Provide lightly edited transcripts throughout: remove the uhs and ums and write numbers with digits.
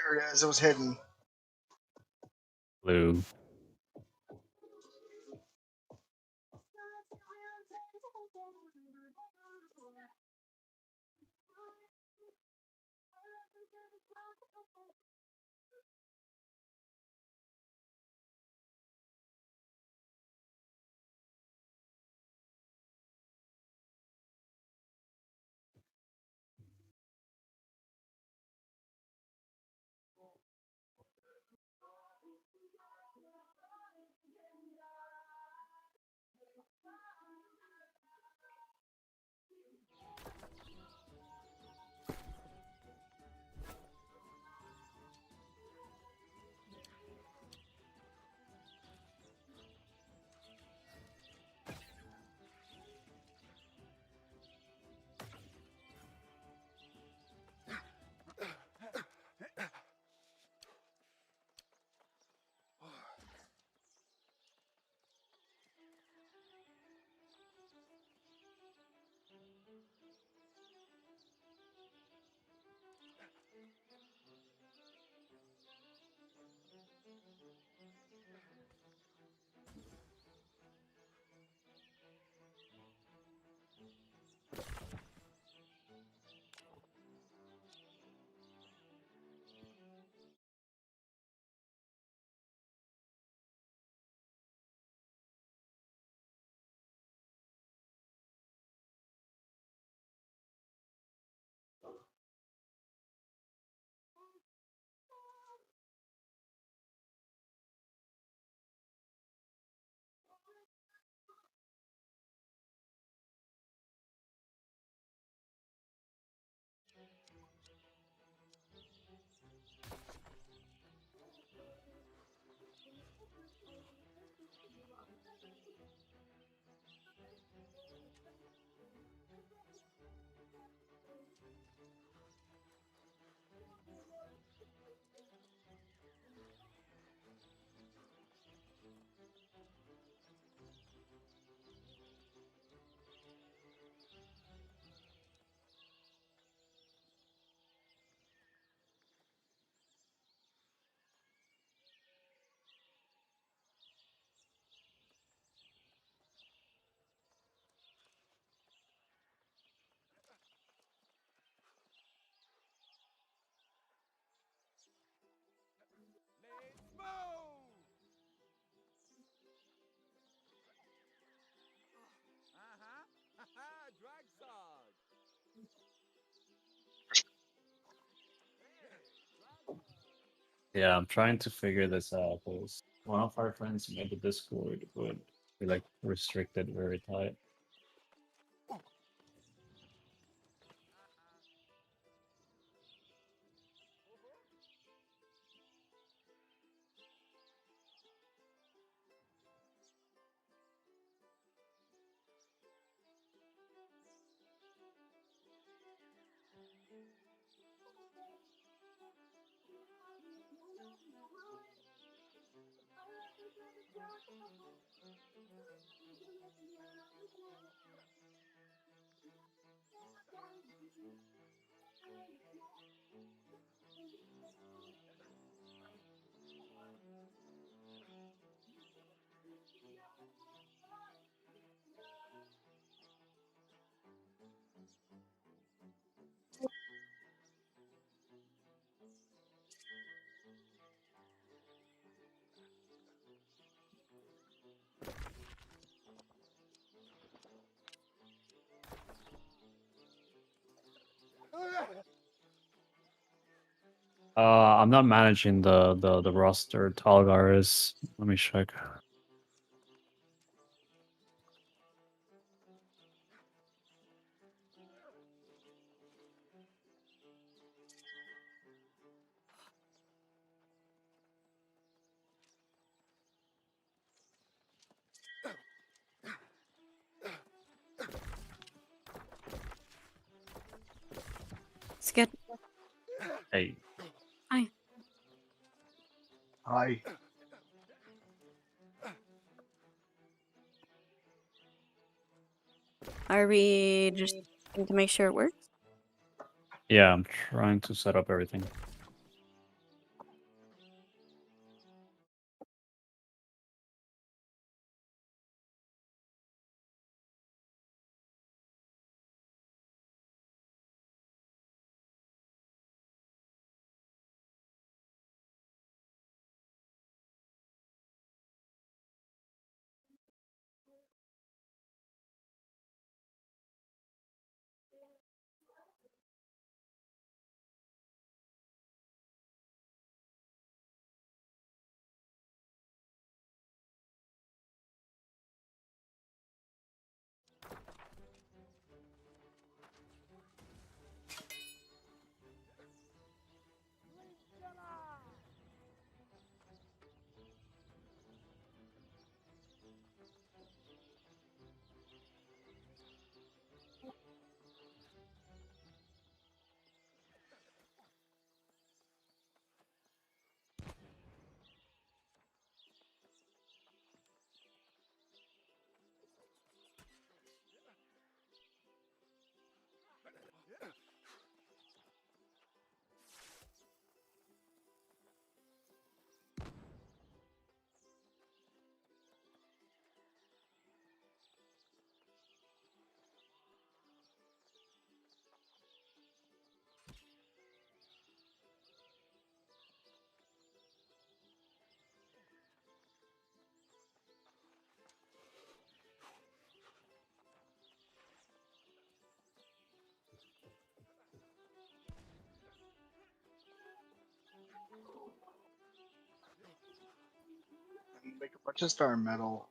There it is. It was hidden. Blue. Yeah, I'm trying to figure this out because one of our friends made the Discord would be like restricted very tight. I'm not managing the roster. Talgar is. Let me check. It's good. Hey, Hi. Hi. Are we just going to make sure it works? yeah, I'm trying to set up everything. Make a bunch of star metal.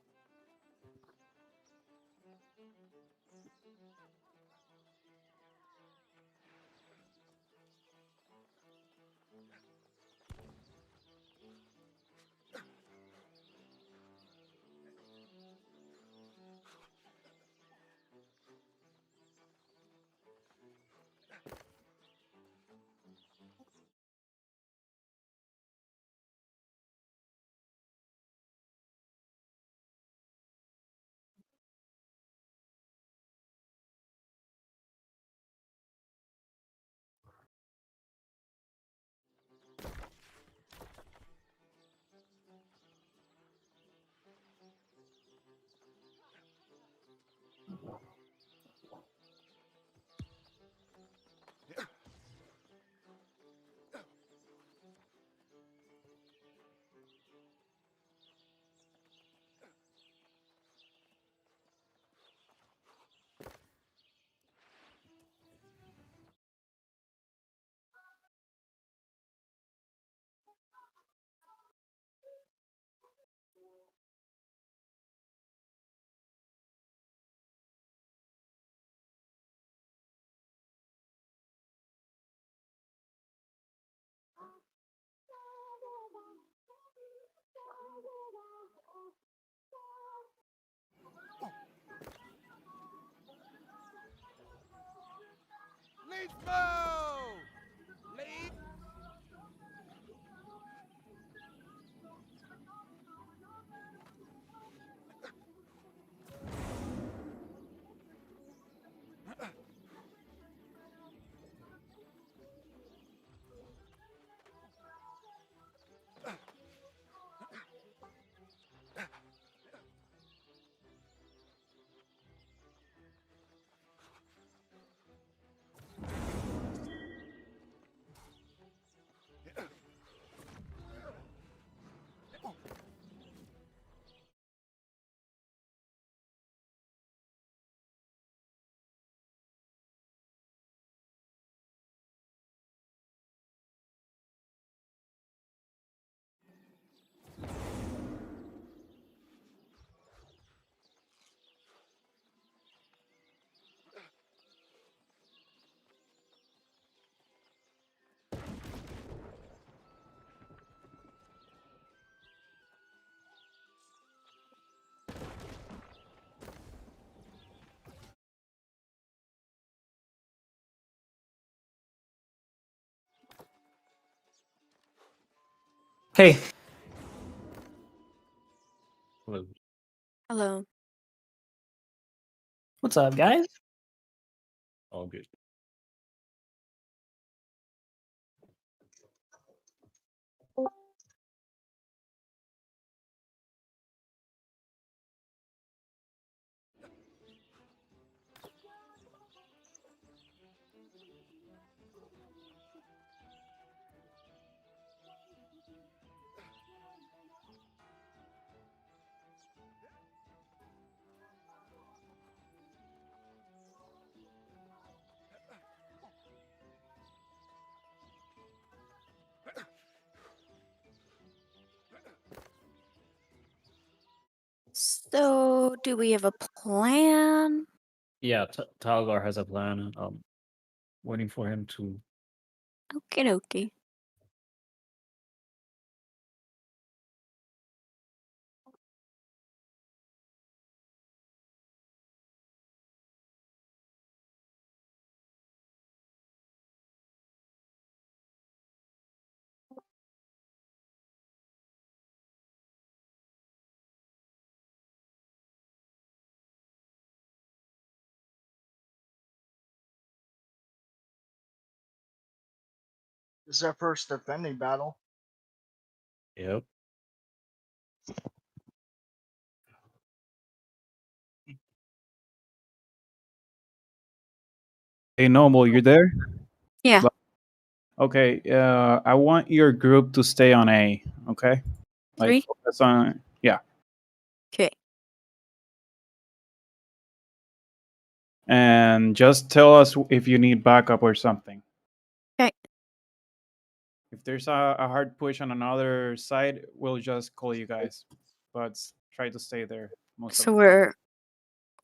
Hey, Hello. Hello. what's up, guys? All good. So, do we have a plan? Yeah, Talgar has a plan. Waiting for him to. Okie dokie. This is our first defending battle. Yep. Hey, Noble, you there? Yeah. Okay, I want your group to stay on A, okay? Three? Focus on, yeah. Okay. And just tell us if you need backup or something. 'Kay. If there's a hard push on another side, we'll just call you guys. but try to stay there most So of the time.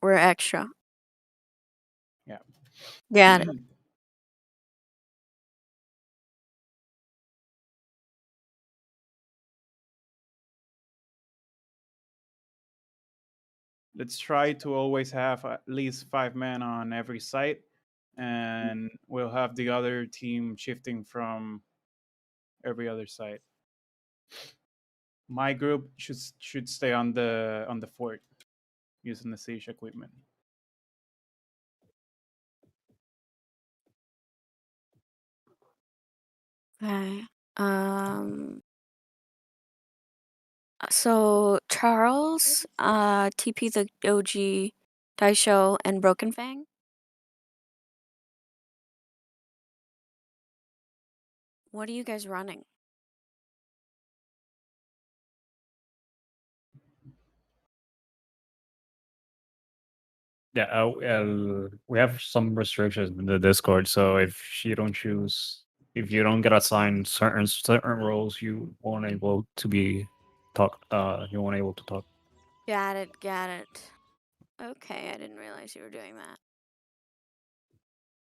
we're extra. Yeah. Got it. Let's try to always have at least 5 men on every site, and we'll have the other team shifting from every other site. My group should stay on the fort using the siege equipment. Okay. So Charles, TP the OG, Daisho, and Broken Fang. What are you guys running? Yeah, we have some restrictions in the Discord. So if you don't choose, if you don't get assigned certain roles, you won't able to be talk. You won't able to talk. Got it. Got it. Okay, I didn't realize you were doing that.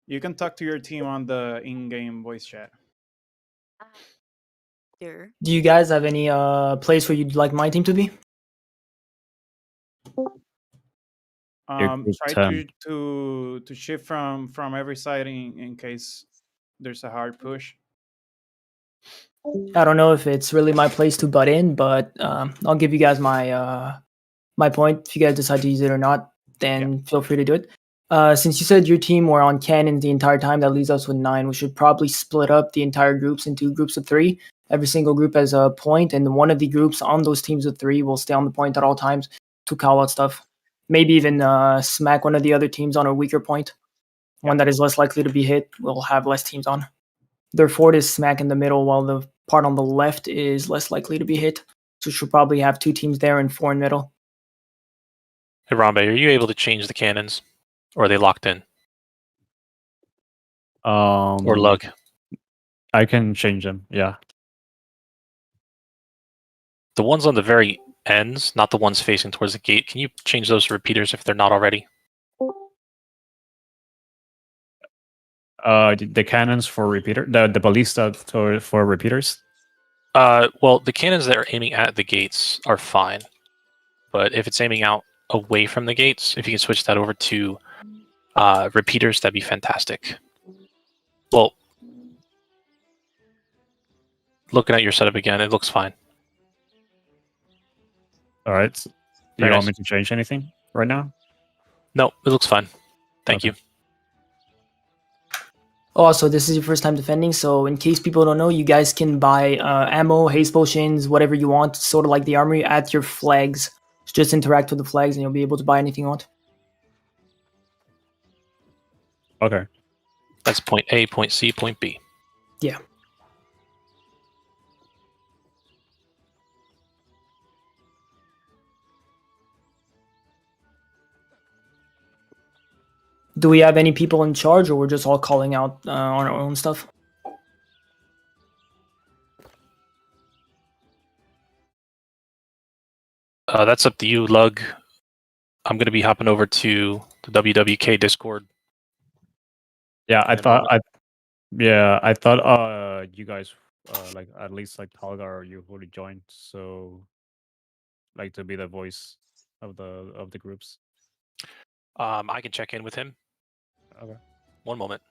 You can talk to your team on the in-game voice chat. Here. Do you guys have any place where you'd like my team to be? Group Try 10. to shift from every side in case there's a hard push. I don't know if it's really my place to butt in, but I'll give you guys my my point. If you guys decide to use it or not, then feel free to do it. Since you said your team were on cannons the entire time, that leaves us with 9. We should probably split up the entire groups into groups of 3. Every single group has a point, and one of the groups on those teams of 3 will stay on the point at all times to call out stuff. Maybe even smack one of the other teams on a weaker point. One that is less likely to be hit will have less teams on. Their fort is smack in the middle, while the part on the left is less likely to be hit. So we should probably have 2 teams there and 4 in middle. Hey, Rambe, are you able to change the cannons? Or are they locked in? Or lug? I can change them. Yeah. The ones on the very ends, not the ones facing towards the gate, can you change those to repeaters if they're not already? The cannons for repeater, the ballista for repeaters. Well, the cannons that are aiming at the gates are fine, but if it's aiming out away from the gates, if you can switch that over to repeaters, that'd be fantastic. Well, looking at your setup again, it looks fine. All right. Do you Very want nice. me to change anything right now? No, it looks fine. Thank Okay. you. Also, this is your first time defending, so in case people don't know, you guys can buy ammo, haste potions, whatever you want, sort of like the armory, at your flags. Just interact with the flags and you'll be able to buy anything you want. Okay. That's point A, point C, point B. Yeah. Do we have any people in charge, or we're just all calling out on our own stuff? That's up to you, Lug. I'm going to be hopping over to the WWK Discord. Yeah, I in a thought moment. I thought you guys like at least like Talgar or you already joined, so like to be the voice of the groups. I can check in with him. Okay. One moment.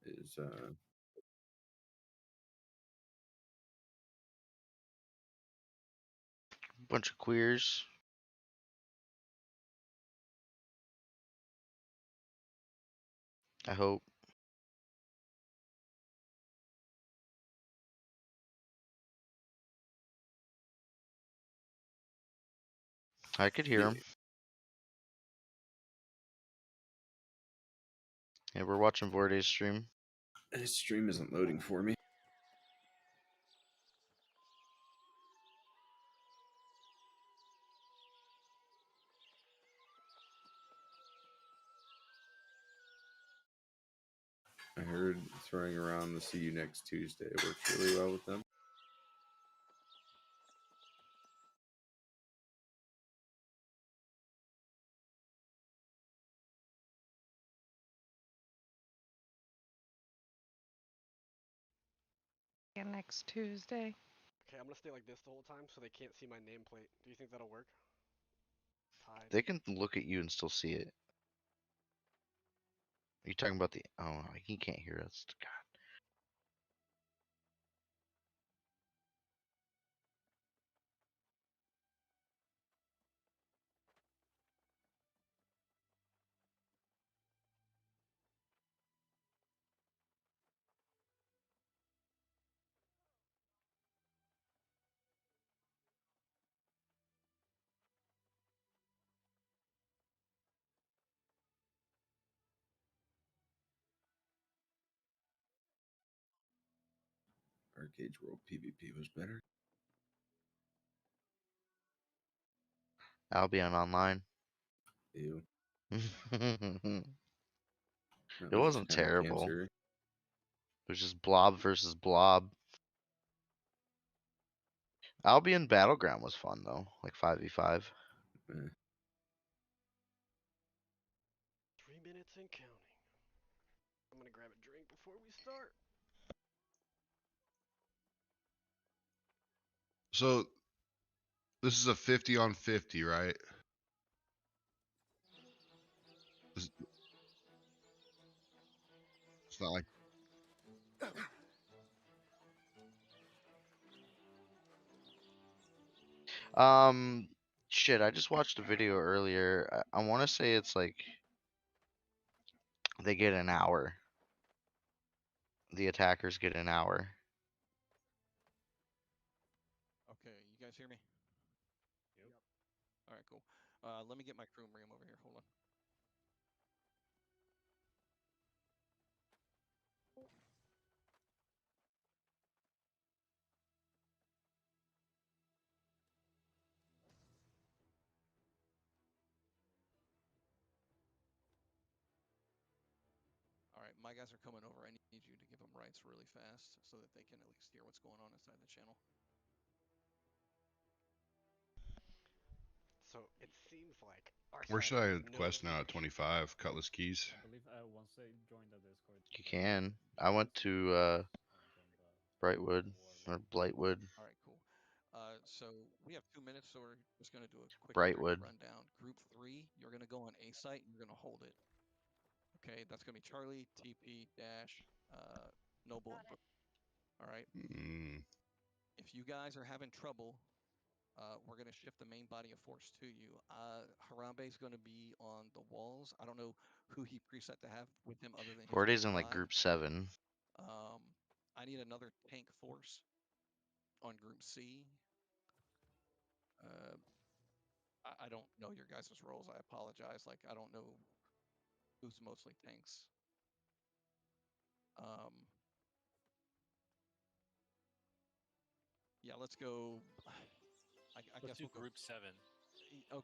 Is Bunch of queers. I hope. I could hear him. Yeah, we're watching Vorte's stream. his stream isn't loading for me. I heard throwing around the see you next Tuesday works really well with them. Yeah, next Tuesday. Okay, I'm gonna stay like this the whole time so they can't see my nameplate. Do you think that'll work? Hide. They can look at you and still see it. Are you talking about the? Oh, he can't hear us. God. Arcade World PvP was better. Albion online. Ew. It That was wasn't just kinda terrible. cancer. It was just blob versus blob. Albion Battleground was fun though, like 5v5. Eh. 3 minutes and counting. I'm gonna grab a drink before we start. So this is a 50 on 50, right? It's not like Shit, I just watched a video earlier. I want to say it's like they get an hour. The attackers get an hour. Okay, you guys hear me? Yep. All right, cool. Let me get my Chrome RAM over here. Hold on. All right, my guys are coming over. I need you to give them rights really fast so that they can at least hear what's going on inside the channel. So it seems like our Where side should I knows quest we now at can- 25? Cutlass Keys. I believe once they join the Discord. You can. I went to Brightwood or Blightwood. All right, cool. So we have 2 minutes, so we're just going to do a quick Brightwood. rundown. Group 3, you're going to go on A site and you're going to hold it. Okay, that's going to be Charlie, TP, Dash, Noble, and Brooke. All right. Mm, If you guys are having trouble, we're going to shift the main body of force to you. Harambe is going to be on the walls. I don't know who he preset to have with him other than his 4 days in group like five. group 7. I need another tank force on Group C. I don't know your guys' roles. I apologize. Like, I don't know who's mostly tanks. Yeah, let's go. I guess we'll go Group 7.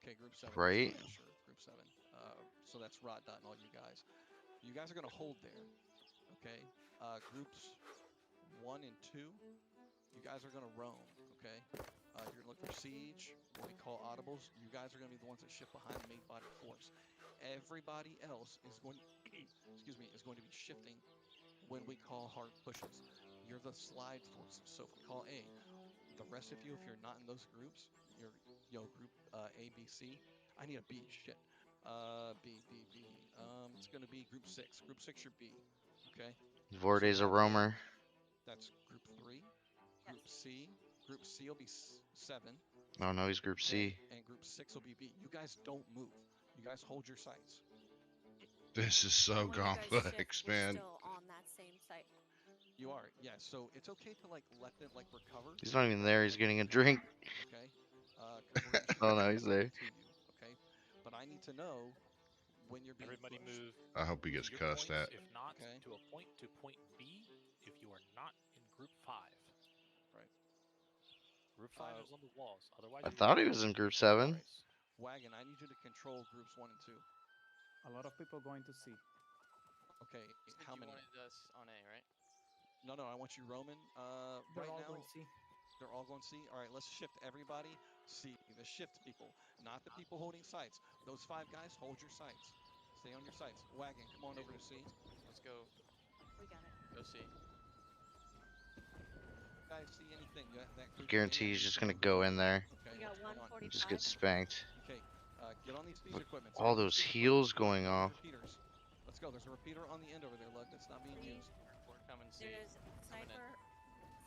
Okay, Group 7. Right. Yeah, sure, Group 7. So that's Rot Dot and all you guys. You guys are going to hold there. Okay. Groups 1 and 2, you guys are going to roam. Okay. You're going to look for siege, what we call audibles. You guys are going to be the ones that shift behind the main body force. Everybody else is going excuse me, is going to be shifting when we call hard pushes. You're the slide forces. So if we call A, the rest of you, if you're not in those groups, you're group A, B, C. I need a B. Shit. B. It's gonna be group 6. Group 6, you're B. Okay. Vorde's a roamer. That's group 3. Group C. Group C will be 7. Oh no, he's group C. And group 6 will be B. You guys don't move. You guys hold your sights. this is so When you guys complex, shift, we're man. still on that same site. You are, yeah. So it's okay to like let them like recover. He's not even there. He's getting a drink. Okay. 'Cause we're gonna shift Oh no, the he's main body there. to you, okay. But I need to know when you're being Everybody pushed. move. I hope he to gets your cussed points, at. If not, Okay. to point B if you are not in group 5. Right. Group 5 is on the walls. Otherwise, I you thought will he be was in group pushed 7. twice. Wagon, I need you to control groups 1 and 2. A lot of people going to see. Okay. How many? us on A, right? No, I want you Roman. They're Right all now, going to see. they're all going C. All right, let's shift everybody. C. The shift people, not the people holding sites. Those 5 guys, hold your sites. Stay on your sites. Wagon, come on over to C. Let's go. We got it. Go see. Guys, see anything? That group Guarantee A, he's just gonna go in there Okay. We got hold on. and just 145. get spanked. Okay, get on these Look, equipment. all those heals going off. Repeaters. Let's go. There's a repeater on the end over there, Lug. That's not being used. We're coming see. There's Sniper,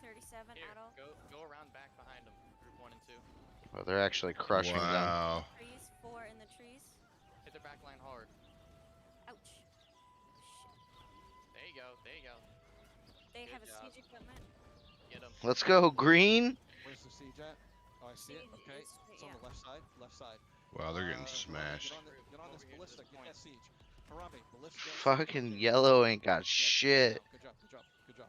37, Here, Adult. go around back behind them. Group 1 and 2. Oh, they're actually crushing them. Wow. Trees, 4 in the trees. Hit their back line hard. Ouch. Shit. There you go. There you go. They Good have a job. siege equipment. Get them. Let's go, green. Where's the siege at? Oh, I see it. Siege Okay. is- It's on yeah. the left side. Left side. Wow, they're getting Harambe, smashed. Get on this Over here to ballista. this Get point. that siege. Harambe, ballista. Fucking yellow ain't got Yeah, shit. Good job. Good job.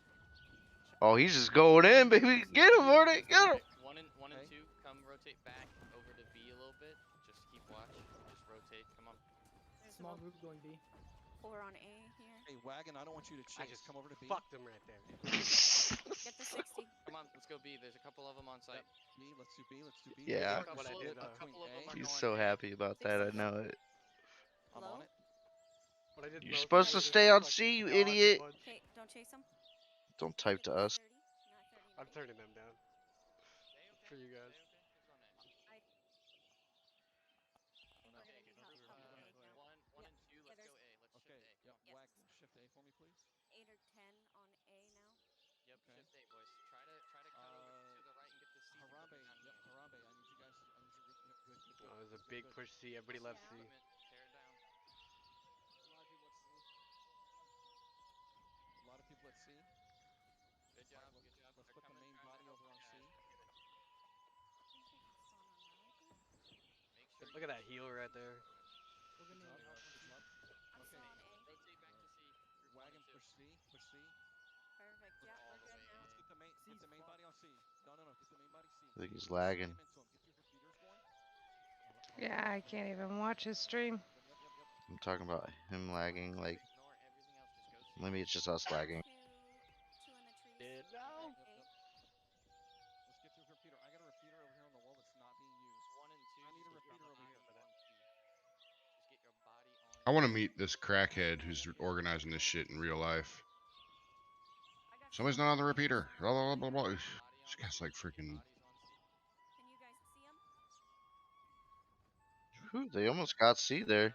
Oh, he's just going in, baby. Get him, Vorde. Get him. Okay, one and Okay. 2, come rotate back over to B a little bit. Just keep watch. Just rotate. Come on. There's Small about group going B. 4 on A here. Hey, Wagon, I don't want you to chase. just Come over to B. Fuck them right there. Get the 60. Come on, let's go B. There's a couple of them on site. B. Let's do B. Yeah. A couple of them are He's going so A. happy about that. I know it. I'm Low. on it. What I did You're supposed to stay on C, you idiot. Okay, don't chase them. Don't type to us. 30, not 30 I'm me. turning them down. For you guys. I, Okay, gonna do group, help from A now. 1 and 2, let's there's- go A. Let's Okay. shift A. Yep. Yes. Wagon, shift A for me, please. 8 or 10 on A now. Yep, Okay. shift A, boys. Try to cut over to the right and get the siege Harambe. equipment on Yep. you. Harambe. I need you guys to a big push C. Everybody left C. A lot of people at C. Good job. Let's put the main body over on C. Look at that heal right there. Good job. Good job. Okay. Rotate back to C. Wagon push C. Push C. Perfect. Yeah, we're good now. Let's get the main body on C. No. Get the main body C. I think he's lagging. Slam into him. Get your repeaters going. Yeah, I can't even watch his stream. Yep. I'm talking about him lagging. Like, maybe it's just us lagging. Two in the trees. Did no. Let's get this repeater. I got a repeater over here on the wall that's not being used. 1 and 2. I need a repeater over here. Just get your body on. I want to meet this crackhead who's organizing this shit in real life. Somebody's not on the repeater. Blah, blah, blah, blah, blah. This guy's like freaking. Can you guys see him? Whew, they almost got C there.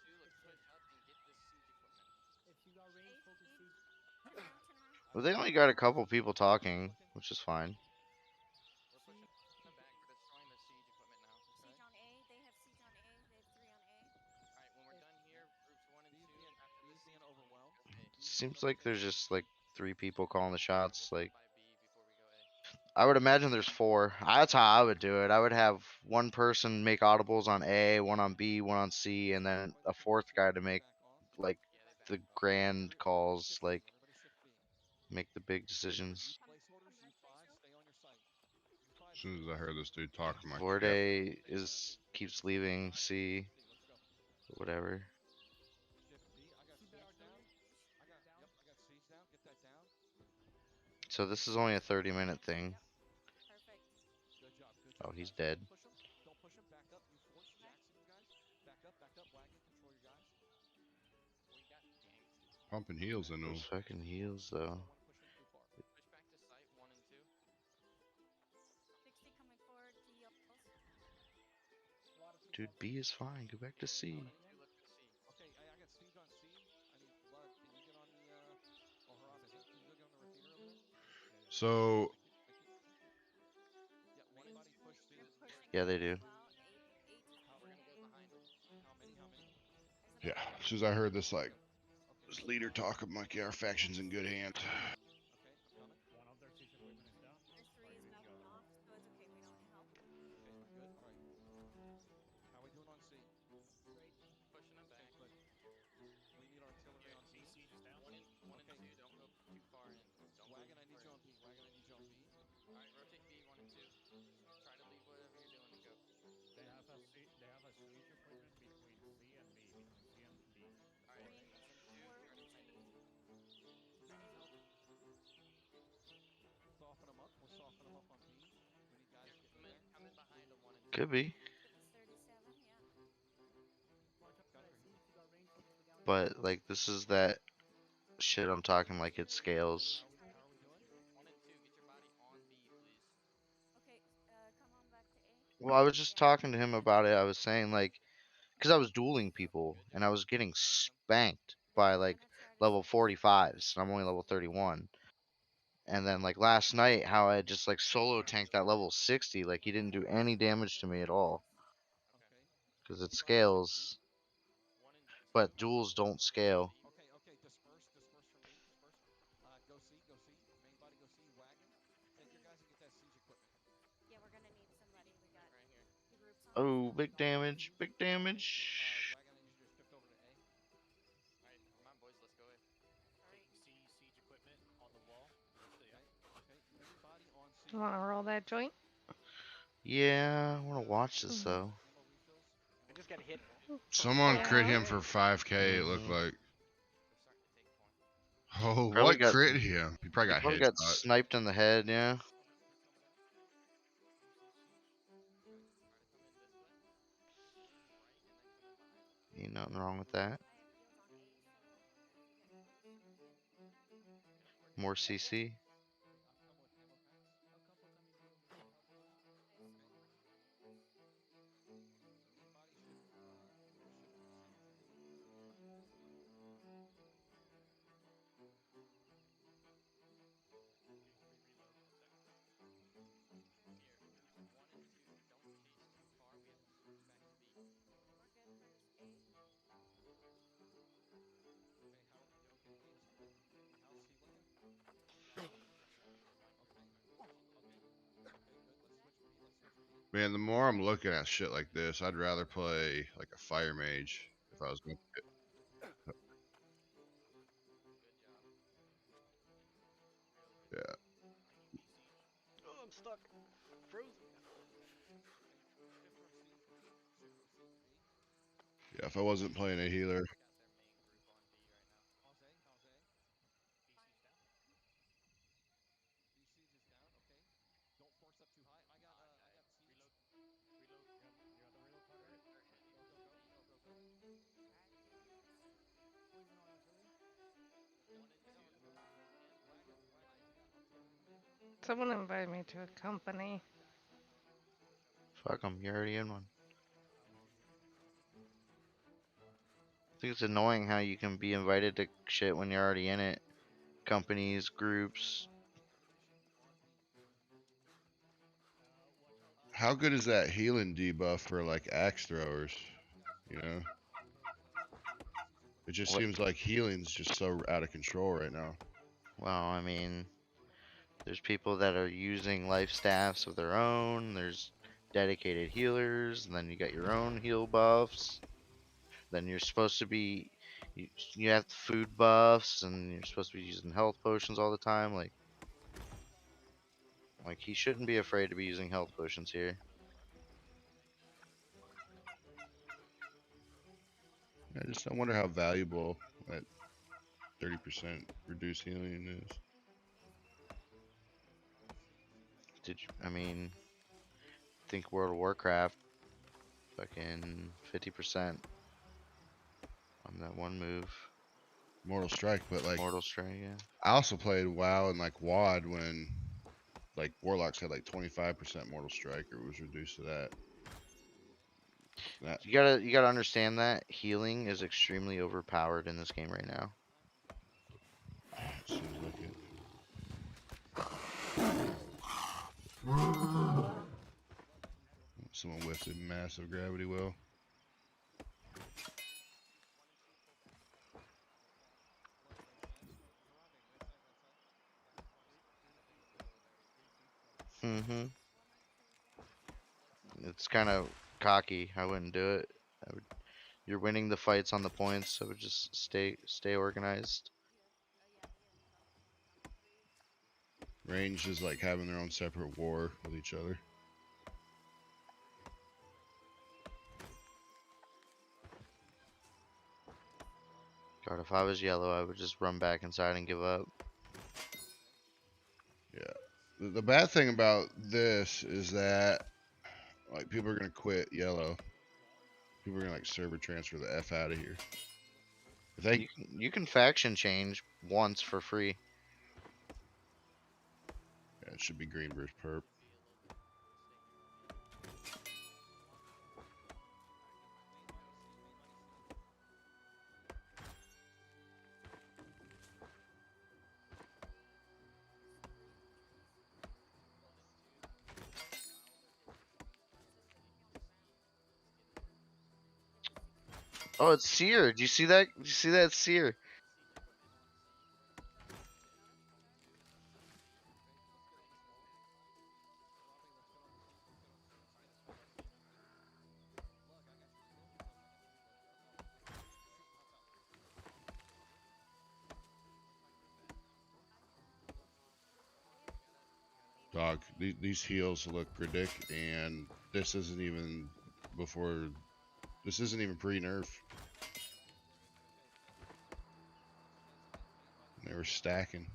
Using our wall. Yep, as protection. If you got range, focus siege. Turn around, turn around. Well, they only got a couple people talking, which is fine. We're pushing them back. We're destroying the siege equipment now. Siege on A. They have siege on A. They have 3 on A. Alright, when we're done here, groups 1 and 2. After He's being overwhelmed. Seems like there's just like 3 people calling the shots. Like, I would imagine there's 4. That's how I would do it. I would have one person make audibles on A, one on B, one on C, and then a 4th guy to make like the grand calls, like make the big decisions. Placeholders, you 5, stay on your site. As soon as I heard this dude talking, I'm like, Forde yeah. keeps leaving C, whatever. Shift B. I got siege down. I got siege down. Get that down. So this is only a 30-minute thing. Perfect. Good job. Oh, he's dead. Push him. Don't push him. Back up. You force Jackson, you guys. Back up. Wagon. Control your guys. We got ganked. Pumping heals into him. Those fucking heals, though. Push him too far. Push back to site 1 and 2. 60 coming forward to yells. Dude, B is fine. Go back to C. Okay, I got siege on C. I need blood. Can you get on the Harab? Can you go get on the repeater over there? So, Yeah, one body push C. Yeah, they do. We're gonna go behind them. How many? yeah. As soon as I heard this, like, this leader talk, I'm like, yeah, our faction's in good hands. Okay, I'm coming. One of their siege equipment is down. Their 3 is backing off, so it's okay. We don't need help. Okay, good. All right. How we doing on C? Pushing them back. Good. We need artillery on C. B siege is down. 1 and 2. Don't go too far in. Don't Wagon, I go need too you far on B. Wagon, I need you on B. in. Alright, rotate B 1 and 2. Try to leave whatever you're doing and go. They have a siege equipment between C and B. Between C and B. Alright, 1 Three. and 2. Four. You're already behind them. Soften them up. We're softening them up on B. We need guys to get in there. Come in behind them 1 and 2. Could be. With this 37, yeah. But, like, this is that shit I'm talking like it scales. How are we doing? 1 and 2. Get your body on B, please. Okay, come on back to A. Well, I was just talking to him about it. I was saying, like, because I was dueling people, and I was getting spanked by, like, level 45s, and I'm only level 31. And then, like, last night, how I just, like, solo tanked that level 60, like, he didn't do any damage to me at all. Okay. Because it scales, 1 and 2. but duels don't scale. Okay. Disperse from me. Disperse. Go C. Main body, go C. Wagon. Take your guys and get that siege equipment. Yeah, we're gonna need somebody. We got Right here. 2 groups on Oh, big damage, big damage. Wagon, I need you to shift over to A. Alright, come on, boys. Let's go in. Alright. C siege equipment on the wall. Okay. Everybody on C. You want to roll that joint? Yeah, I want to watch this, though. Ammo refills. I just got hit. Someone crit him Yeah. for 5K, it looked like. They're starting to take point. Oh, Probably what got- crit him? He probably got Probably hit. got sniped in the head, yeah. Ain't nothing wrong with that. More CC. Here, 1 and 2. Don't Man, the more I'm looking at shit like this, I'd rather play like a fire mage if I was going to. Yeah. Oh, I'm stuck. Frozen. Yeah, if I wasn't playing a healer. Someone invited me to a company. Fuck 'em, you're already in one. I think it's annoying how you can be invited to shit when you're already in it. Companies, groups. How good is that healing debuff for like axe throwers? You know? It just What- seems like healing's just so out of control right now. Well, I mean, there's people that are using life staffs of their own. There's dedicated healers, and then you got your own heal buffs. Then you're supposed to be, you have food buffs, and you're supposed to be using health potions all the time. Like he shouldn't be afraid to be using health potions here. I wonder how valuable that 30% reduced healing is. I mean, think World of Warcraft, fucking 50% on that one move. Mortal Strike, but like Mortal Strike, yeah. I also played WoW and like WoD when like Warlocks had like 25% Mortal Strike, or it was reduced to that. You gotta understand that healing is extremely overpowered in this game right now. Seems like it. Someone whiffed a massive gravity well. Mm-hmm. It's kind of cocky. I wouldn't do it. You're winning the fights on the points, so just stay organized. Ranged is like having their own separate war with each other. God, if I was yellow, I would just run back inside and give up. Yeah. The bad thing about this is that like people are gonna quit yellow. People are gonna like server transfer the F out of here. If they You can faction change once for free. Yeah, it should be green versus perp. Oh, it's Seer. Do you see that? Do you see that? It's Seer. Dog, these heals look predict, and this isn't even before. This isn't even pre-nerf. They were stacking.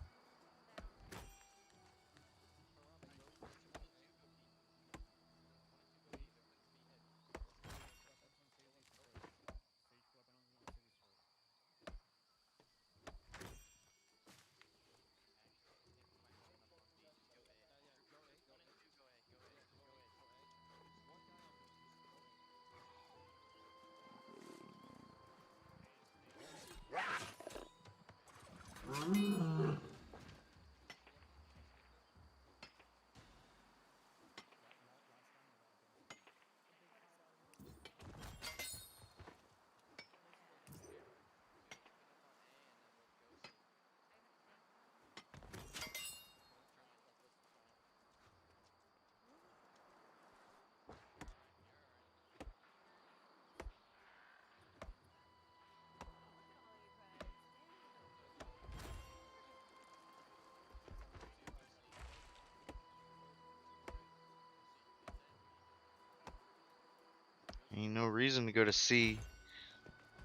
Ain't no reason to go to C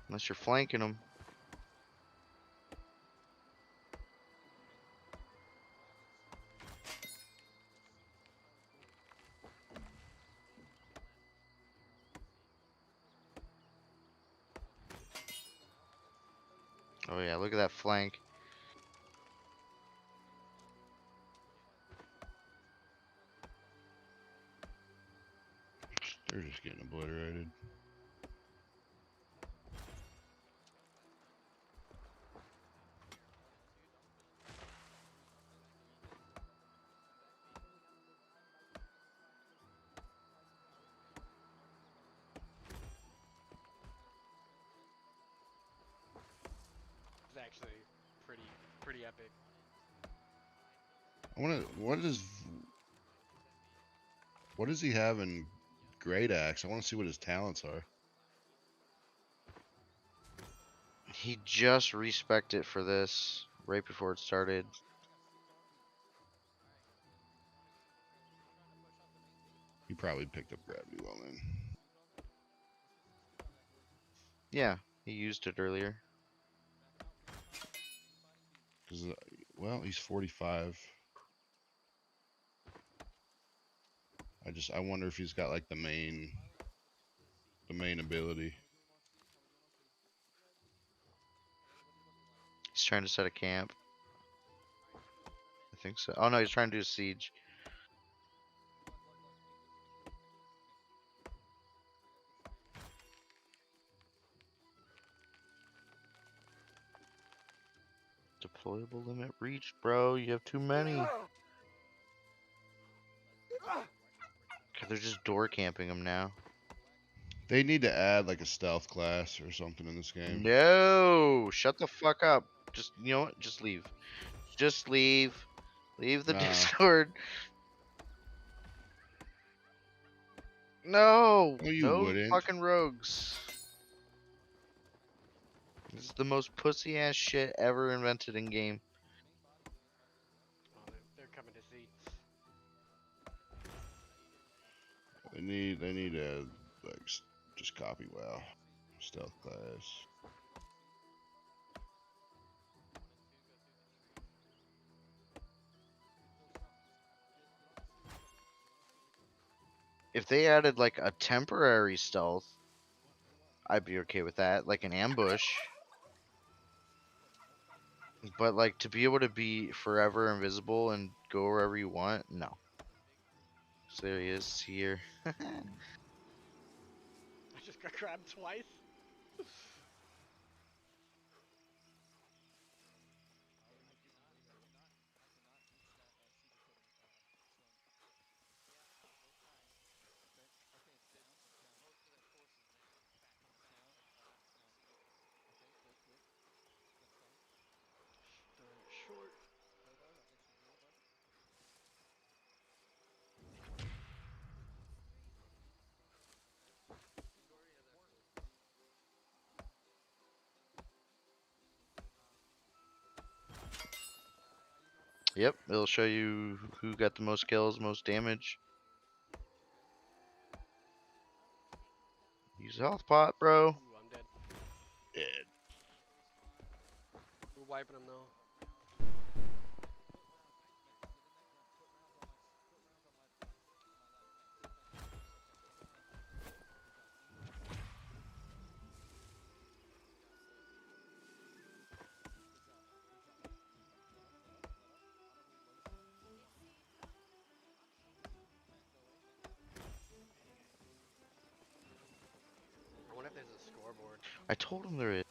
unless you're flanking them. Oh yeah, look at that flank. They're just getting obliterated. It's actually pretty epic. I wanna. What does he have in Great Axe? I want to see what his talents are. He just respec'd it for this right before it started. He probably picked up gravity well then. Yeah, he used it earlier. Cause well, he's 45. I wonder if he's got like the main ability. He's trying to set a camp. I think so. Oh no, he's trying to do a siege. Deployable limit reached, bro. You have too many. God, they're just door camping them now. They need to add like a stealth class or something in this game. No, shut the fuck up. Just, you know what? Just leave. Just leave. Leave the Nah. Discord. No, No, you no wouldn't. fucking rogues. This is the most pussy ass shit ever invented in game. Oh, they're coming to seats. They need to like just copy WoW stealth class. If they added like a temporary stealth, I'd be okay with that, like an ambush. But like to be able to be forever invisible and go wherever you want, no. So there he is here. I just got grabbed twice. Short. Yep, it'll show you who got the most kills, most damage. Use a health pot, bro. Ooh, I'm dead. Dead. We're wiping them though. I wonder if there's a scoreboard. I told him there is.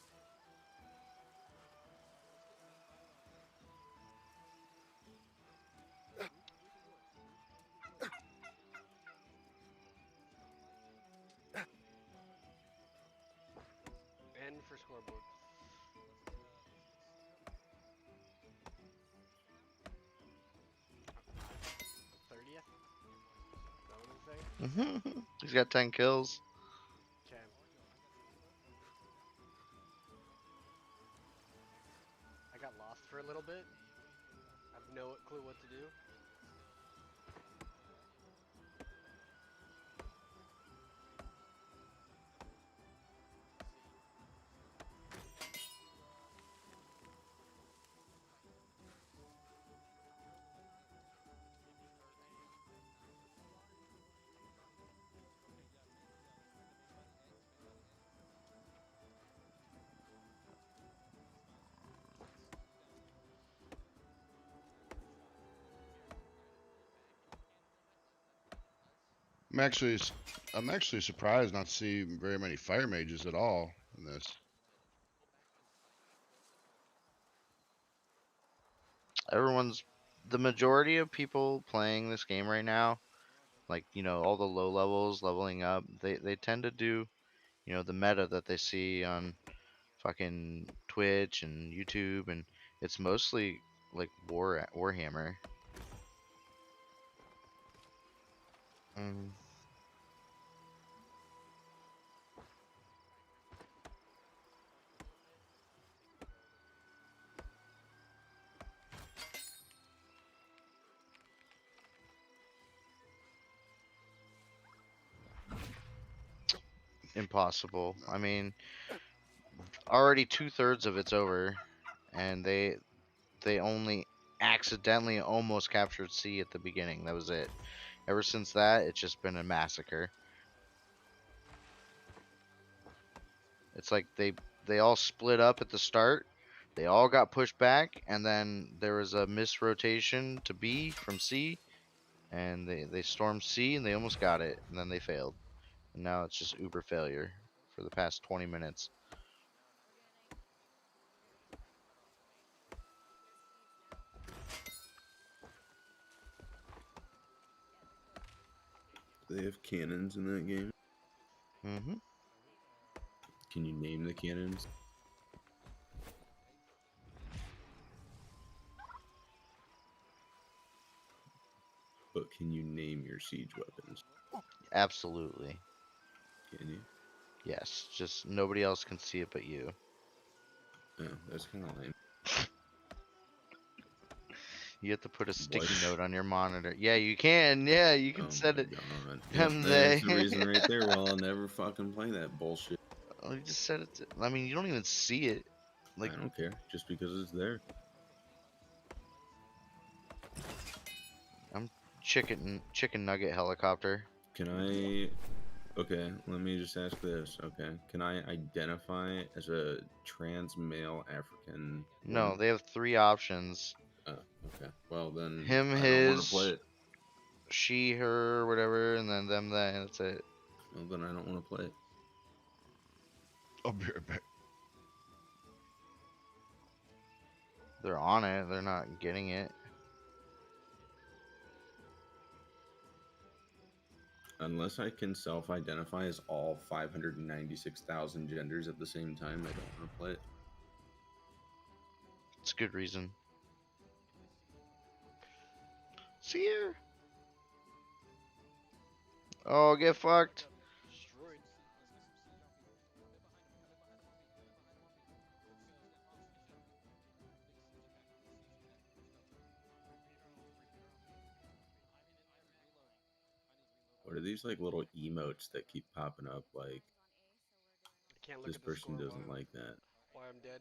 N for scoreboard. '30th? Is that what it's saying? He's got 10 kills. Okay. I got lost for a little bit. I have no clue what to do. I'm actually surprised not to see very many fire mages at all in this. The majority of people playing this game right now, like, you know, all the low levels leveling up, they tend to do, you know, the meta that they see on fucking Twitch and YouTube, and it's mostly like Warhammer. Impossible. I mean, already 2/3 of it's over, and they only accidentally almost captured C at the beginning. That was it. Ever since that, it's just been a massacre. It's like they all split up at the start. They all got pushed back, and then there was a misrotation to B from C, and they stormed C, and they almost got it, and then they failed. And now it's just uber failure for the past 20 minutes. They have cannons in that game. Mm-hmm. Can you name the cannons? But can you name your siege weapons? Absolutely. Can you? Yes. Just nobody else can see it but you. Oh, that's kind of lame. You have to put a sticky What? note on your monitor. Yeah, you can. Yeah, you can Oh set my it. god. Them Yep, they. that's the reason right there. Well, I'll never fucking play that bullshit. Oh, you just set it to, I mean, you don't even see it. Like, I don't care, just because it's there. I'm chicken nugget helicopter. Can I... Okay, let me just ask this. Okay, can I identify as a trans male African No, woman? they have 3 options. Oh, okay. Well, then Him, I don't want to his, play it. she, her, whatever, and then them, they, and that's it. Well, then I don't want to play it. I'll be right back. They're on it. They're not getting it. Unless I can self-identify as all 596,000 genders at the same time, I don't want to play it. It's a good reason. See here. Oh, get fucked. Destroyed. What are these like little emotes that keep popping up? Like, I can't look this at the person score doesn't while like that. I'm dead.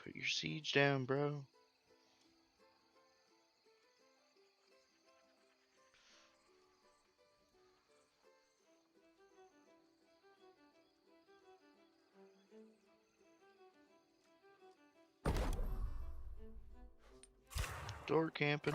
Put your siege down, bro. Door camping.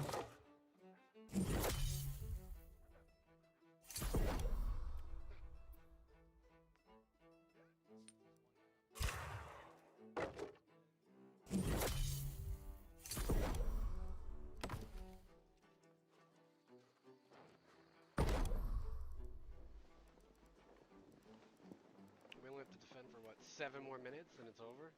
We only have to defend for what, 7 more minutes and it's over?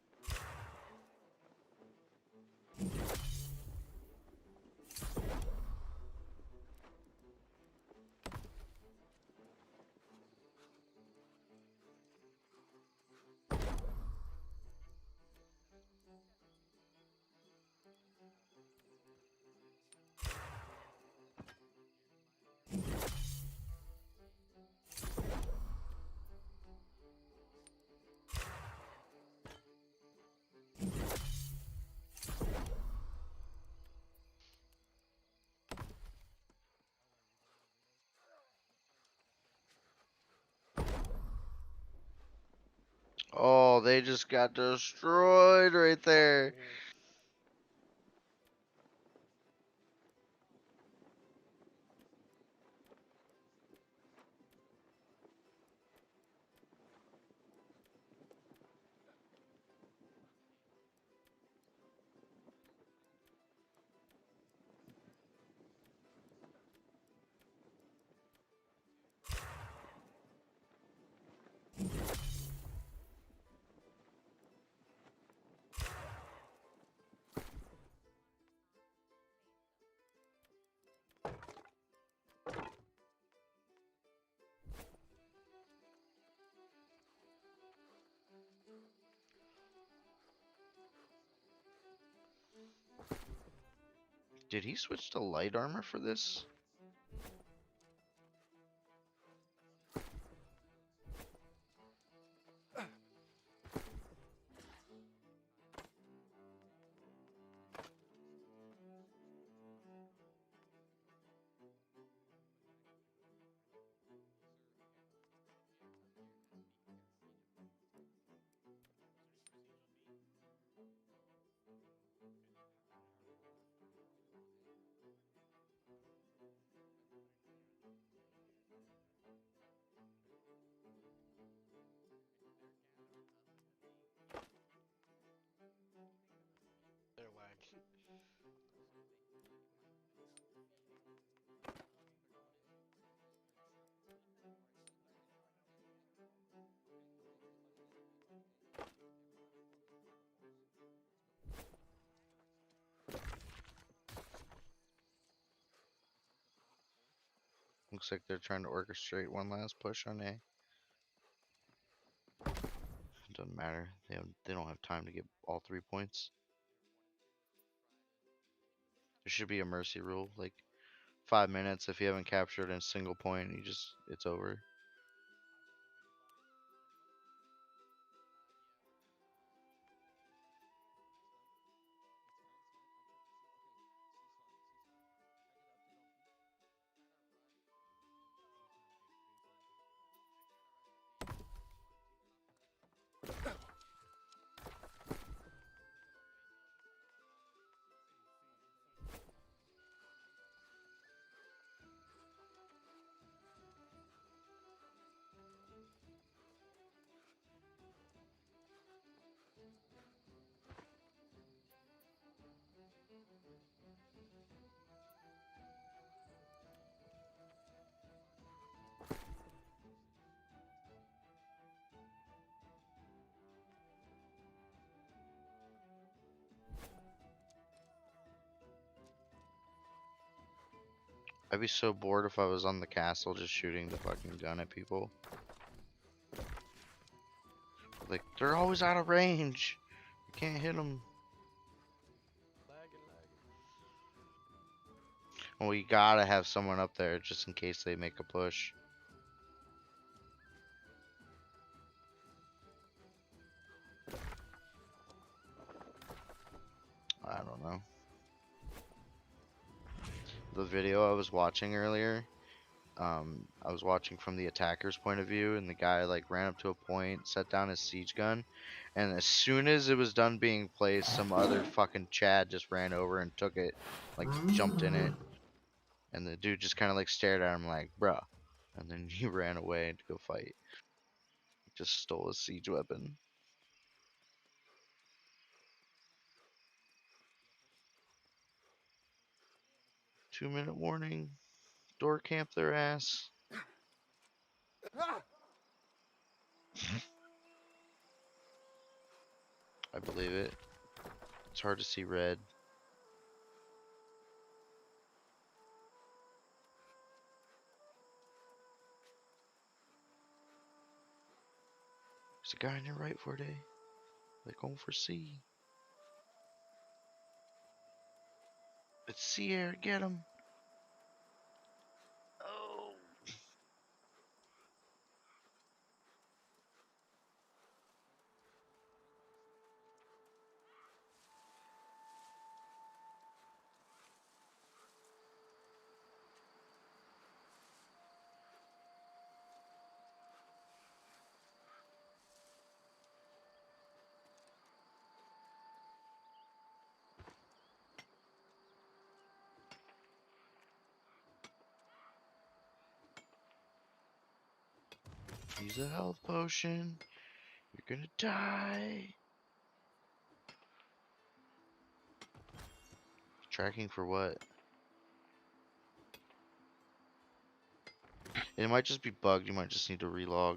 Oh, they just got destroyed right there. Did he switch to light armor for this? Their lag. Looks like they're trying to orchestrate one last push on A. Doesn't matter. They don't have time to get all 3 points. There should be a mercy rule, like 5 minutes. If you haven't captured a single point, it's over. I'd be so bored if I was on the castle just shooting the fucking gun at people. Like, they're always out of range. You can't hit them. Lagging. Well, you gotta have someone up there just in case they make a push. I don't know. The video I was watching earlier, I was watching from the attacker's point of view, and the guy like ran up to a point, set down his siege gun, and as soon as it was done being placed, some other fucking Chad just ran over and took it, like jumped in it, and the dude just kind of like stared at him like, bruh, and then he ran away to go fight. Just stole a siege weapon. Two-minute warning. Door camp their ass. I believe it. It's hard to see red. There's a guy on your right, 4-day. They're going for C. It's C air, get him. Oh. Use a health potion. You're gonna die. Tracking for what? It might just be bugged. You might just need to relog.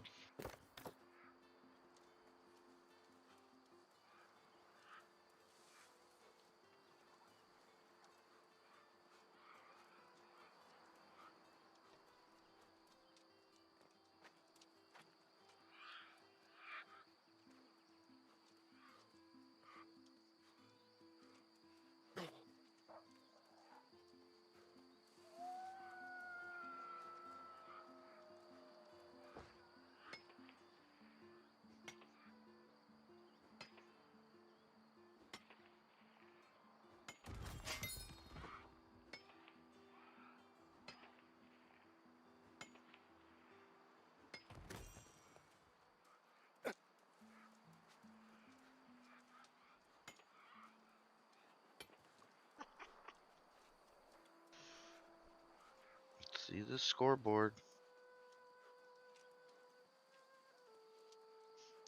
Let's see the scoreboard.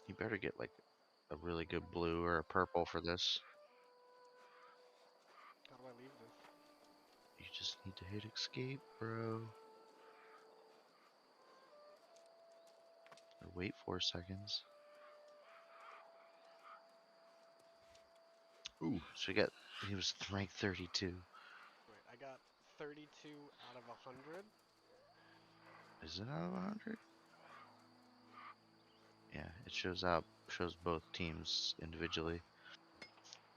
You better get like a really good blue or a purple for this. How do I leave this? You just need to hit escape, bro. Or wait 4 seconds. Ooh. So we got, he was ranked 32. Wait, I got 32 out of 100. Is it out of 100? Yeah, it shows both teams individually.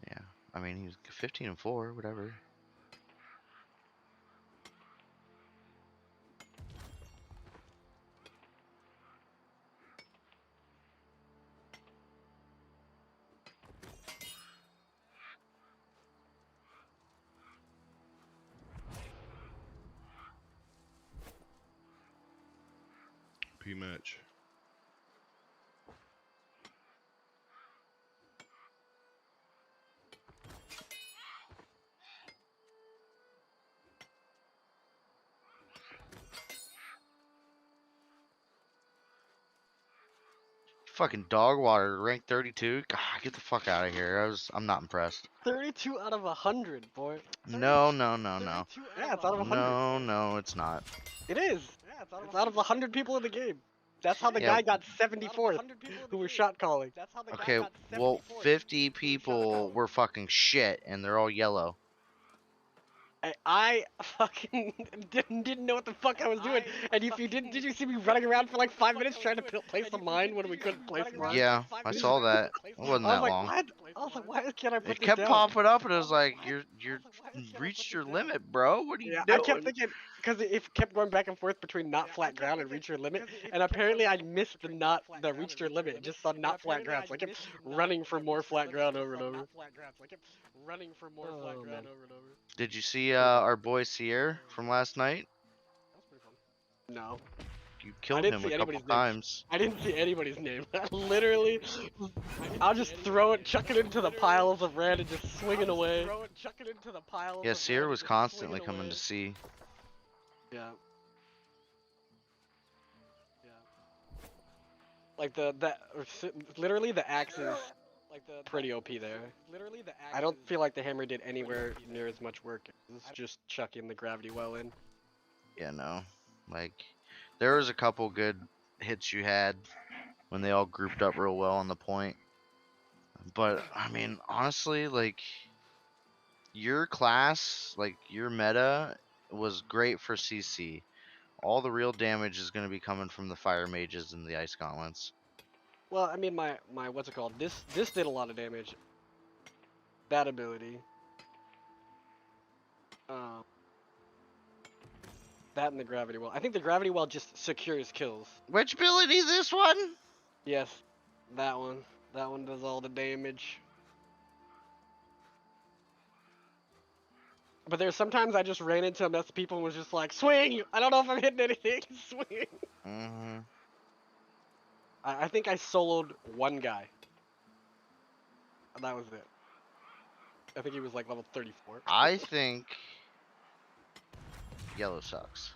Yeah, I mean he's 15 and 4, whatever. P-match. Fucking dog water, rank 32. God, get the fuck out of here. I'm not impressed. 32 out of 100, boy. No, no, no, no. Yeah, it's out of 100. No, no, it's not. It is. Yeah, it's out of 100 people in the game. That's how the Yeah. guy got 74th, who was shot calling. Okay, well, 50 people were fucking shit, and they're all yellow. I fucking didn't know what the fuck I was doing. And if you did you see me running around for like 5 minutes trying to place a mine when we couldn't place a mine? Yeah, I saw that. It wasn't I was that like, long. what? I was like, why can't I put It this kept down? popping up, and it was like, you're reached your limit, bro. What are you Yeah, doing? I kept thinking, because it kept going back and forth between not flat ground and reach your limit, and apparently I missed the reached your limit. It just saw not flat ground, so I kept running for more flat ground over and over. Oh, man. Did you see our boy Sierra from last night? No. You I killed didn't him see a couple anybody's name. times. I didn't see anybody's name. Literally, I'll just throw it, chuck it into the piles of red, and just swinging away. Yeah, Sierra was constantly coming to see. Yeah. Like literally the axe is pretty OP there. I don't feel like the hammer did anywhere near as much work. It's just chucking the gravity well in. Yeah, no. Like, there was a couple good hits you had when they all grouped up real well on the point. But, I mean, honestly, like, your class, like, your meta was great for CC. All the real damage is going to be coming from the fire mages and the ice gauntlets. Well, I mean, my what's it called? This did a lot of damage. That ability. That and the gravity well. I think the gravity well just secures kills. Which ability? This one? Yes, that one. That one does all the damage. But there's sometimes I just ran into enough people and was just like, swing! I don't know if I'm hitting anything. Swing! Mm-hmm. I think I soloed one guy. And that was it. I think he was like level 34. I think yellow sucks.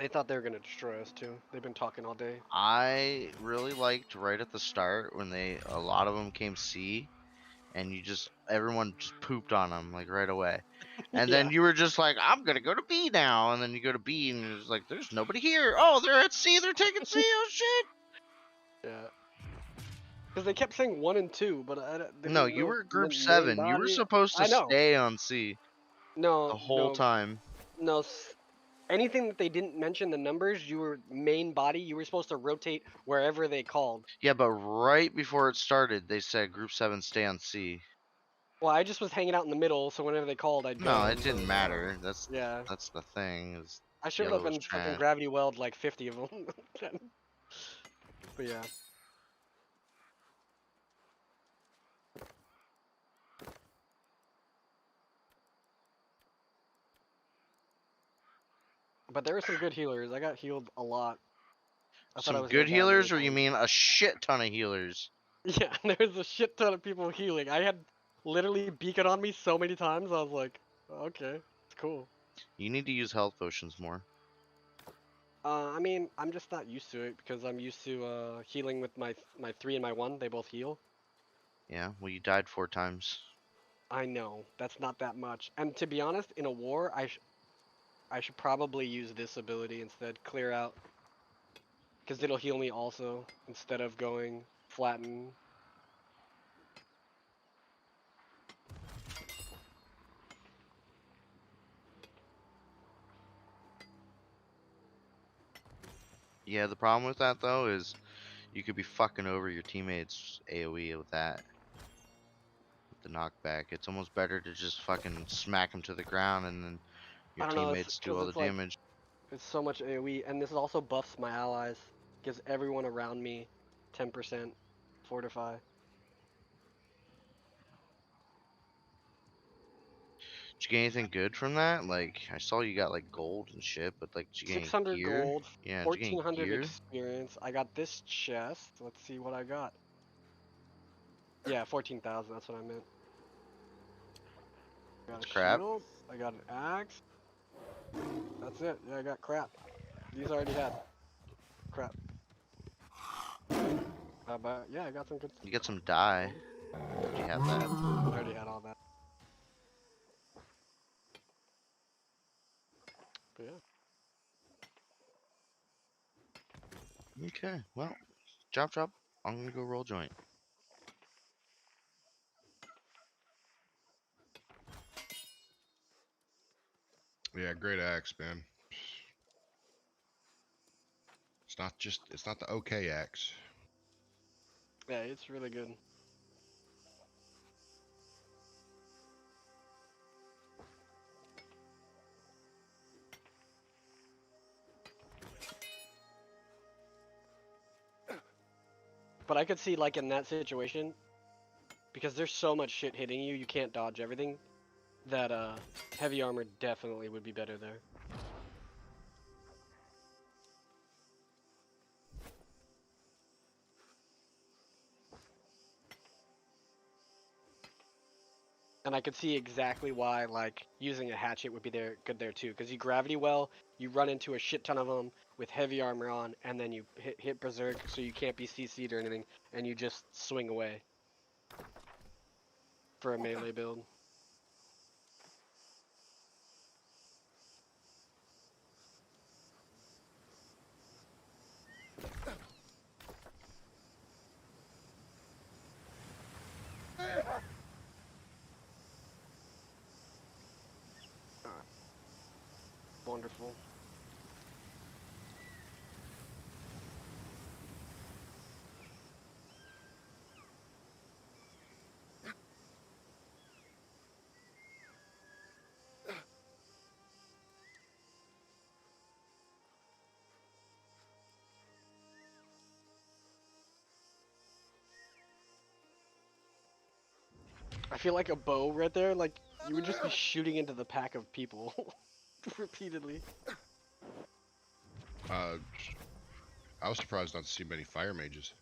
They thought they were gonna destroy us too. They've been talking all day. I really liked right at the start when a lot of them came C, and everyone just pooped on them like right away. And then Yeah. you were just like, I'm gonna go to B now, and then you go to B, and you're just like, there's nobody here. Oh, they're at C. They're taking C. Oh shit. Yeah. Because they kept saying 1 and 2, but they No, didn't you know were group the main 7. You were body. supposed to I know. stay on C No, the whole no, time. no. Anything that they didn't mention the numbers, you were main body. You were supposed to rotate wherever they called. Yeah, but right before it started, they said group 7 stay on C. Well, I just was hanging out in the middle, so whenever they called, I'd go. No, it and didn't so- matter. That's Yeah. the thing. Is I should yellow have was been fucking trash. gravity weld like 50 of them. But yeah. But there were some good healers. I got healed a lot. I thought I Some was gonna good die healers, or many you times. mean a shit ton of healers? Yeah, there was a shit ton of people healing. I had literally beacon on me so many times. I was like, okay, it's cool. You need to use health potions more. I mean, I'm just not used to it because I'm used to healing with my 3 and my 1. They both heal. Yeah, well, you died 4 times. I know that's not that much. And to be honest, in a war, I should probably use this ability instead. Clear out, because it'll heal me also instead of going flatten. Yeah, the problem with that though is you could be fucking over your teammates AoE with that. With the knockback. It's almost better to just fucking smack them to the ground and then your I don't know, teammates do 'cause all the it's like damage. it's so much AoE, and this also buffs my allies. Gives everyone around me 10% fortify. Did you get anything good from that? Like, I saw you got like gold and shit, but like, did you get any 600 gear? gold, Yeah, did you get any 1400 gear? experience. I got this chest. Let's see what I got. Yeah, 14,000. That's what I meant. I got That's a crap. shield. I got an axe. That's it. Yeah, I got crap. These I already had. Crap. But yeah, I got some good. You got some dye. Did you have that? I already had all that. But yeah. Okay, well, chop. I'm gonna go roll joint. Yeah, great axe, man. It's not the OK axe. Yeah, it's really good. But I could see, like, in that situation, because there's so much shit hitting you, you can't dodge everything, that heavy armor definitely would be better there. And I could see exactly why, like, using a hatchet would be good there too, because you gravity well, you run into a shit ton of them with heavy armor on, and then you hit berserk, so you can't be CC'd or anything, and you just swing away for a melee build. Wonderful. I feel like a bow right there, like, you would just be shooting into the pack of people repeatedly. I was surprised not to see many fire mages.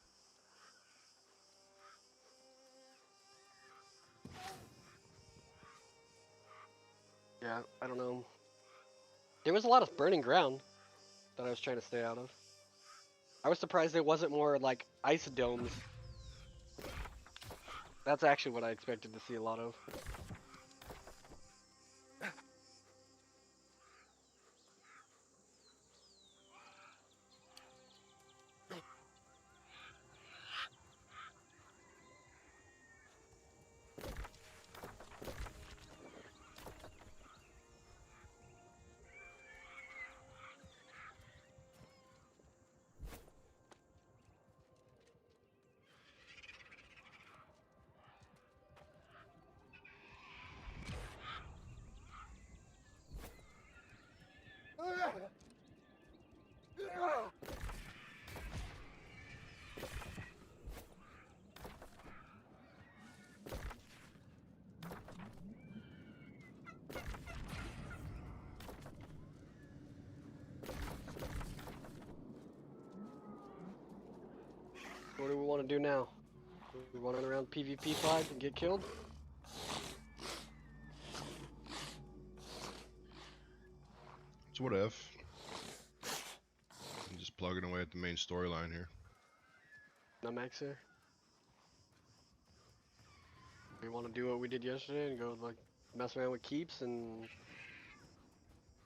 Yeah, I don't know. There was a lot of burning ground. that I was trying to stay out of. I was surprised there wasn't more like ice domes. That's actually what I expected to see a lot of. What do we want to do now? We running around PvP 5 and get killed? It's what if. I'm just plugging away at the main storyline here. No max here. We want to do what we did yesterday and go like mess around with keeps and.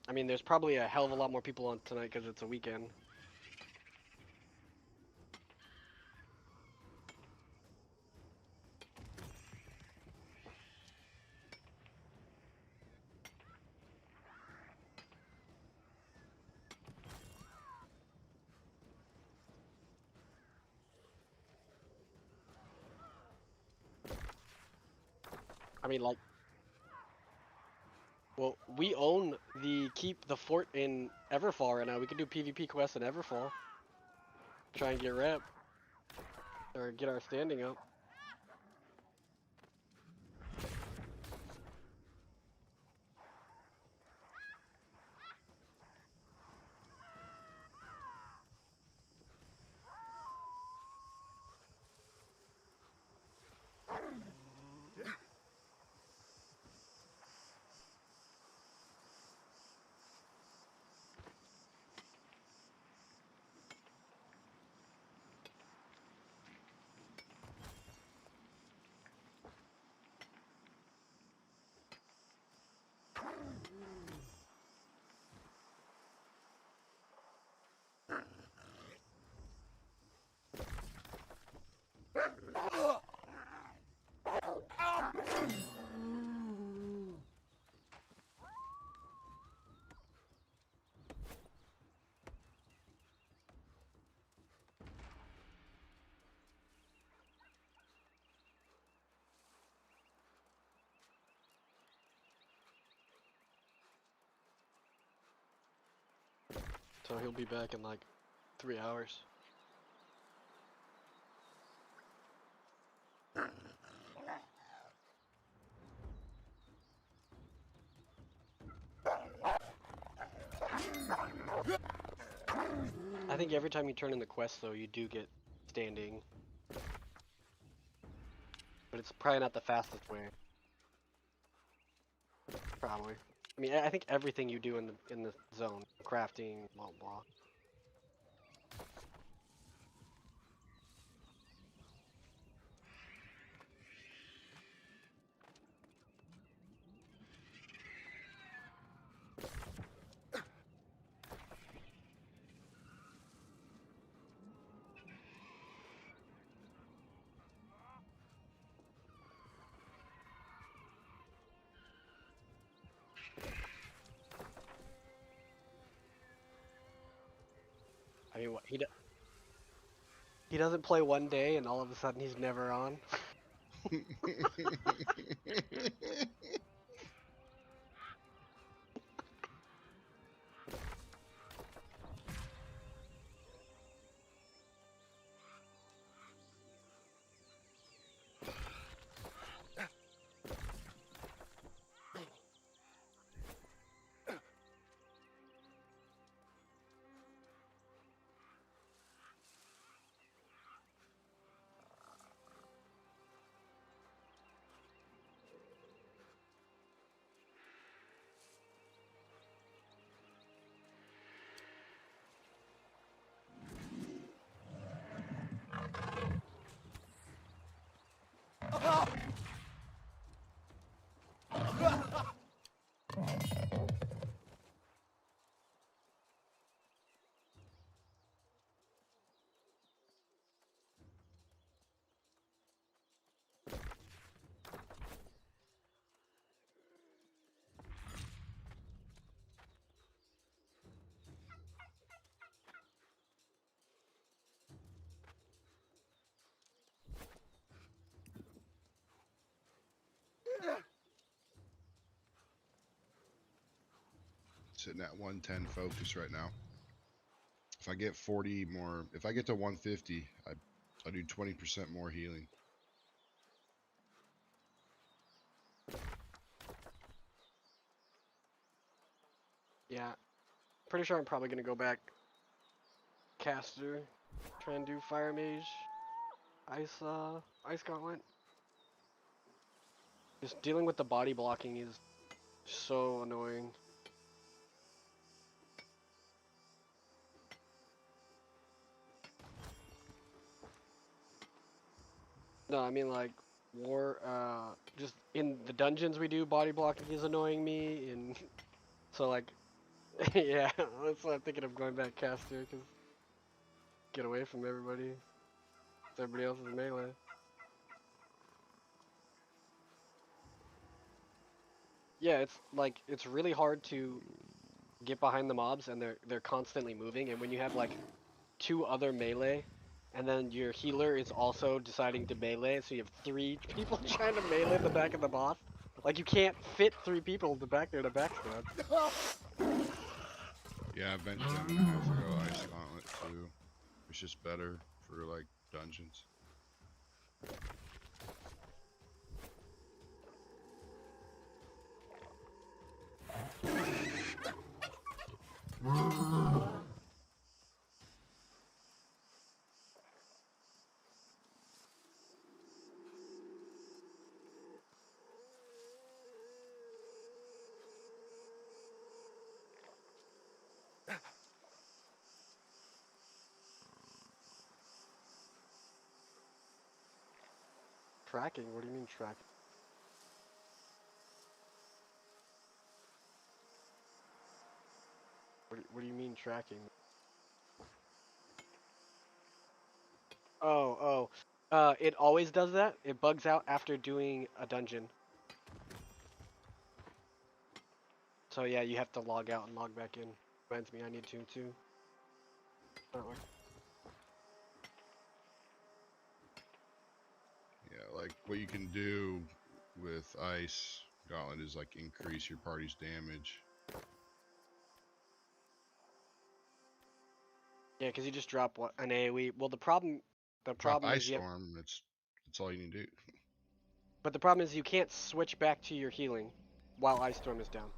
I mean, there's probably a hell of a lot more people on tonight because it's a weekend. I mean, like, well, we own the fort in Everfall right now. We could do PvP quests in Everfall. Try and get rep. Or get our standing up. So he'll be back in like 3 hours. I think every time you turn in the quest though, you do get standing. But it's probably not the fastest way. Probably. I mean, I think everything you do in the zone, crafting, blah blah. I mean, what he doesn't play one day and all of a sudden he's never on. sitting at 110 focus right now. If I get 40 more, if I get to 150, I do 20% more healing. Yeah. Pretty sure I'm probably gonna go back caster, try and do fire mage, ice gauntlet. Just dealing with the body blocking is so annoying. No, I mean like just in the dungeons we do body blocking is annoying me, and so like, yeah, that's why I'm thinking of going back caster, cause get away from everybody. Everybody else is melee. Yeah, it's like it's really hard to get behind the mobs, and they're constantly moving, and when you have like 2 other melee, and then your healer is also deciding to melee, so you have 3 people trying to melee the back of the boss. Like you can't fit 3 people in the back there to backstab. Yeah, eventually I'm gonna have to go Ice Gauntlet too. It's just better for like dungeons. Tracking? What do you mean tracking? What do you mean tracking? It always does that. It bugs out after doing a dungeon. So yeah, you have to log out and log back in. Reminds me, I need to too. Yeah, like what you can do with Ice Gauntlet is like increase your party's damage. Yeah, because you just drop an AoE. Well, the problem Drop Ice is you have, Storm. That's all you need to do. but the problem is you can't switch back to your healing while Ice Storm is down.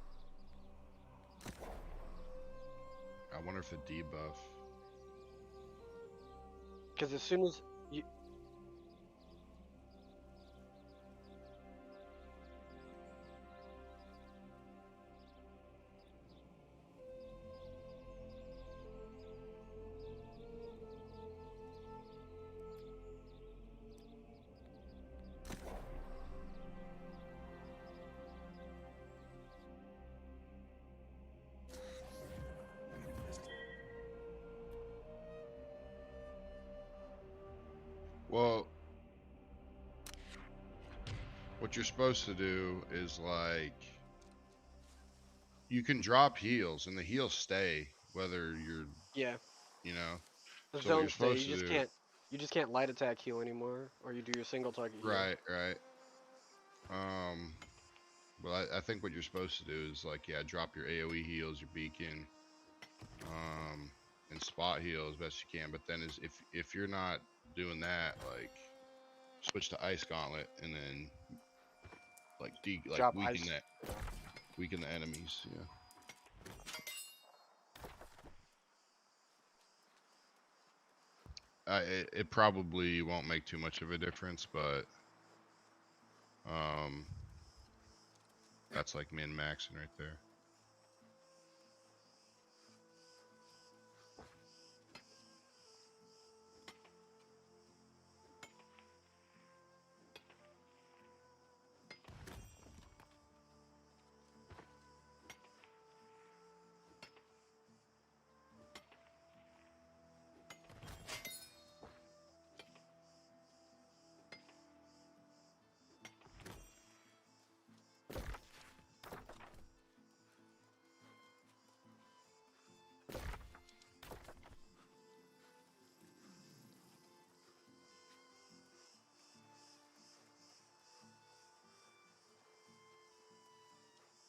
I wonder if the debuff. Because as soon as you, Well, what you're supposed to do is like you can drop heals and the heals stay whether you're, yeah, you know. the So what you're zones stay. supposed to do. You just can't light attack heal anymore, or you do your single target heal. Right, right. Well, I think what you're supposed to do is like, yeah, drop your AoE heals, your beacon, and spot heal as best you can. But then if you're not doing that, like switch to Ice Gauntlet and then like Drop weaken ice. weaken the enemies. Yeah. It probably won't make too much of a difference, but that's like min maxing right there.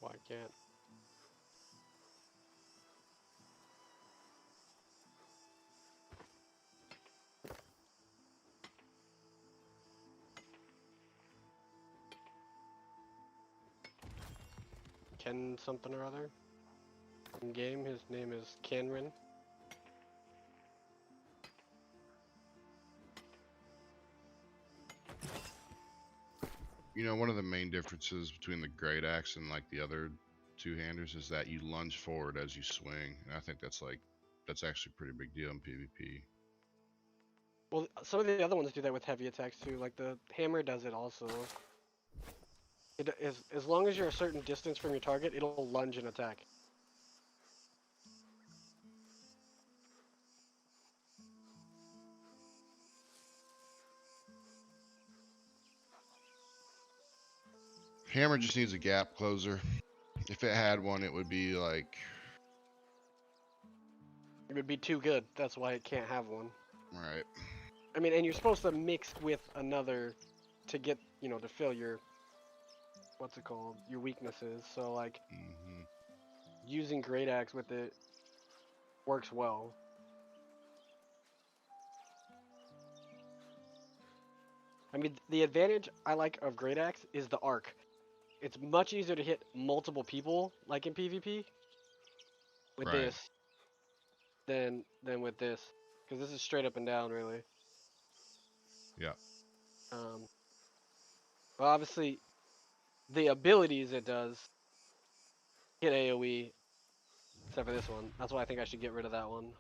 Why can't? Ken something or other. In game, his name is Kenrin. You know, one of the main differences between the Great Axe and like the other two-handers is that you lunge forward as you swing, and I think that's actually a pretty big deal in PvP. Well, some of the other ones do that with heavy attacks too. Like the hammer does it also. It is as long as you're a certain distance from your target, it'll lunge and attack. Hammer just needs a gap closer. If it had one, it would be like, It would be too good. That's why it can't have one. right. I mean, and you're supposed to mix with another to get, you know, to fill your, what's it called, your weaknesses. So like Hmm. using Great Axe with it works well. I mean, the advantage I like of Great Axe is the arc. It's much easier to hit multiple people, like in PvP, with Right. this than with this, because this is straight up and down, really. Yeah. Well, obviously, the abilities it does hit AOE, except for this one. That's why I think I should get rid of that one.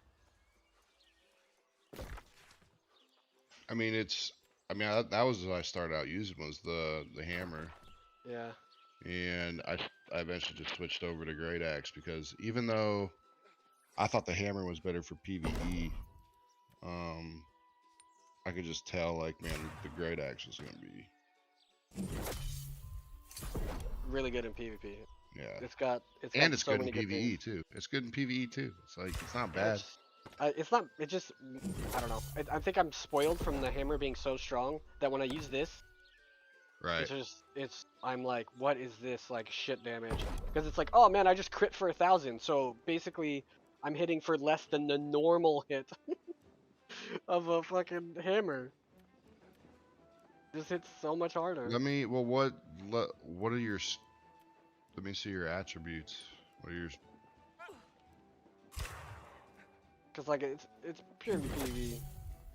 I mean, that was what I started out using was the hammer, Yeah. and I eventually just switched over to Great Axe because even though I thought the hammer was better for PvE, I could just tell like, man, the Great Axe was gonna be, Really good in PvP. yeah. It's got And it's so good in many good PvE things. too. It's good in PvE too. It's like it's not Yeah, bad. it's not. It just. I don't know. I think I'm spoiled from the hammer being so strong that when I use this, Right. it's just. It's. I'm like, what is this like shit damage? Because it's like, oh man, I just crit for 1,000. So basically, I'm hitting for less than the normal hit of a fucking hammer. Just hits so much harder. What are your let me see your attributes. What are yours? Cause like it's pure PvP.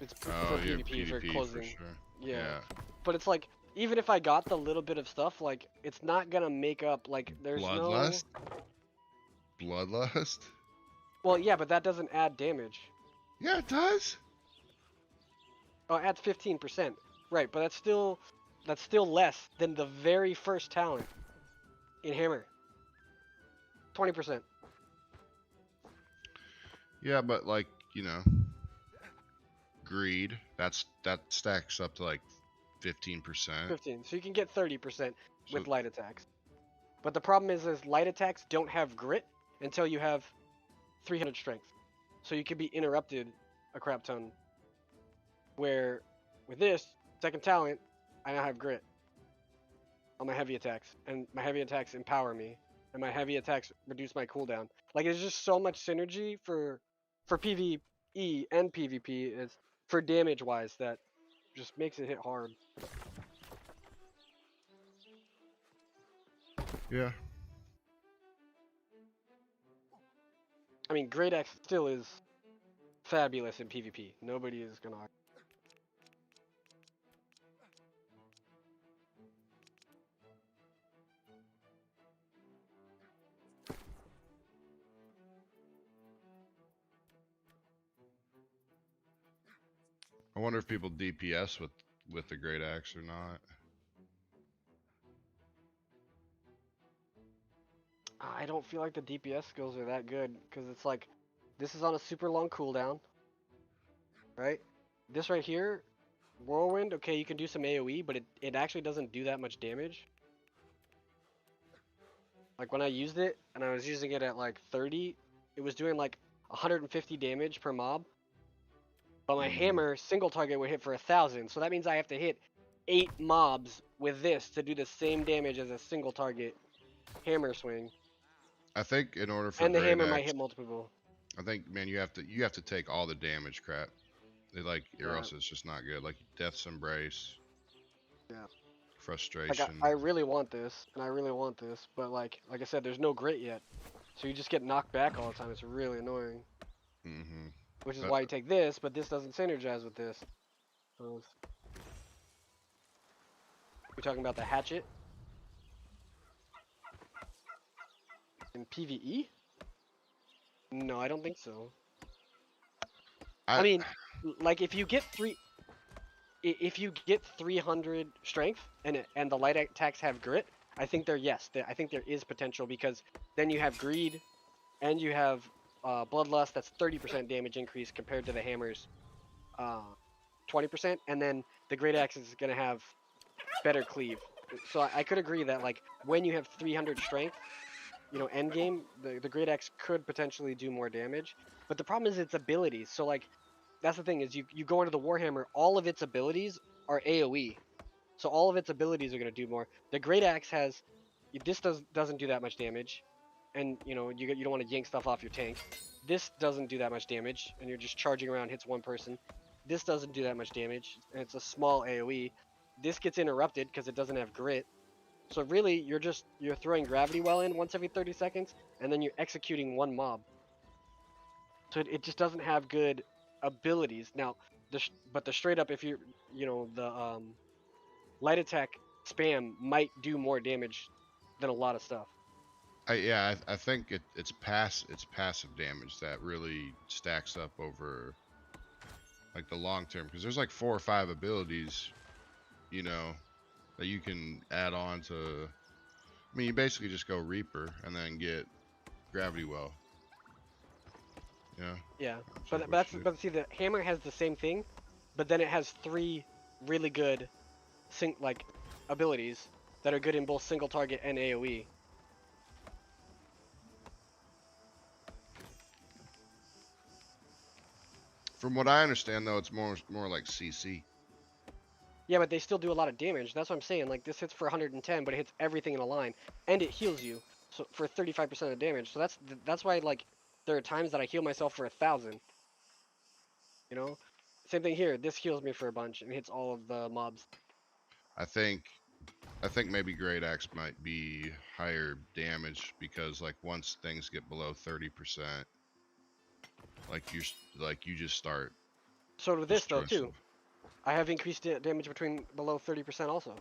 It's for Oh, yeah, PvP for PvP closing. for sure. Yeah. But it's like even if I got the little bit of stuff, like it's not gonna make up like there's Bloodlust? no. Bloodlust? Well, yeah, but that doesn't add damage. Yeah, it does. Oh, it adds 15%. Right, but that's still less than the very first talent in Hammer. 20%. Yeah, but like, you know, greed, that stacks up to like 15%. 15. So you can get 30% with So- light attacks. But the problem is light attacks don't have grit until you have 300 strength. So you could be interrupted a crap ton. Where with this second talent, I now have grit on my heavy attacks, and my heavy attacks empower me, and my heavy attacks reduce my cooldown. Like there's just so much synergy for PvE and PvP is for damage wise that just makes it hit hard. Yeah. I mean, Great Axe still is fabulous in PvP. Nobody is gonna argue. I wonder if people DPS with the Great Axe or not. I don't feel like the DPS skills are that good because it's like this is on a super long cooldown, right? This right here, Whirlwind, okay, you can do some AoE, but it actually doesn't do that much damage. Like when I used it and I was using it at like 30, it was doing like 150 damage per mob. But my hammer single target would hit for 1,000, so that means I have to hit 8 mobs with this to do the same damage as a single target hammer swing. I think in order for And the Great hammer might Axe, hit multiple people. I think, man, you have to take all the damage crap. Or Yeah. else it's just not good. Like Death's Embrace. Yeah. frustration. I really want this, and I really want this, but like I said, there's no grit yet, so you just get knocked back all the time. It's really annoying. Mm-hmm. Which is why you take this, but this doesn't synergize with this. So you're talking about the hatchet in PvE? No, I don't think so. I mean, like if you get 300 strength and the light attacks have grit, I think I think there is potential because then you have greed, and you have bloodlust. That's 30% damage increase compared to the hammer's 20%, and then the great axe is gonna have better cleave. So I could agree that like when you have 300 strength, you know, end game, the great axe could potentially do more damage. But the problem is its abilities. So like that's the thing is you go into the Warhammer, all of its abilities are AoE. So all of its abilities are going to do more. The Great Axe has this doesn't do that much damage, and you know you don't want to yank stuff off your tank. This doesn't do that much damage, and you're just charging around, hits one person. This doesn't do that much damage, and it's a small AoE. This gets interrupted because it doesn't have grit. So really, you're throwing Gravity Well in once every 30 seconds, and then you're executing one mob. So it just doesn't have good abilities. Now, but the straight up, if the light attack spam might do more damage than a lot of stuff. I think it's passive damage that really stacks up over like the long term, because there's like 4 or 5 abilities, you know, that you can add on to. I mean, you basically just go Reaper and then get Gravity Well. Yeah. Yeah, but see, the hammer has the same thing, but then it has 3 really good abilities that are good in both single target and AoE. From what I understand, though, it's more like CC. Yeah, but they still do a lot of damage. That's what I'm saying. Like this hits for 110, but it hits everything in a line, and it heals you so for 35% of damage. So that's why like there are times that I heal myself for 1,000. You know, same thing here. This heals me for a bunch and hits all of the mobs. I think maybe Great Axe might be higher damage because like once things get below 30%, like you just start. So with this though destroying too, I have increased damage between below 30% also.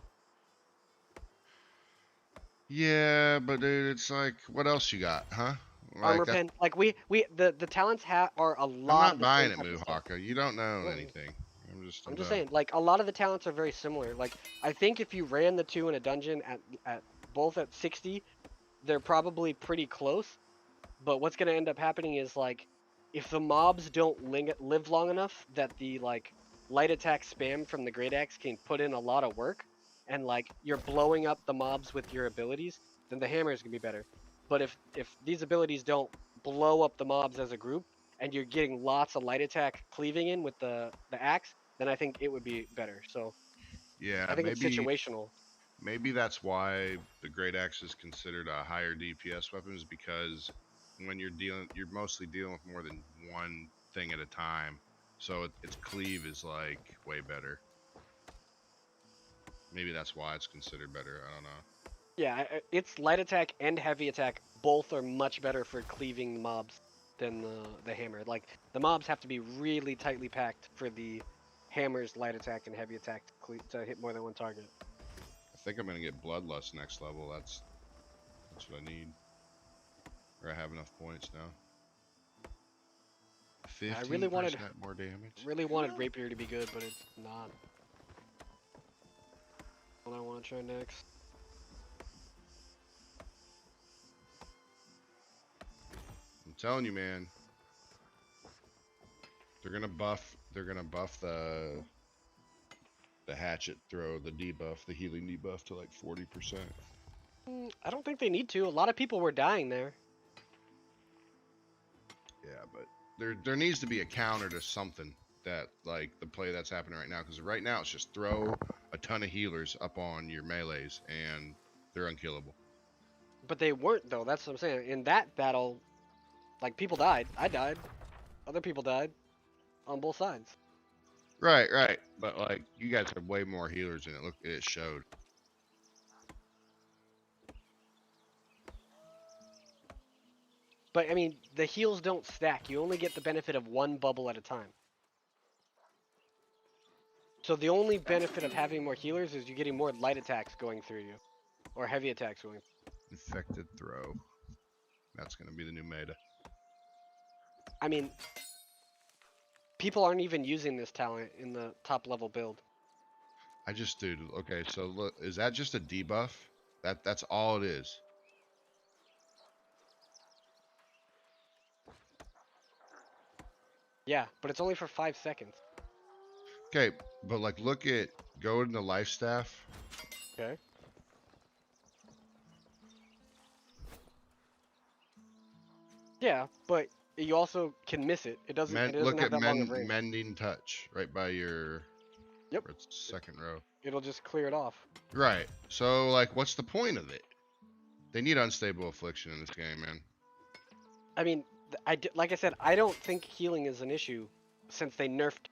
Yeah, but dude, it's like, what else you got, huh? Like Armor pen, like the talents are a lot. I'm not of the buying same it, type of stuff. Muhaka. You don't know Really? anything. I'm just saying, like a lot of the talents are very similar. Like I think if you ran the 2 in a dungeon at both at 60, they're probably pretty close. But what's gonna end up happening is like, if the mobs don't live long enough, that the like light attack spam from the Great Axe can put in a lot of work, and like you're blowing up the mobs with your abilities, then the hammer is gonna be better. But if these abilities don't blow up the mobs as a group, and you're getting lots of light attack cleaving in with the axe, then I think it would be better. So Yeah, I think it's situational. Maybe that's why the Great Axe is considered a higher DPS weapon, is because when you're mostly dealing with more than one thing at a time. So its cleave is like way better. Maybe that's why it's considered better. I don't know. Yeah, it's light attack and heavy attack both are much better for cleaving mobs than the hammer. Like the mobs have to be really tightly packed for the hammer's light attack and heavy attack to hit more than one target. I think I'm gonna get Bloodlust next level. That's what I need. Or I have enough points now. 15% I really wanted more damage. Really wanted Rapier to be good, but it's not. What I want to try next. I'm telling you, man. They're gonna buff the hatchet throw, the debuff, the healing debuff to like 40%. I don't think they need to. A lot of people were dying there. Yeah, but there needs to be a counter to something that like the play that's happening right now, because right now it's just throw a ton of healers up on your melees and they're unkillable. But they weren't though. That's what I'm saying. In that battle, like people died. I died. Other people died on both sides. Right. But like you guys have way more healers and it showed. But I mean, the heals don't stack. You only get the benefit of one bubble at a time. So the only benefit of having more healers is you're getting more light attacks going through you, or heavy attacks going. Infected throw. That's gonna be the new meta. I mean, people aren't even using this talent in the top level build. I just, dude. Okay, so look, is that just a debuff? That's all it is. Yeah, but it's only for 5 seconds. Okay, but like, look at go into life staff. Okay. Yeah, but you also can miss it. It doesn't. It doesn't Look have at that long of range. mending touch right by your Yep. second row. It'll just clear it off. Right. So like, what's the point of it? They need unstable affliction in this game, man. I mean, like I said, I don't think healing is an issue since they nerfed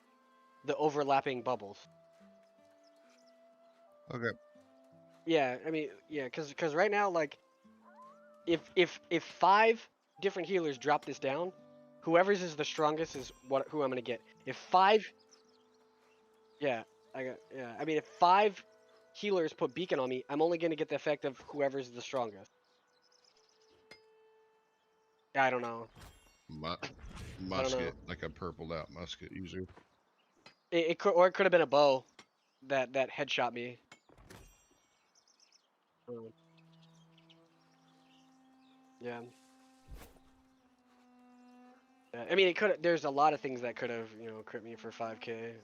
the overlapping bubbles. Okay. Yeah, I mean, yeah, because right now, like, if 5 different healers drop this down, whoever's is the strongest is who I'm gonna get. If 5, yeah, I mean, if 5 healers put beacon on me, I'm only gonna get the effect of whoever's the strongest. I don't know. Musket, like a purpled out musket user. It could, or it could have been a bow that headshot me. Yeah. I mean, it could. There's a lot of things that could have, crit me for 5k.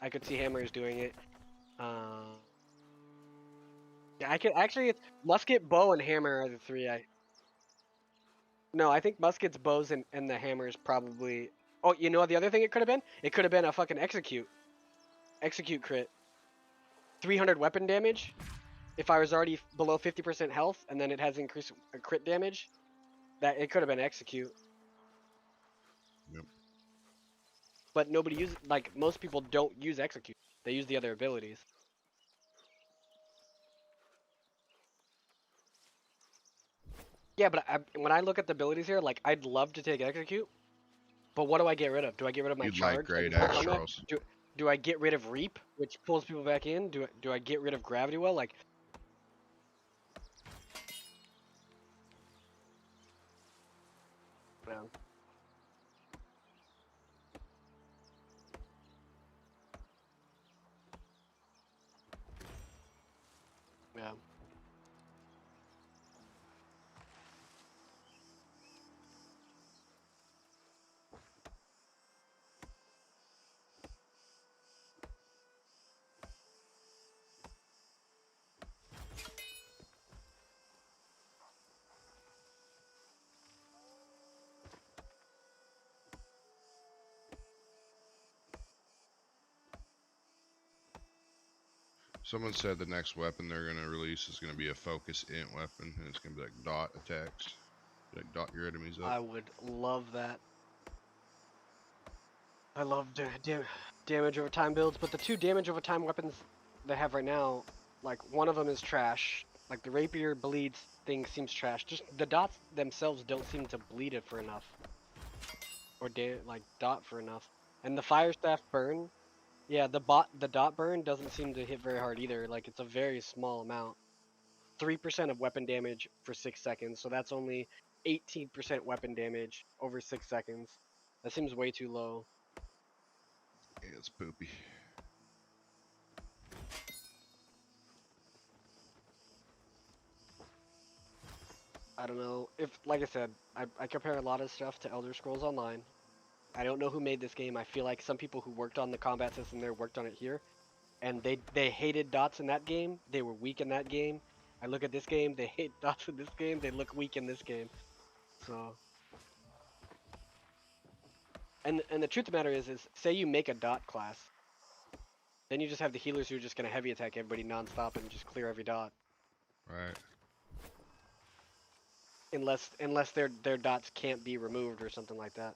I could see hammers doing it. Yeah, I could actually. It's musket, bow, and hammer are the 3. No, I think muskets, bows, and the hammers probably. Oh, you know what the other thing it could have been? It could have been a fucking execute. Execute crit. 300 weapon damage. If I was already below 50% health, and then it has increased crit damage, that it could have been execute. Yep. But nobody uses, like, most people don't use execute. They use the other abilities. Yeah, but when I look at the abilities here, like, I'd love to take execute, but what do I get rid of? Do I get rid of my You'd charge? like great and axe, combat? Charles. Do I get rid of reap, which pulls people back in? Do I get rid of gravity well? Like, yeah. Yeah. Someone said the next weapon they're gonna release is gonna be a focus int weapon, and it's gonna be like dot attacks, like dot your enemies up. I would love that. I love damage over time builds, but the 2 damage over time weapons they have right now, like, one of them is trash. Like, the rapier bleeds thing seems trash. Just the dots themselves don't seem to bleed it for enough, or dot for enough. And the fire staff burn, yeah, the dot burn doesn't seem to hit very hard either. Like, it's a very small amount. 3% of weapon damage for 6 seconds, so that's only 18% weapon damage over 6 seconds. That seems way too low. Yeah, it's poopy. I don't know if, like I said, I compare a lot of stuff to Elder Scrolls Online. I don't know who made this game. I feel like some people who worked on the combat system there worked on it here, and they hated dots in that game. They were weak in that game. I look at this game, they hate dots in this game. They look weak in this game. So, and the truth of the matter is say you make a dot class, then you just have the healers who are just gonna heavy attack everybody nonstop and just clear every dot. Right. Unless their dots can't be removed or something like that.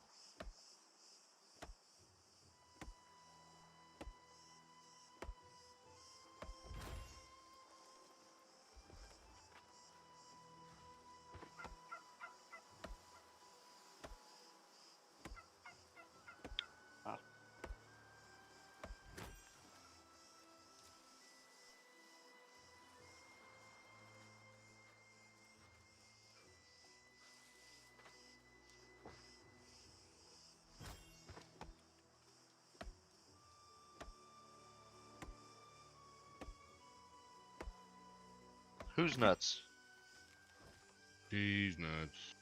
Who's nuts? He's nuts.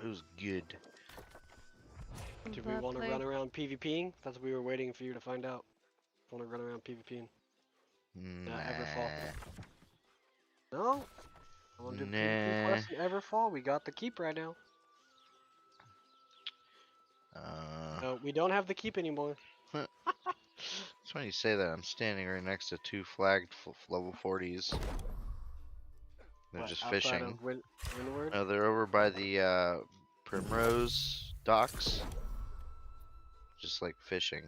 Who's good? Did we want to run around PvPing? That's what we were waiting for you to find out. Want to run around PvPing? Everfall. No? I want to do PvP quest in Everfall? We got the keep right now. We don't have the keep anymore. It's funny you say that. I'm standing right next to two flagged level 40s. They're What, just outside fishing. of Windward? No, they're over by the Primrose docks. Just like fishing.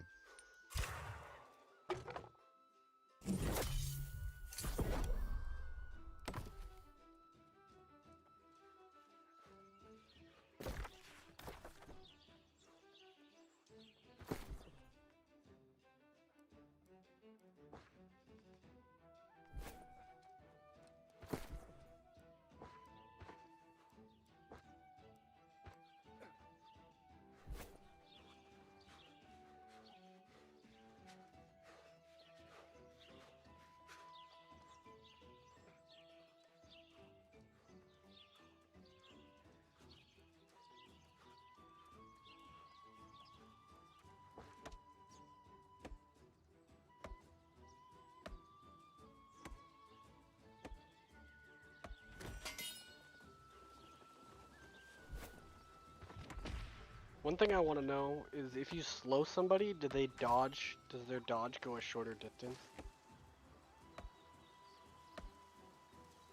One thing I want to know is if you slow somebody, do they dodge? Does their dodge go a shorter distance?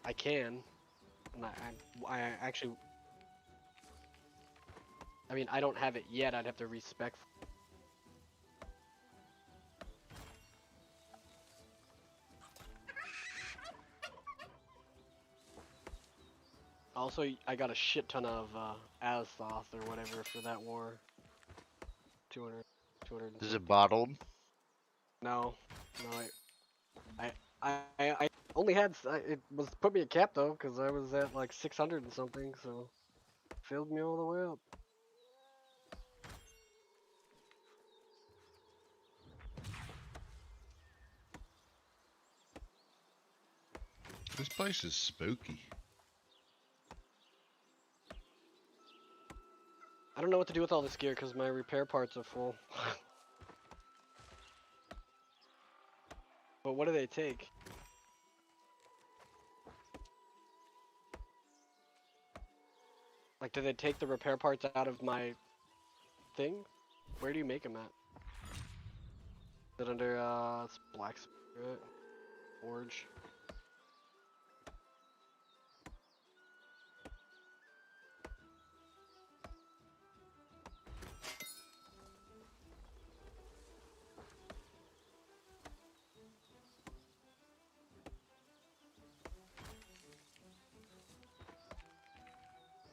I can. And I actually... I mean, I don't have it yet. I'd have to respec. Also, I got a shit ton of Azthoth or whatever for that war. 200. Is it bottled? No, no. I only had it was put me a cap though, because I was at like 600 and something, so filled me all the way up. This place is spooky. I don't know what to do with all this gear because my repair parts are full. But what do they take? Like, do they take the repair parts out of my thing? Where do you make them at? Is it under, it's Black Spirit? Forge?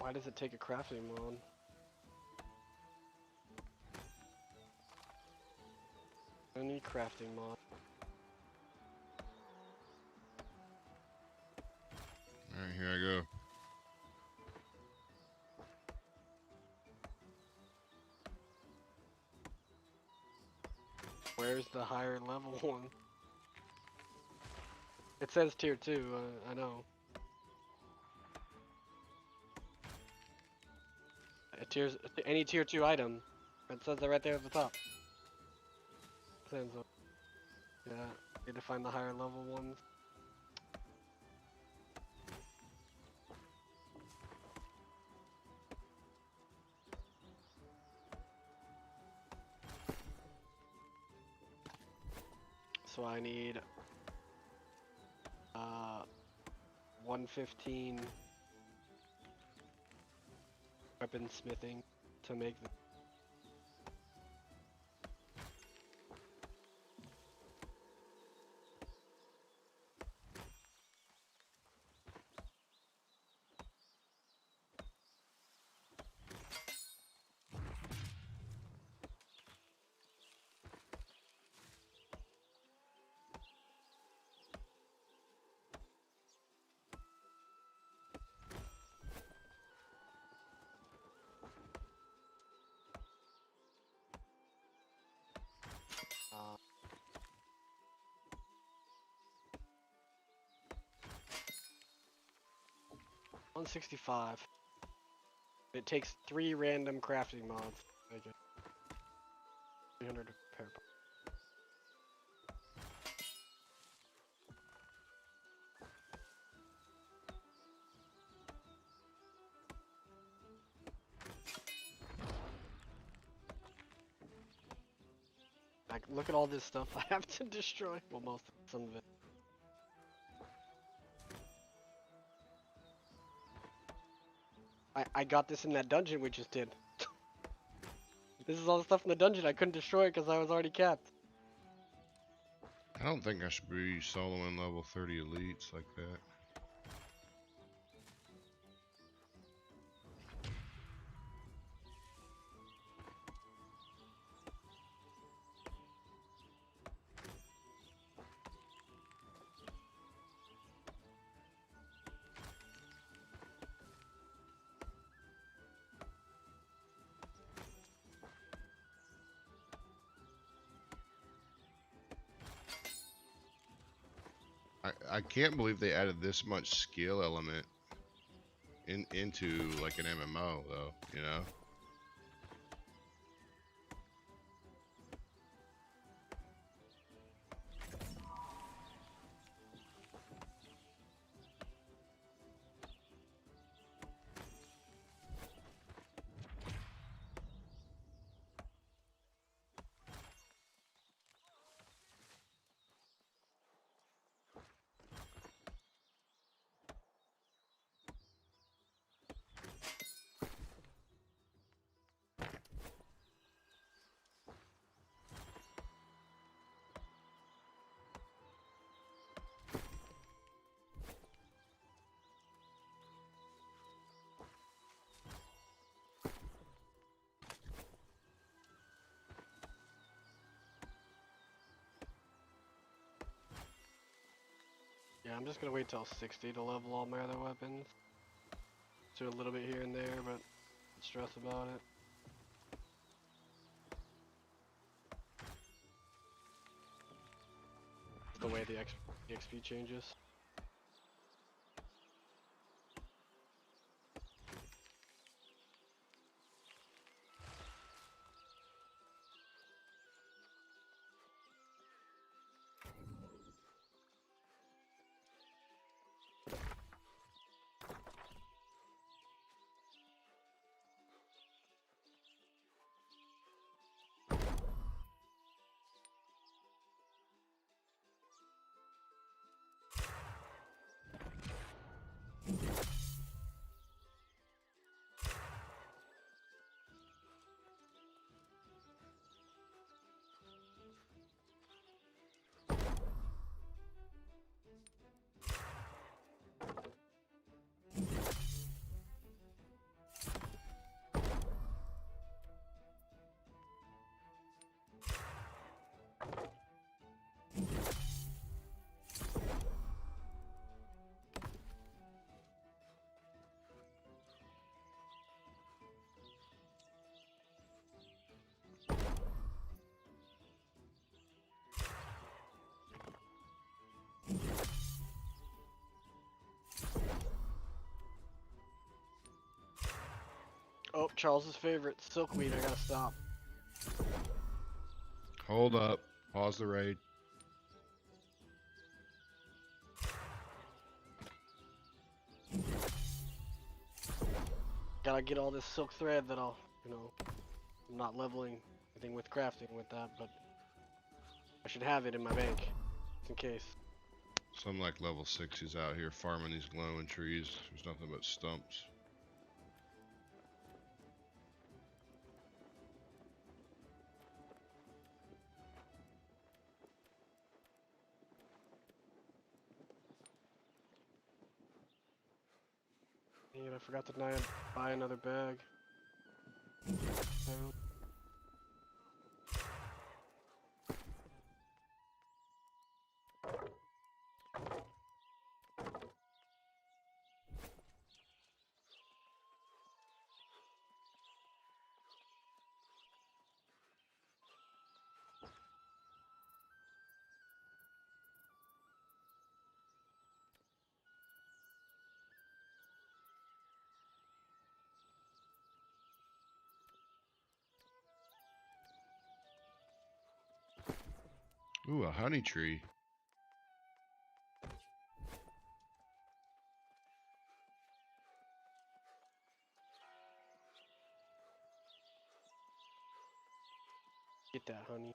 Why does it take a crafting mod? Any crafting mod. Alright, here I go. Where's the higher level one? It says tier 2, I know. Any tier 2 item. It says that right there at the top. Sands up. Yeah, need to find the higher level ones. So I need 115 weaponsmithing to make the 165. It takes 3 random crafting mods. to make it. 300 repair parts. Like, look at all this stuff I have to destroy. Well, some of it. I got this in that dungeon we just did. This is all the stuff in the dungeon I couldn't destroy because I was already capped. I don't think I should be soloing level 30 elites like that. I can't believe they added this much skill element into like an MMO though, you know? Yeah, I'm just gonna wait till 60 to level all my other weapons. Do a little bit here and there, but don't stress about it. The way the XP changes. Oh, Charles's favorite, Silkweed. I gotta stop. Hold up. Pause the raid. Gotta get all this silk thread that I'll, I'm not leveling anything with crafting with that, but I should have it in my bank, just in case. Some like level 60s out here farming these glowing trees. There's nothing but stumps. And I forgot to buy another bag. Ooh, a honey tree. Get that honey.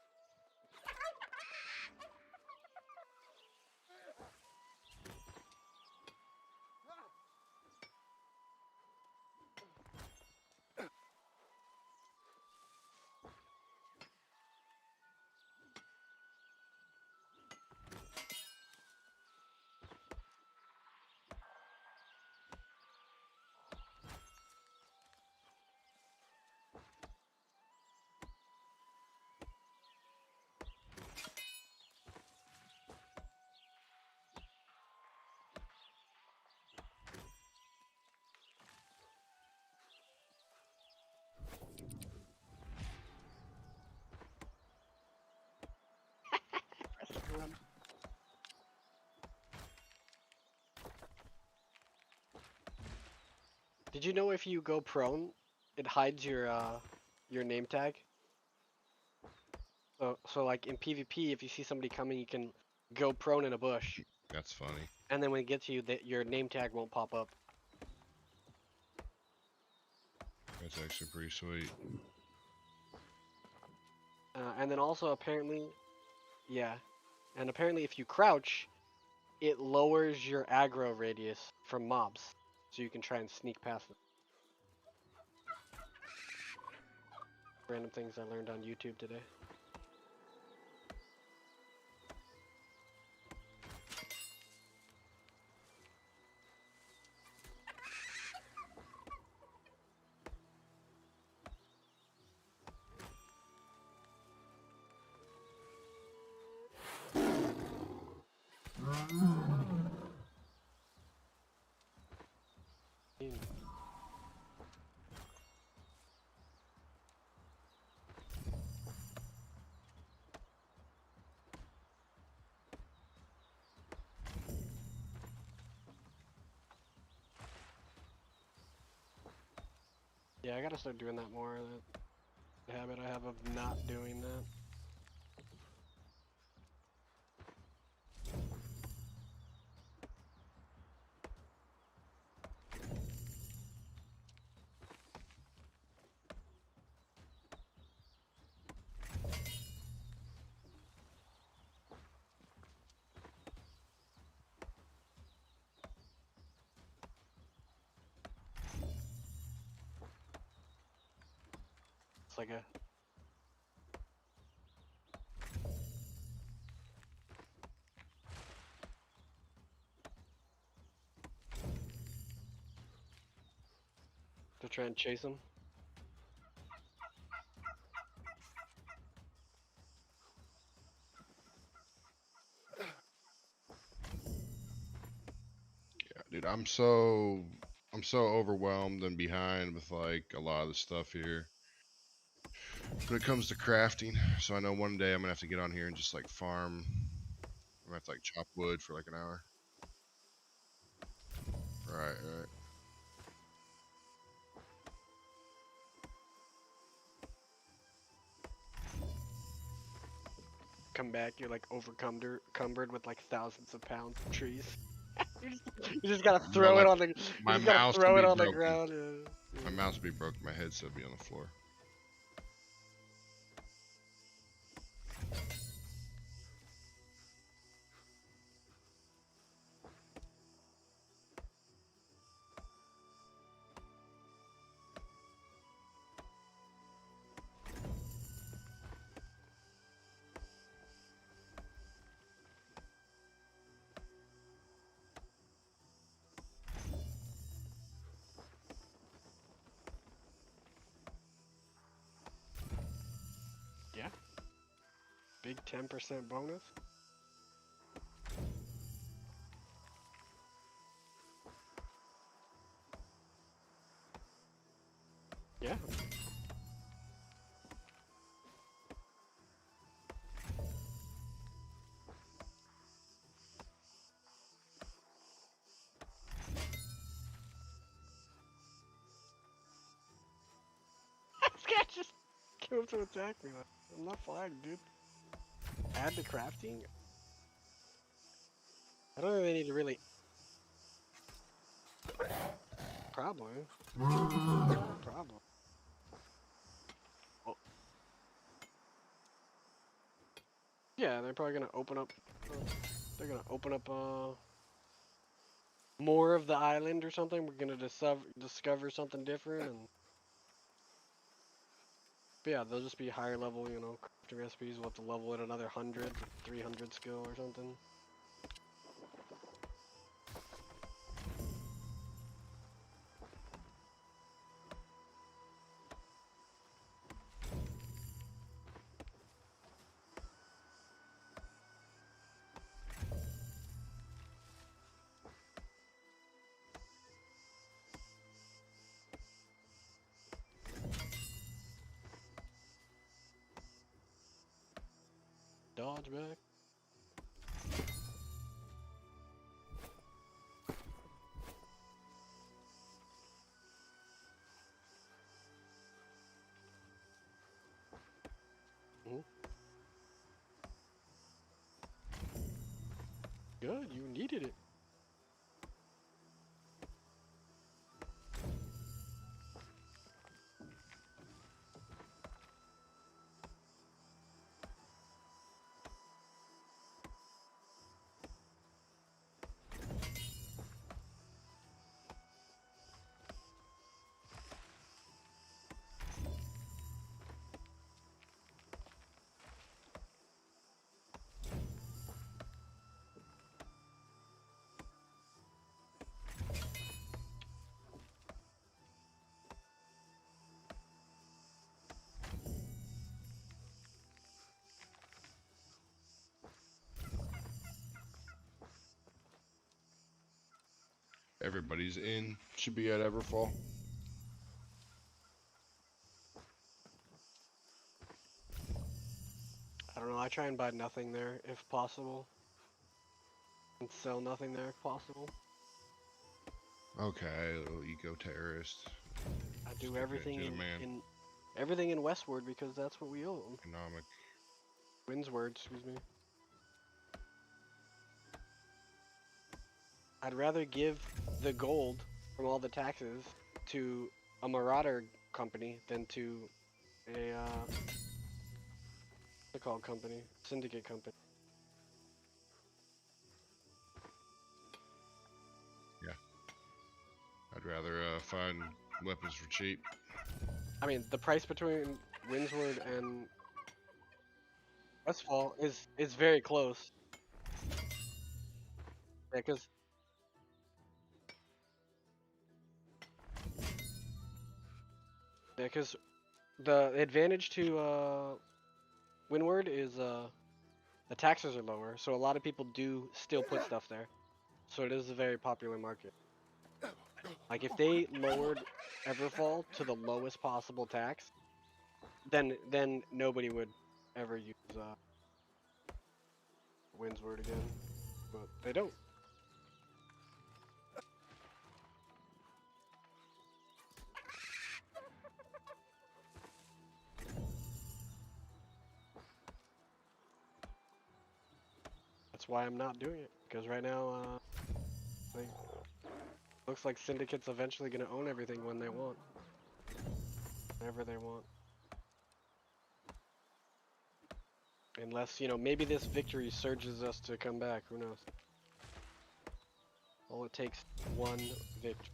Did you know if you go prone, it hides your name tag? So like in PvP, if you see somebody coming, you can go prone in a bush, That's funny. and then when it gets you, that your name tag won't pop up. That's actually pretty sweet. And then also apparently, yeah, and apparently if you crouch, it lowers your aggro radius from mobs, so you can try and sneak past them. Random things I learned on YouTube today. Yeah, I gotta start doing that more. That habit I have of not doing that. It's like a to try and chase him. Yeah, dude, I'm so overwhelmed and behind with like a lot of the stuff here when it comes to crafting. So I know one day I'm gonna have to get on here and just like farm. I'm gonna have to like chop wood for like an hour. Right, right. Come back, you're like cumbered with like thousands of pounds of trees. You just gotta throw it on the. You My just gotta mouse throw will it be on the broken. ground. My mouse will be broken. My headset will be on the floor. Yeah. Big 10% bonus. Yeah. This guy just came up to attack me. I'm not flagged, dude. Add to crafting? I don't really need to really. Probably. Probably. Oh. Yeah, they're probably gonna open up. They're gonna open up more of the island or something. We're gonna discover something different, and but yeah, they'll just be higher level. You know, crafting recipes. We'll have to level it another 100, 300 skill or something. Dodge back. Good, you needed it. Everybody's in. Should be at Everfall. I don't know. I try and buy nothing there if possible, and sell nothing there if possible. Okay, little eco terrorist. I do Stick it everything to the man. in everything in Westward because that's what we own. Economic. Windsward, excuse me. I'd rather give the gold from all the taxes to a marauder company than to a what's it called company? Syndicate company. Yeah. I'd rather find weapons for cheap. I mean, the price between Windsward and Westfall is very close. Yeah, because the advantage to Windward is the taxes are lower, so a lot of people do still put stuff there. So it is a very popular market. Like if they lowered Everfall to the lowest possible tax, then nobody would ever use Windsward again. But they don't. That's why I'm not doing it, because right now, like, looks like Syndicate's eventually gonna own everything when they want, whenever they want. Unless, you know, maybe this victory surges us to come back. Who knows? All it takes is one victory.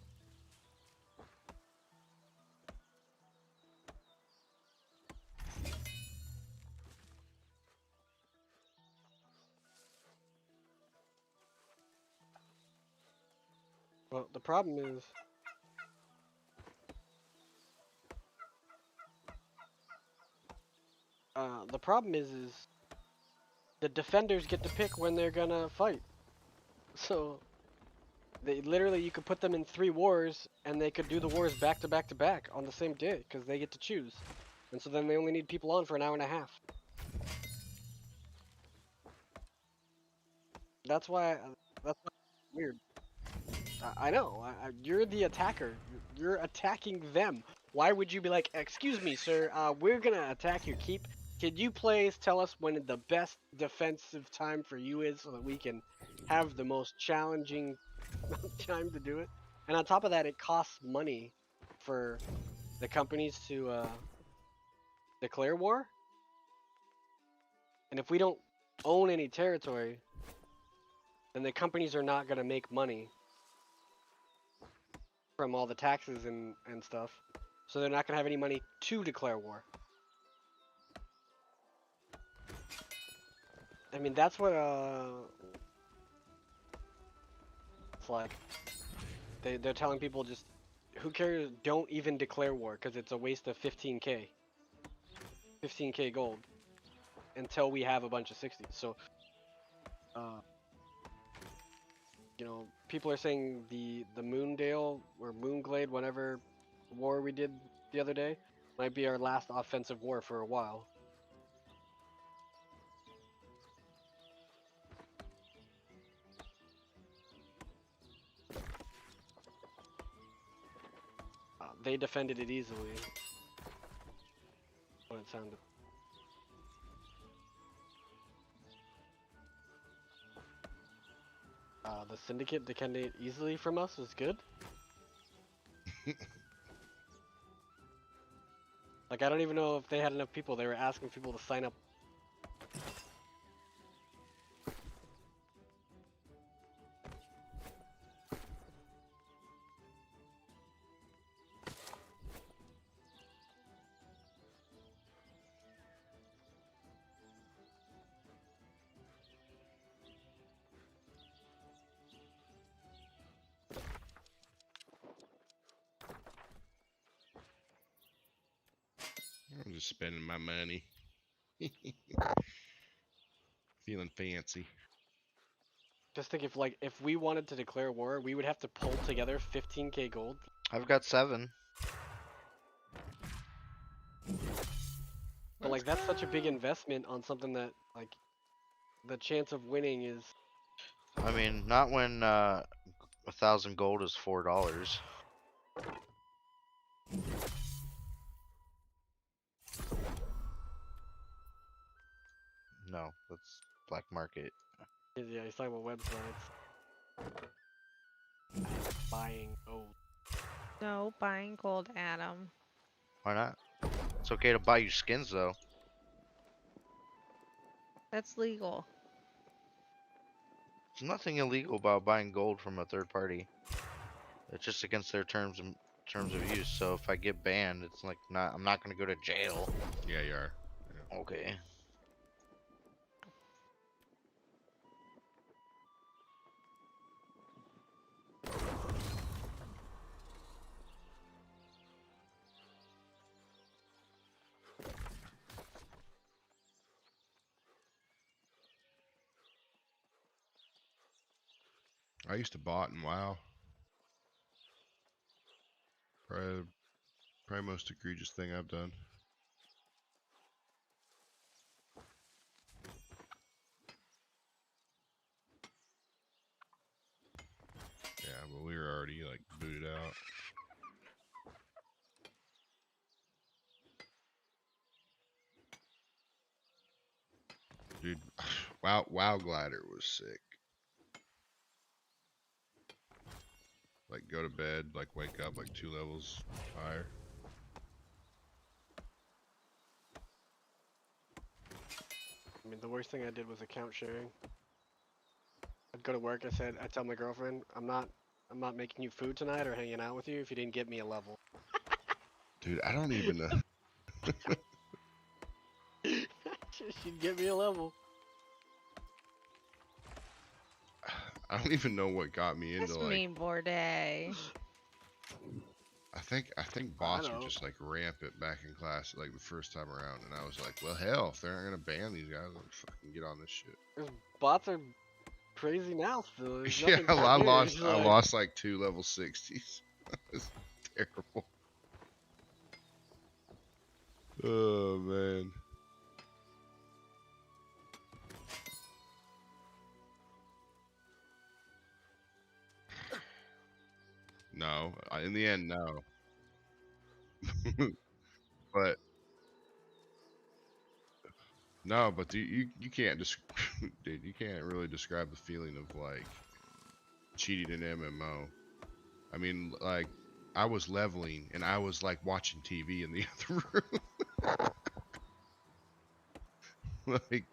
Well, the problem is the defenders get to pick when they're gonna fight. So they literally, you could put them in 3 wars and they could do the wars back to back to back on the same day because they get to choose. And so then they only need people on for an hour and a half. That's why it's weird. I know. You're the attacker. You're attacking them. Why would you be like, excuse me, sir, we're gonna attack your keep Could you please tell us when the best defensive time for you is so that we can have the most challenging time to do it? And on top of that, it costs money for the companies to declare war. And if we don't own any territory, then the companies are not going to make money from all the taxes and stuff. So they're not going to have any money to declare war. I mean, that's what it's like. They're telling people just, who cares, don't even declare war because it's a waste of 15k. 15k gold until we have a bunch of 60s. So, you know, people are saying the Moondale or Moonglade, whatever war we did the other day, might be our last offensive war for a while. They defended it easily. What it sounded. The Syndicate defending it easily from us is good. Like, I don't even know if they had enough people. They were asking people to sign up. I'm just spending my money. Feeling fancy. Just think if we wanted to declare war, we would have to pull together 15k gold. I've got 7. But like, that's such a big investment on something that, like, the chance of winning is. I mean, not when 1,000 gold is $4. No, that's black market. Yeah, he's talking about websites. Buying gold. No, buying gold, Adam. Why not? It's okay to buy you skins though. That's legal. There's nothing illegal about buying gold from a third party. It's just against their terms of use. So if I get banned, it's like I'm not gonna go to jail. Yeah, you are. Yeah. Okay. I used to bot in WoW. Probably most egregious thing I've done. Yeah, but we were already like booted out. Dude, WoW Glider was sick. Like go to bed, like wake up like 2 levels higher. I mean, the worst thing I did was account sharing. I'd go to work. I tell my girlfriend, I'm not making you food tonight or hanging out with you if you didn't get me a level. Dude, I don't even know. She'd get me a level. I don't even know what got me into That's like. mean, Borday. I think bots were just like rampant back in class like the first time around, and I was like, well, hell, if they're not gonna ban these guys, let's fucking get on this shit. Bots are crazy now still. There's Yeah, nothing I new. lost. It's I like- lost like 2 level 60s. It's terrible. Oh man. No, in the end, no. No, but you can't dude, you can't really describe the feeling of like cheating in MMO. I mean, like I was leveling and I was like watching TV in the other room. Like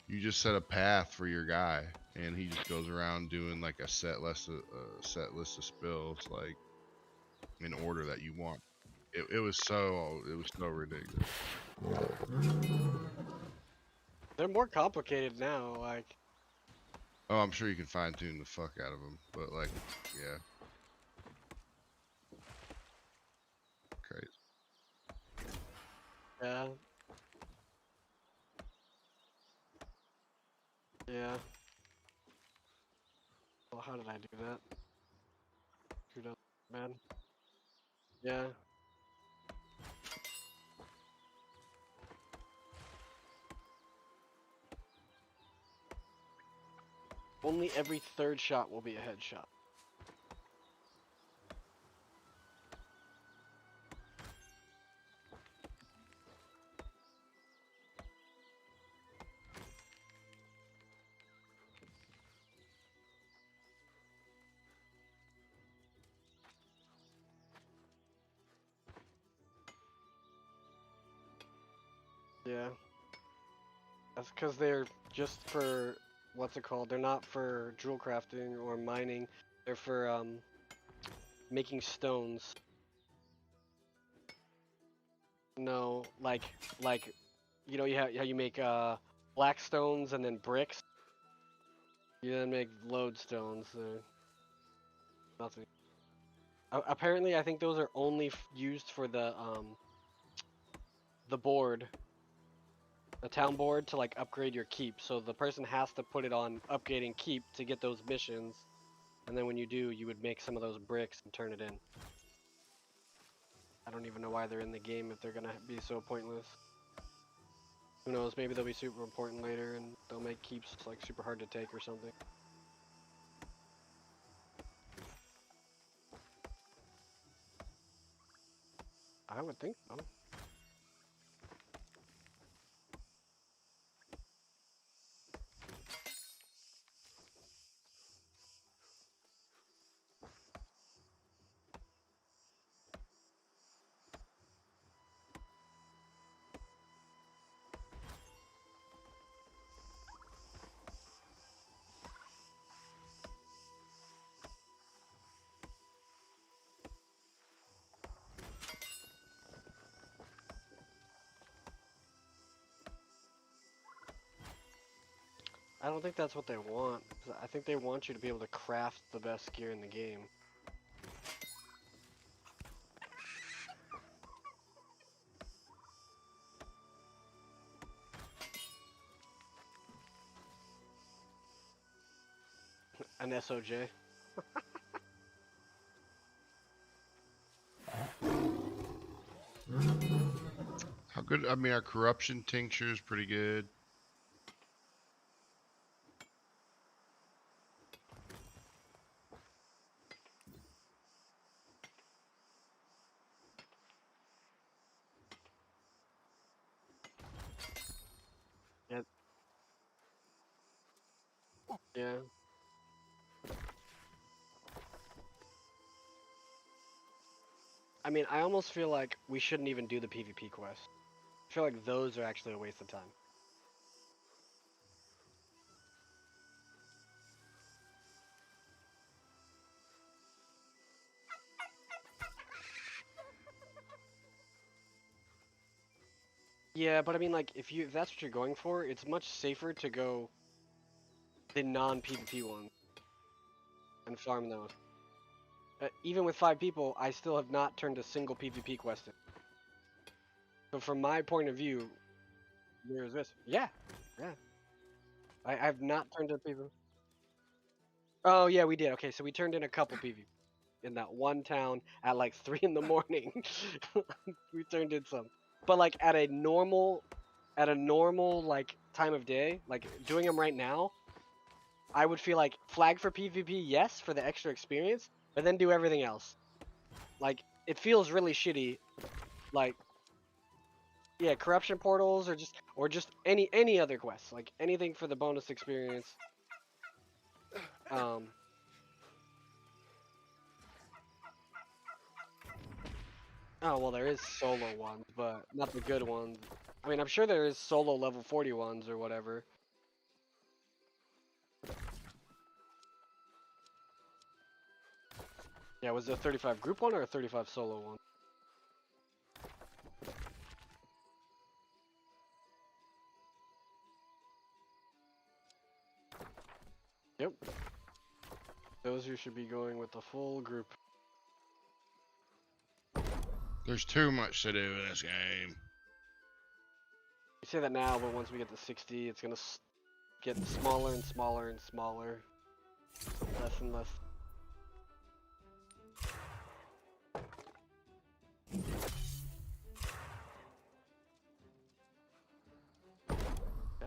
you just set a path for your guy, and he just goes around doing like a set list of spells, like in order that you want. It was so ridiculous. They're more complicated now. Like, Oh, I'm sure you can fine tune the fuck out of them, but like, yeah, crazy. yeah. Yeah. Well, how did I do that? Who does, man? Yeah. Only every third shot will be a headshot. Yeah. That's because they're just for, what's it called? They're not for jewel crafting or mining. They're for making stones. No, like you know, how you make black stones and then bricks. You then make lodestones. Nothing. Apparently, I think those are only used for the board, the town board, to like upgrade your keep. So the person has to put it on upgrading keep to get those missions, and then when you do, you would make some of those bricks and turn it in. I don't even know why they're in the game if they're gonna be so pointless. Who knows? Maybe they'll be super important later, and they'll make keeps like super hard to take or something. I would think so. I don't think that's what they want. I think they want you to be able to craft the best gear in the game. An SOJ. How good? I mean, our corruption tincture is pretty good. Yeah. Yeah. I mean, I almost feel like we shouldn't even do the PvP quests. I feel like those are actually a waste of time. Yeah, but I mean, like, if that's what you're going for, it's much safer to go the non-PvP one and farm those. Even with 5 people, I still have not turned a single PvP quest in. So from my point of view, there's this. Yeah, yeah. I've not turned in PvP. Oh yeah, we did. Okay, so we turned in a couple PvP in that one town at like 3 in the morning. We turned in some, but like at a normal like time of day, like doing them right now, I would feel like flag for PvP, yes, for the extra experience, but then do everything else. Like, it feels really shitty. Like, Yeah, corruption portals or just any other quests, like anything for the bonus experience. Um. Oh well, there is solo ones, but not the good ones. I mean, I'm sure there is solo level 40 ones or whatever. Yeah, was it a 35 group one or a 35 solo one? Yep. Those who should be going with the full group. There's too much to do in this game. You say that now, but once we get to 60, it's gonna get smaller and smaller and smaller. Less and less. Yeah.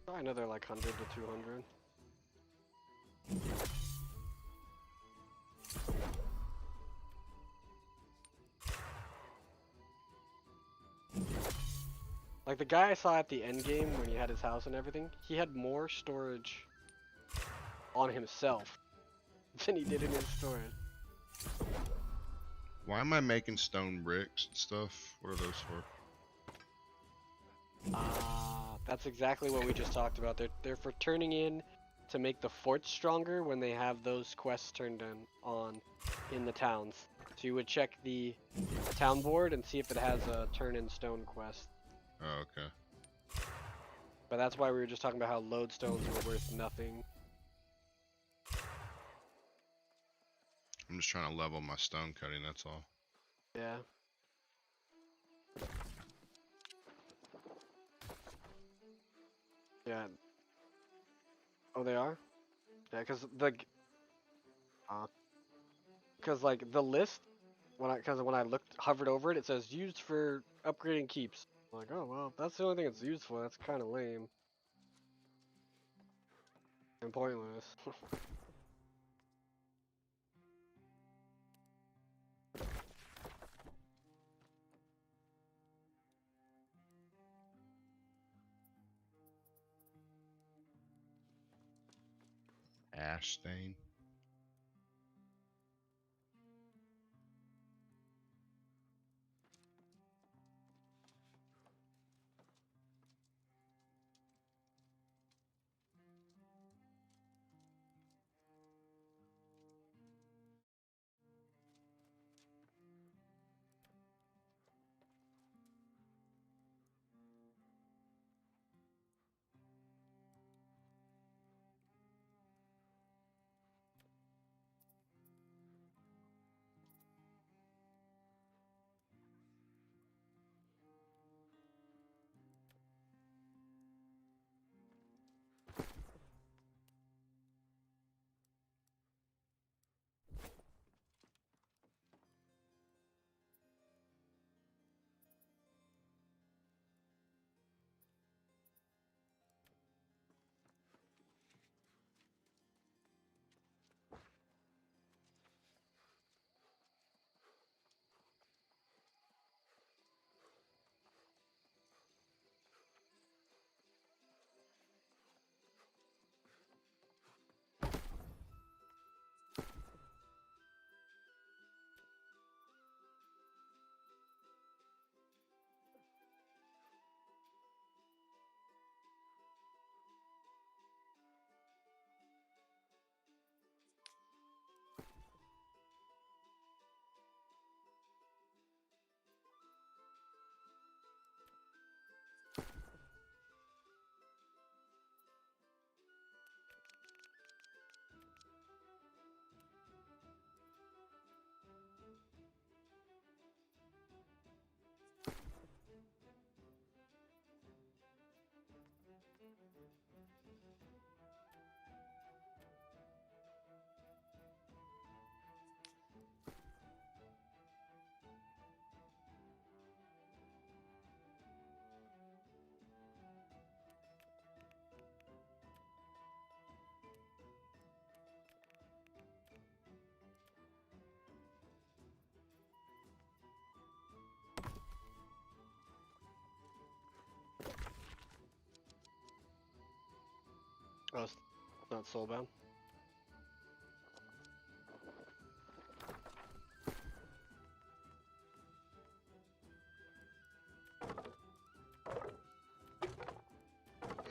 Probably another like 100 to 200. Like the guy I saw at the end game when he had his house and everything, he had more storage on himself than he did in his storage. Why am I making stone bricks and stuff? What are those for? That's exactly what we just talked about. They're for turning in to make the forts stronger when they have those quests turned on in the towns. So you would check the town board and see if it has a turn in stone quest. Oh, okay. But that's why we were just talking about how lodestones were worth nothing. I'm just trying to level my stone cutting, that's all. Yeah. Yeah. Oh, they are? Yeah, because like the list when I hovered over it, it says used for upgrading keeps. I'm like, oh well, if that's the only thing it's used for. That's kind of lame and pointless. Ash stain. Oh, it's not soulbound.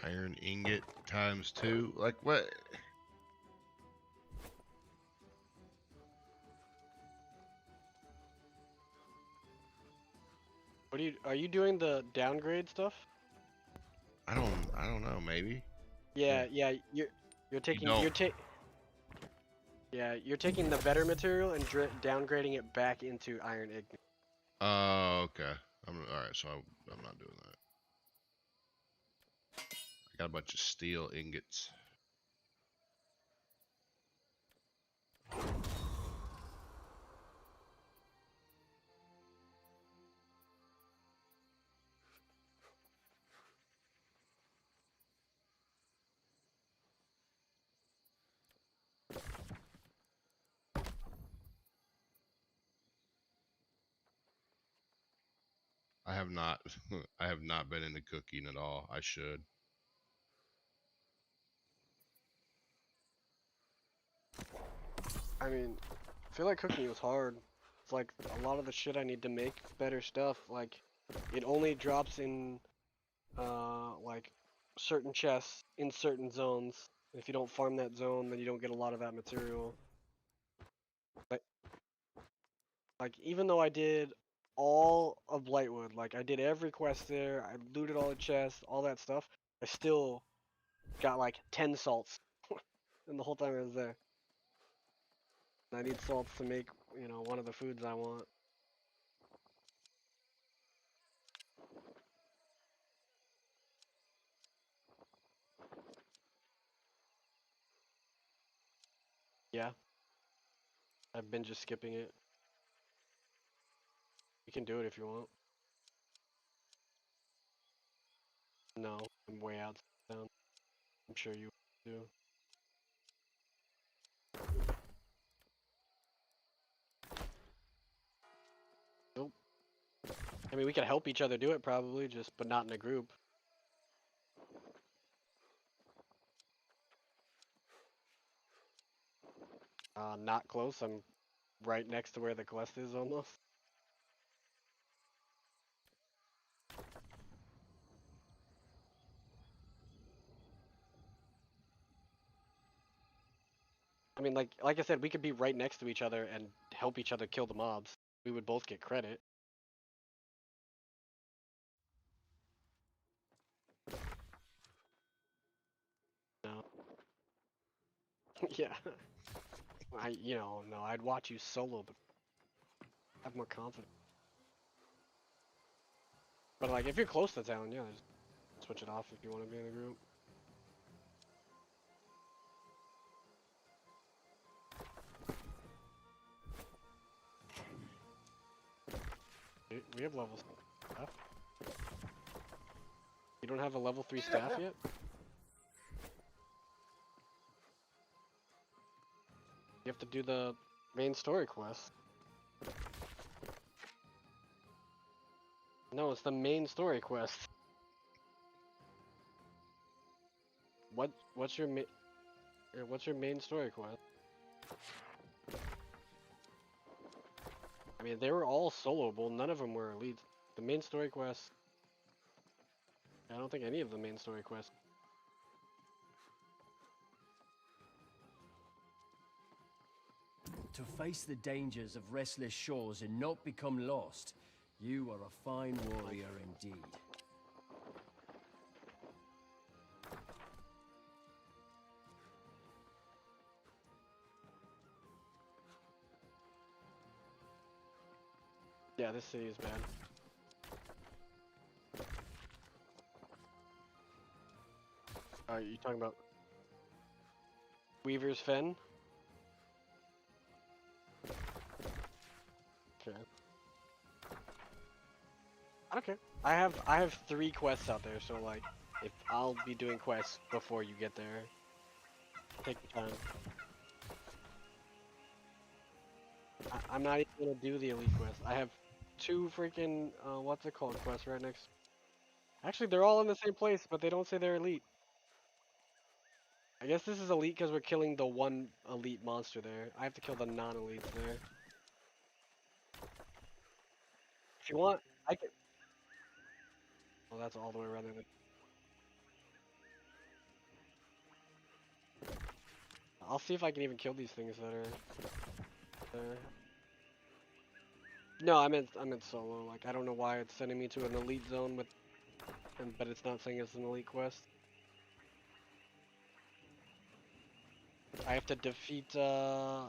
Iron ingot times 2. Like what? What are you doing the downgrade stuff? I don't know. Maybe. Yeah, you're taking you're taking the better material and downgrading it back into iron ignis. Oh, okay. All right. So I'm not doing that. I got a bunch of steel ingots. I have not. I have not been into cooking at all. I should. I mean, I feel like cooking was hard. It's like a lot of the shit I need to make better stuff. Like, it only drops in, like, certain chests in certain zones. If you don't farm that zone, then you don't get a lot of that material. Like, even though I did all of Blightwood, like, I did every quest there, I looted all the chests, all that stuff, I still got, like, 10 salts in the whole time I was there. And I need salts to make, you know, one of the foods I want. Yeah. I've been just skipping it. You can do it if you want. No, I'm way out down. I'm sure you do. Nope. I mean, we could help each other do it probably, but not in a group. Not close. I'm right next to where the quest is almost. I mean, like I said, we could be right next to each other and help each other kill the mobs. We would both get credit. No. Yeah. No, I'd watch you solo, but have more confidence. But like, if you're close to town, yeah, just switch it off if you want to be in a group. We have level staff. You don't have a level 3 staff yet? You have to do the main story quest. No, it's the main story quest. What's your main story quest? I mean, they were all soloable. None of them were elite. The main story quest. I don't think any of the main story quests. To face the dangers of restless shores and not become lost, you are a fine warrior indeed. Yeah, this city is bad. Are you talking about Weaver's Fen? Okay. I don't care. I have 3 quests out there, so like, if I'll be doing quests before you get there. Take your time. I'm not even gonna do the elite quest. I have 2 freaking what's it called quests right next. Actually, they're all in the same place, but they don't say they're elite. I guess this is elite because we're killing the one elite monster there. I have to kill the non-elites there. If you want, I can. Well, that's all the way around there. I'll see if I can even kill these things that are there. No, I meant solo. Like I don't know why it's sending me to an elite zone with, but it's not saying it's an elite quest. I have to defeat. Oh,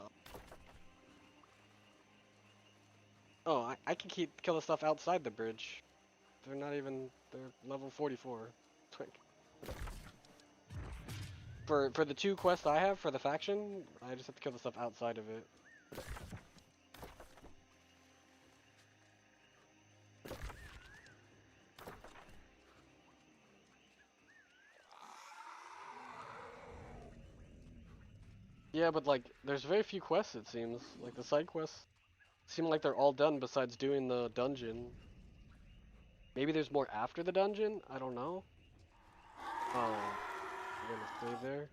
I can kill the stuff outside the bridge. They're not even. They're level 44. For the 2 quests I have for the faction, I just have to kill the stuff outside of it. Yeah, but like, there's very few quests it seems. Like the side quests seem like they're all done besides doing the dungeon. Maybe there's more after the dungeon? I don't know. Oh, you're gonna stay there?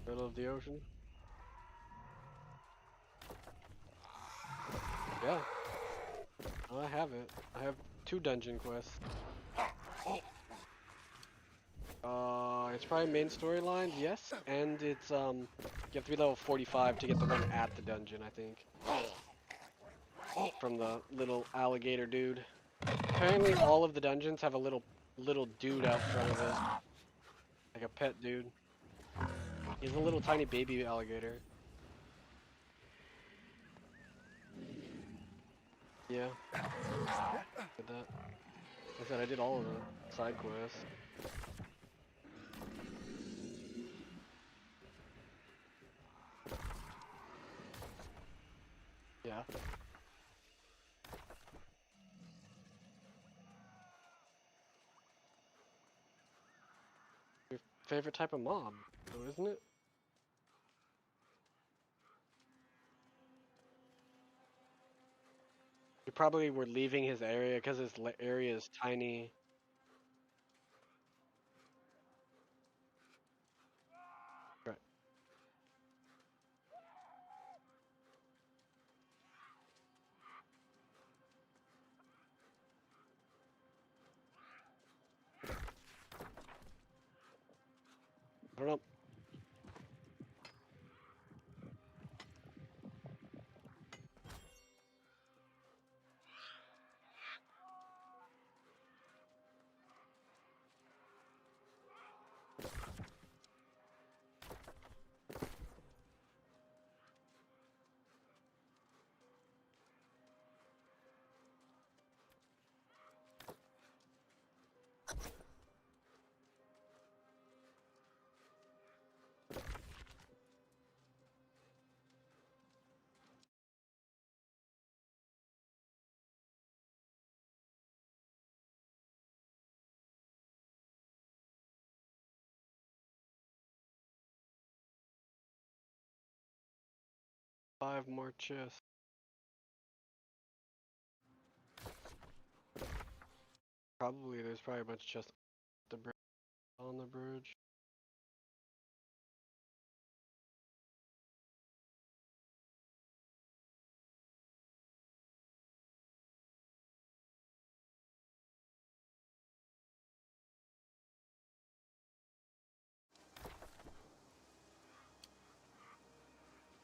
Middle of the ocean? Yeah. Oh, I have it. I have 2 dungeon quests. It's probably main storyline, yes, and it's you have to be level 45 to get the one at the dungeon, I think. From the little alligator dude. Apparently all of the dungeons have a little dude out front of it. Like a pet dude. He's a little tiny baby alligator. Yeah. Did that. I said I did all of the side quests. Yeah. Your favorite type of mob, though, isn't it? You probably were leaving his area because his area is tiny. Right. I don't know. Five more chests. Probably there's probably a bunch of chests on the bridge.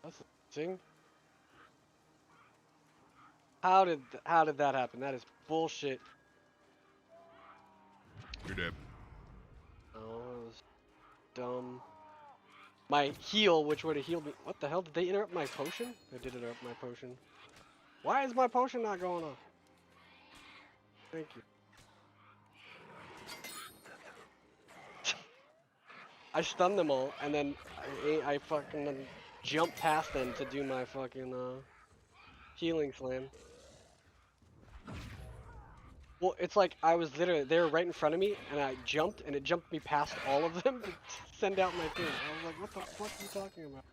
That's interesting. How did that happen? That is bullshit. You're dead. Oh, that was dumb. My heal, which would have healed me. What the hell? Did they interrupt my potion? They did interrupt my potion. Why is my potion not going off? Thank you. I stunned them all, and then I fucking jumped past them to do my fucking healing slam. Well, it's like I was literally, they were right in front of me, and I jumped, and it jumped me past all of them to send out my thing. I was like, what the fuck are you talking about?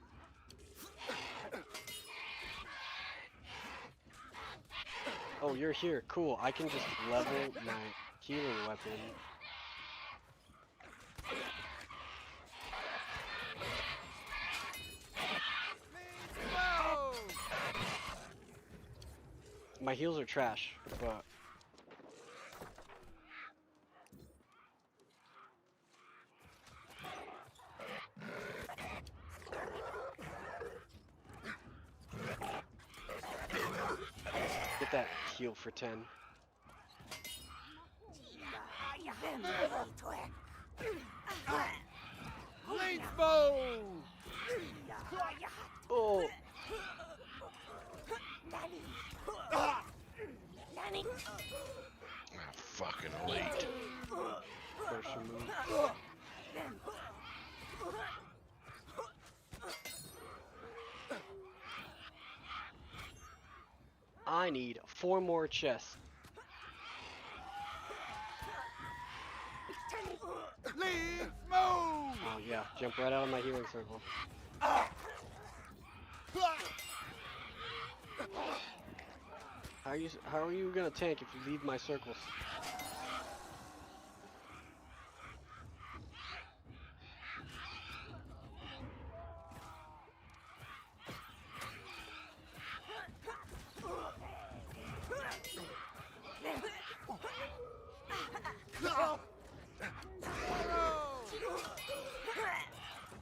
Oh, you're here. Cool. I can just level my healing weapon. My heals are trash, but get that heal for 10. Oh, Ah, fucking late. first remove. I need 4 more chests. Oh yeah, jump right out of my healing circle. How are you gonna tank if you leave my circles?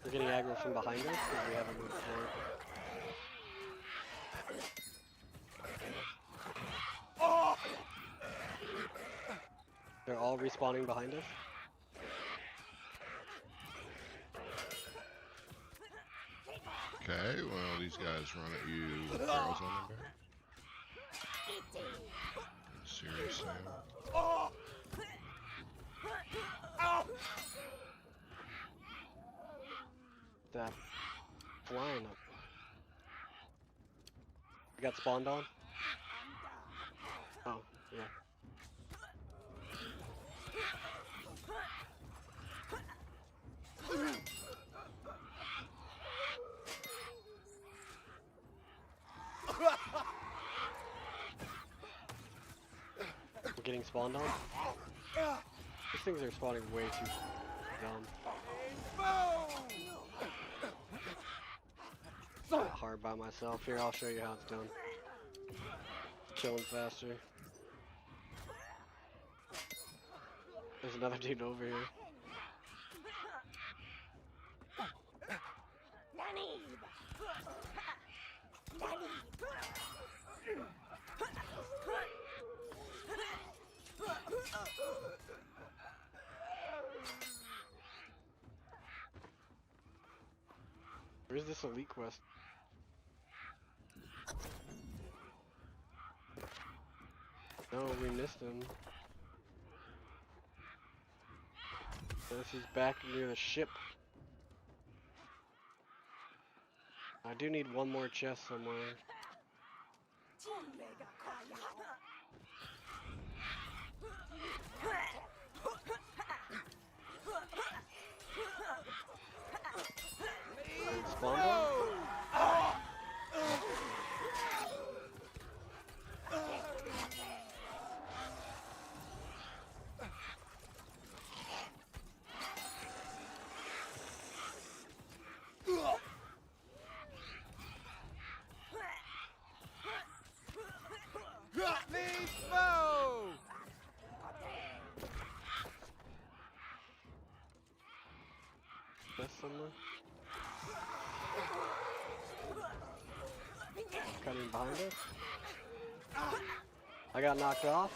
We're getting aggro from behind us because we haven't moved forward. They're all respawning behind us. Okay, well, these guys run at you with arrows on their back. Serious Sam. That flying up. I got spawned on. Oh, yeah. We're getting spawned on. These things are spawning way too dumb. Got hard by myself. Here, I'll show you how it's done. Killing faster. There's another dude over here. Where's this elite quest? No, we missed him. Guess he's back near the ship. I do need one more chest somewhere. Spawned one? Chest somewhere? Coming behind us. I got knocked off.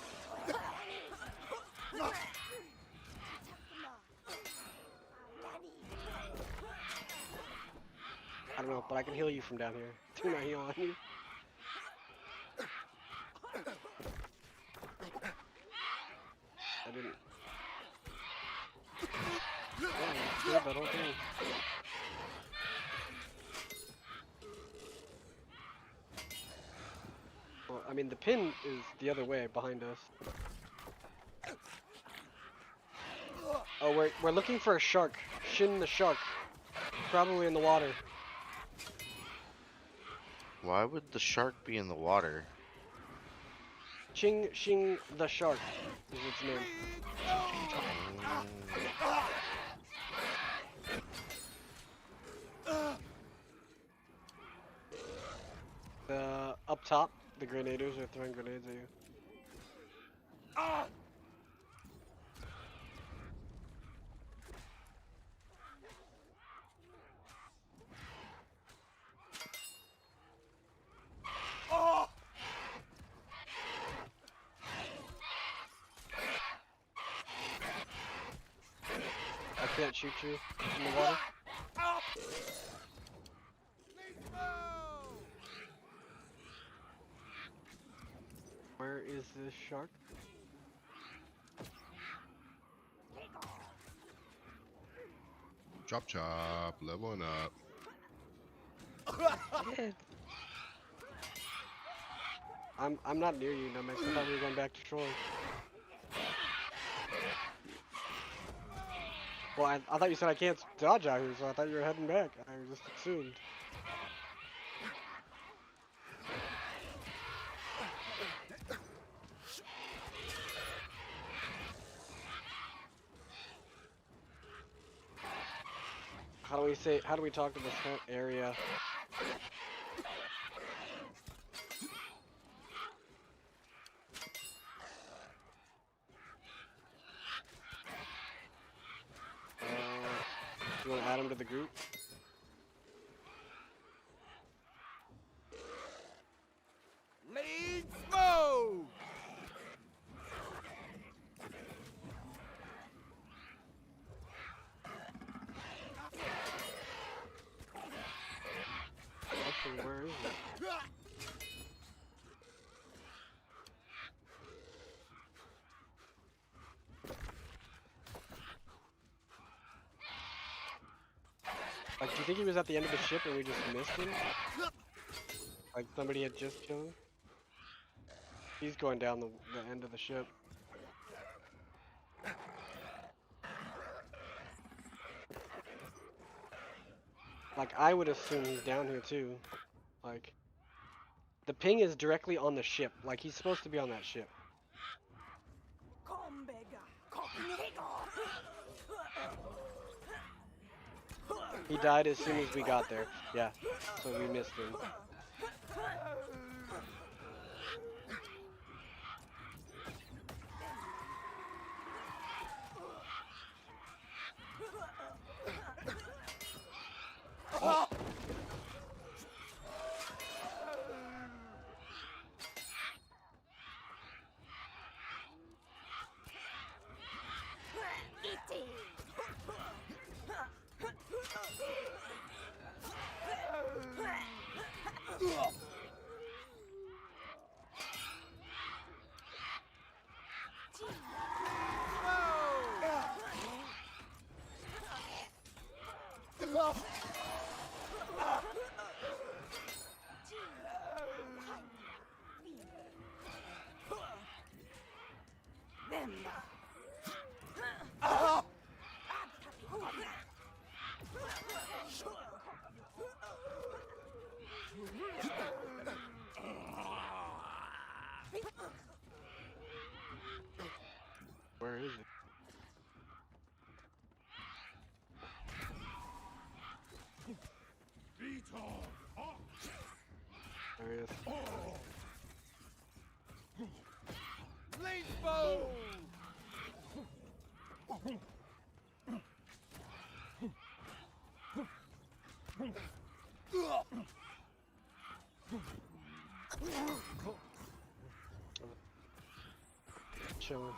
I don't know, but I can heal you from down here. Turn my heal on you. I didn't. Yeah, that whole thing. Well, I mean, the pin is the other way behind us. Oh, we're looking for a shark. Shin the shark. Probably in the water. Why would the shark be in the water? Ching Shing the shark is its name. Up top, The grenadiers are throwing grenades at you. I can't shoot you in the water. Where is this shark? Chop chop, leveling up. I'm not near you, Numex. I thought we were going back to shore. Well, I thought you said I can't dodge out here, so I thought you were heading back. I just assumed. How do we talk to this area? You want to add him to the group? Lead smoke! Actually, where is it? Like, do you think he was at the end of the ship and we just missed him? Like somebody had just killed him? He's going down the end of the ship. Like, I would assume he's down here too. Like, the ping is directly on the ship. Like, he's supposed to be on that ship. He died as soon as we got there. Yeah, so we missed him. Oh. Where is it? There he is. Lead Chilling.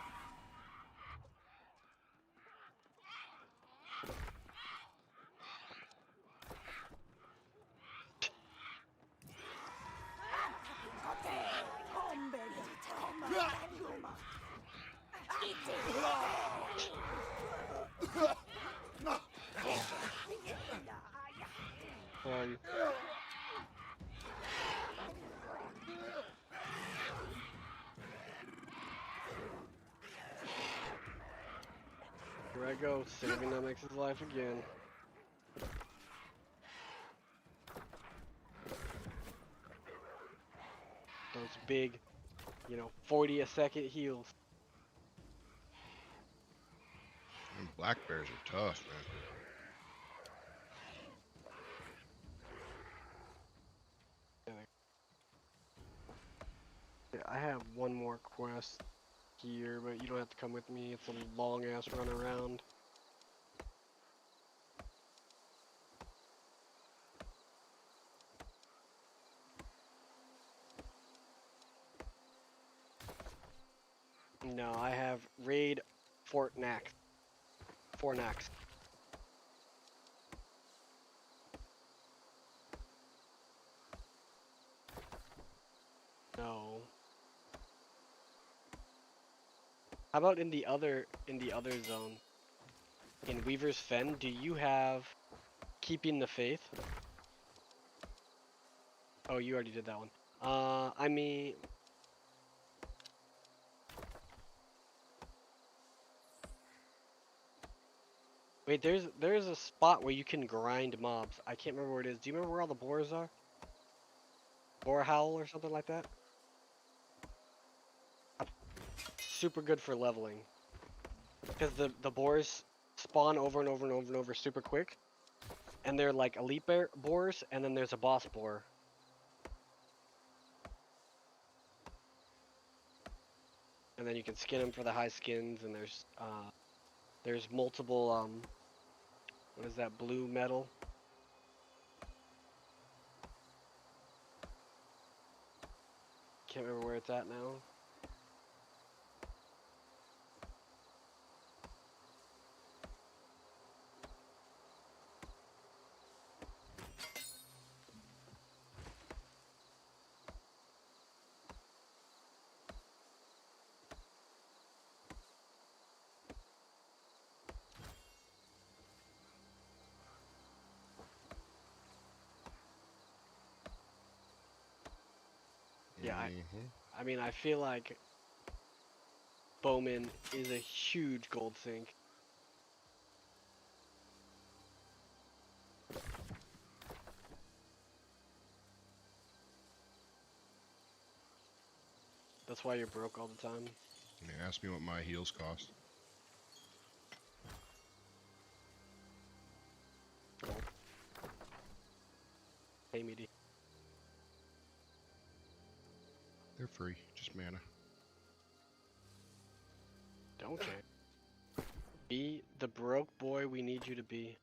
Where are you? Here I go, saving Nemex's life again. Those big, 40 a second heals. Them black bears are tough, man. Yeah, I have one more quest here, but you don't have to come with me. It's a long ass run around. No, I have raid Fort Nax. Fort Nax. No. How about in the other zone? In Weaver's Fen, do you have Keeping the Faith? Oh, you already did that one. I mean, wait, there's a spot where you can grind mobs. I can't remember where it is. Do you remember where all the boars are? Boar howl or something like that? Super good for leveling. Because the boars spawn over and over and over and over super quick. And they're like elite boars, and then there's a boss boar. And then you can skin them for the high skins, and there's multiple what is that, blue metal? Can't remember where it's at now. Yeah, I mean, I feel like Bowman is a huge gold sink. That's why you're broke all the time. Yeah, ask me what my heals cost. Pay me to. They're free, just mana. Don't care. Be the broke boy we need you to be.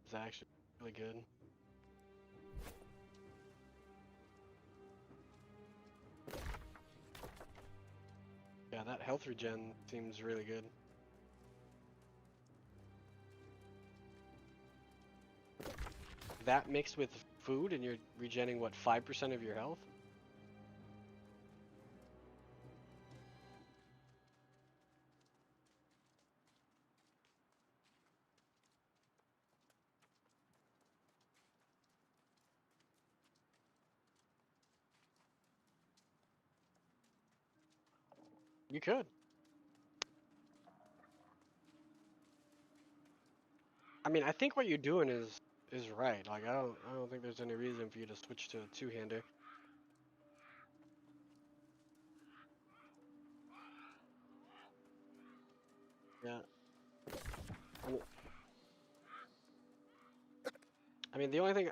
It's actually really good. Yeah, that health regen seems really good. That mixed with food and you're regenerating what, 5% of your health? You could. I mean, I think what you're doing is right. Like I don't think there's any reason for you to switch to a two-hander. Yeah. I mean, the only thing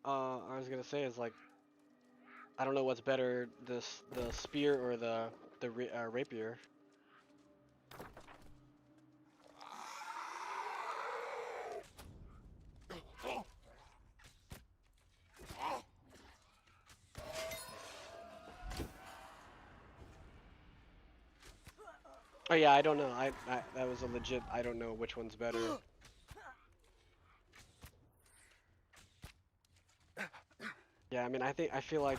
I was gonna say is like, I don't know what's better, the spear or the rapier. Oh yeah, I don't know. I that was a legit. I don't know which one's better. Yeah, I mean, I feel like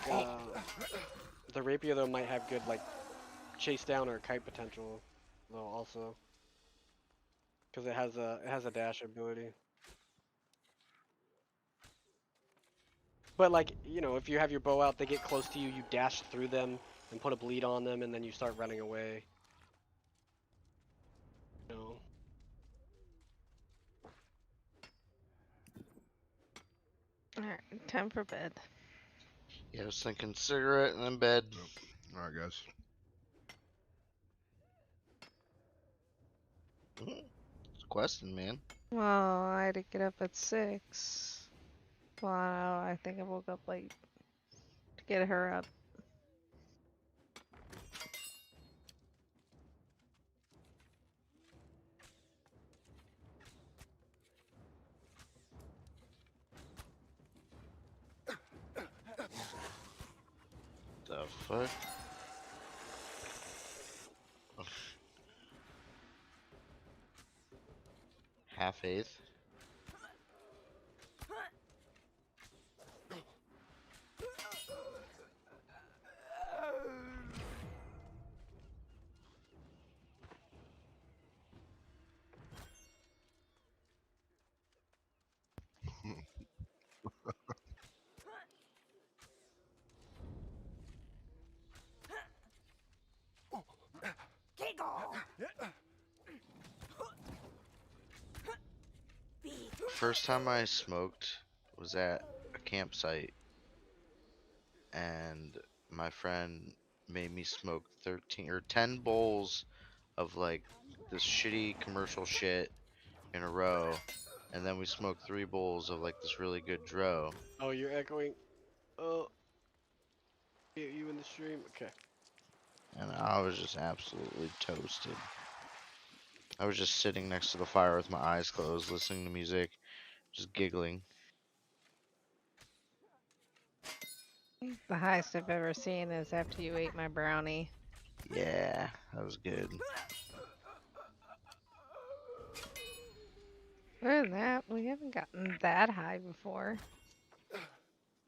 the rapier though might have good like chase down or kite potential though also, because it has a dash ability. But like, you know, if you have your bow out, they get close to you, you dash through them and put a bleed on them, and then you start running away. You know. Alright, time for bed. Yeah, I was thinking cigarette and then bed. All right, guys. It's a question, man. Well, I had to get up at 6. Well, I think I woke up late to get her up. The fuck? Half-eighth? First time I smoked was at a campsite, and my friend made me smoke 13 or 10 bowls of like this shitty commercial shit in a row, and then we smoked 3 bowls of like this really good dro. Oh, you're echoing. Oh, you in the stream? Okay. And I was just absolutely toasted. I was just sitting next to the fire with my eyes closed, listening to music, just giggling. The highest I've ever seen is after you ate my brownie. Yeah, that was good. Other than that, we haven't gotten that high before.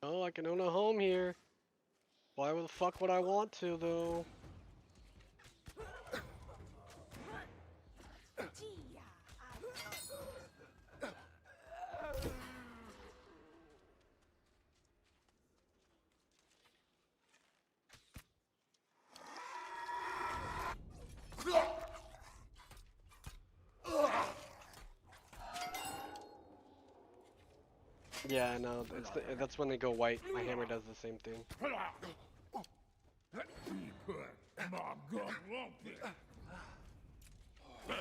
Oh, I can own a home here. Why the fuck would I want to, though? Yeah, no, that's when they go white. My hammer does the same thing.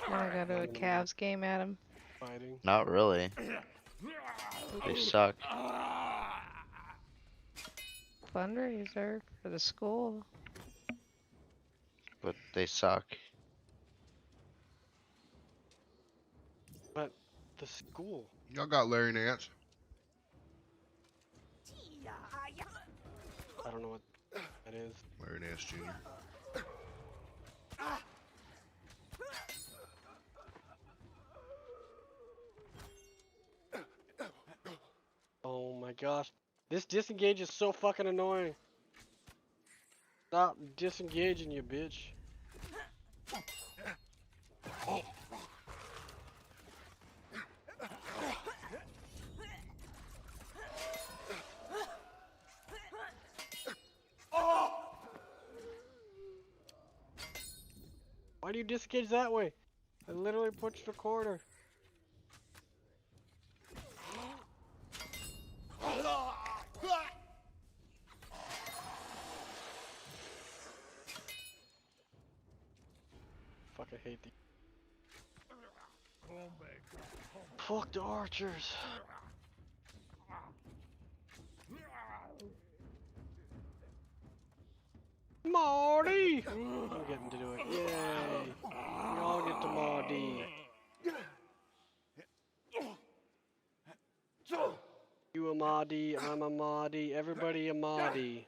Wanna go to a Cavs game, Adam? Fighting. Not really. They suck. Fundraiser for the school. But they suck. But the school. Y'all got Larry Nance? I don't know what that is. Larry Nance Jr. Oh my gosh. This disengage is so fucking annoying. Stop disengaging, you bitch. Why do you disengage that way? I literally pushed the corner. Fuck, I hate these. Fuck the archers. Marty! I'm getting to do it. Yay! We all get to Marty. You a Marty, I'm a Marty, everybody a Marty.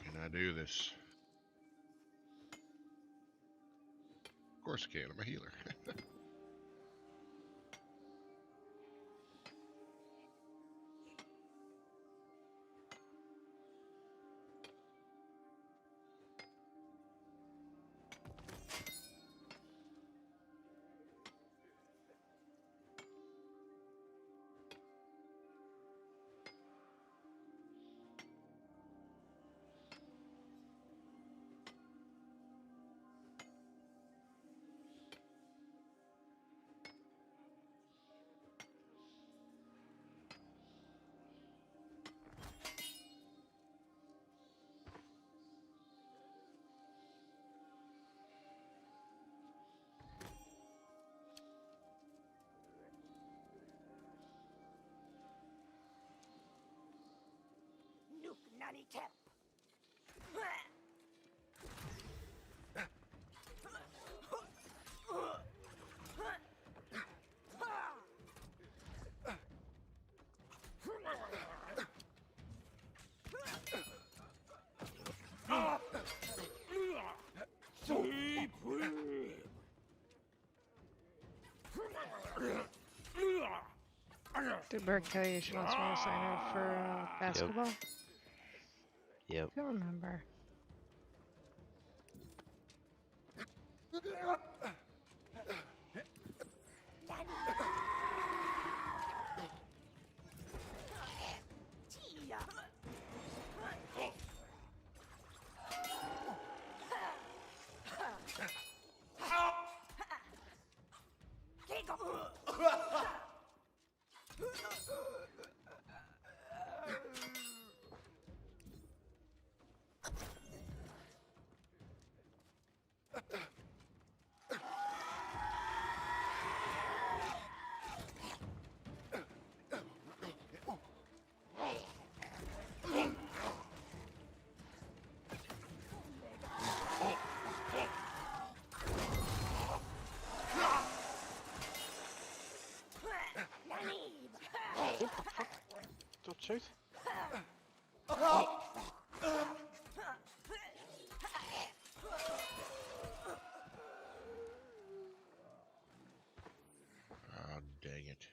Can I do this? Of course I can. I'm a healer. Did Burke tell you she wants me to sign her for basketball? Yep. I don't remember. Don't chase. Oh, dang it.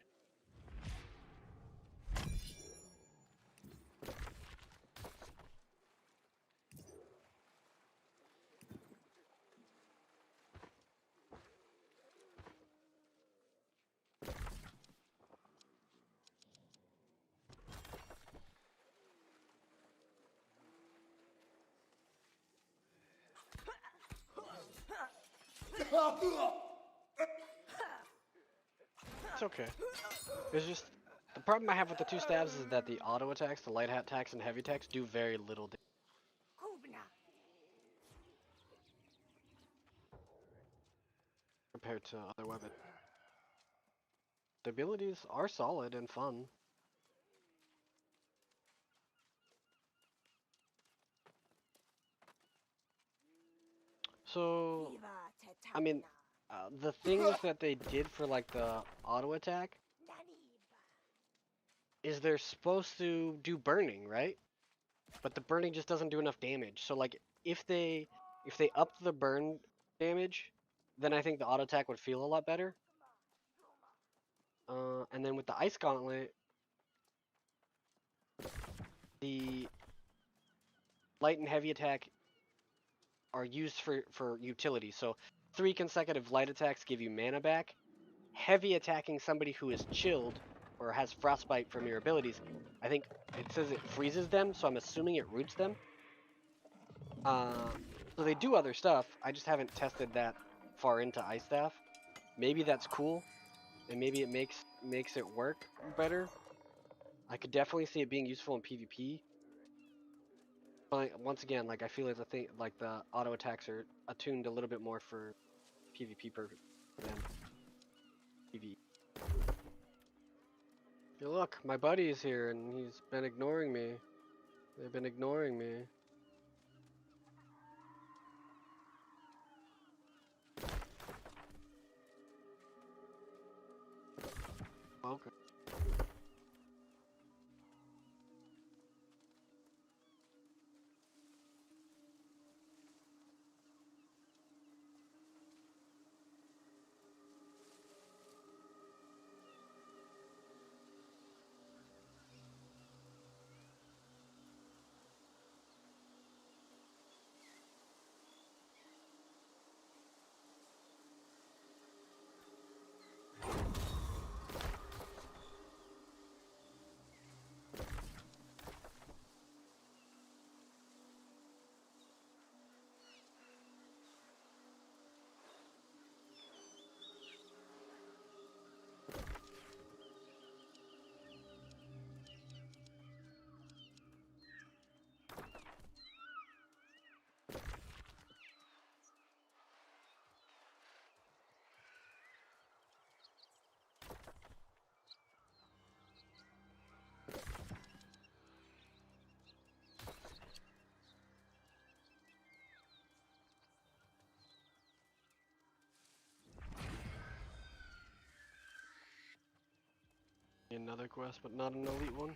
It's okay. It's just the problem I have with the two stabs is that the auto attacks, the light attacks, and heavy attacks do very little damage. Compared to other weapons. The abilities are solid and fun. So, I mean, the things that they did for like the auto attack is they're supposed to do burning, right? But the burning just doesn't do enough damage. So like if they up the burn damage, then I think the auto attack would feel a lot better. And then with the ice gauntlet, the light and heavy attack are used for utility. So 3 consecutive light attacks give you mana back. Heavy attacking somebody who is chilled or has frostbite from your abilities, I think it says it freezes them, so I'm assuming it roots them. So they do other stuff. I just haven't tested that far into Ice Staff. Maybe that's cool, and maybe it makes it work better. I could definitely see it being useful in PvP. But once again, like I feel like the auto attacks are attuned a little bit more for PvP purpose than PvE. Hey, look, my buddy is here, and he's been ignoring me. They've been ignoring me. Okay. Another quest, but not an elite one.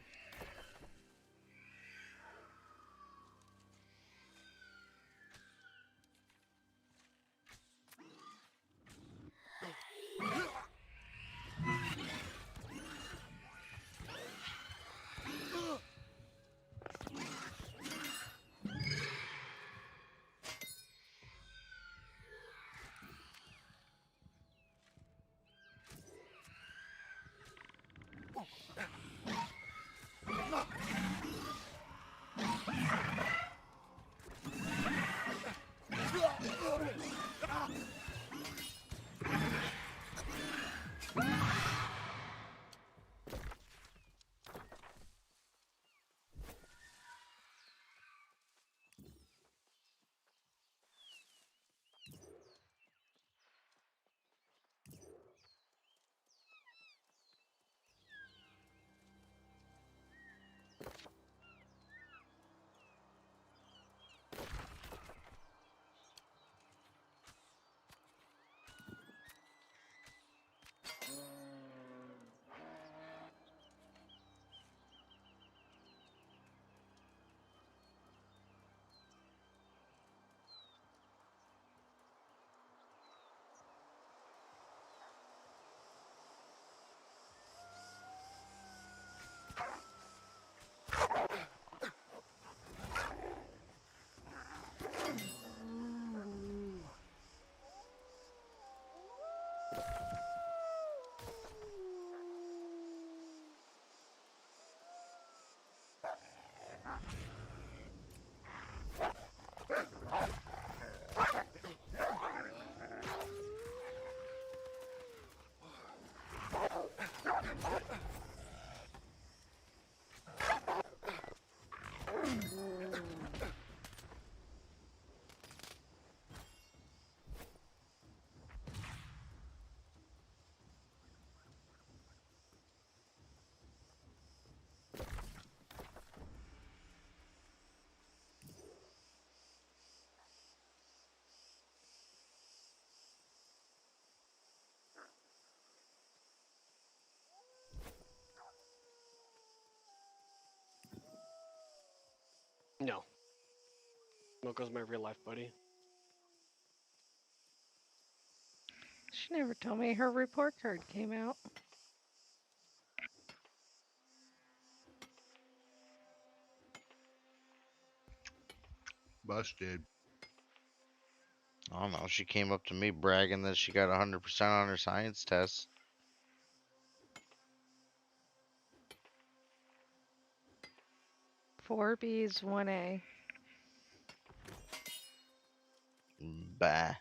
No. Moko's my real life buddy. She never told me her report card came out. Busted. I don't know. She came up to me bragging that she got 100% on her science test. Four B's, 1A. Bah.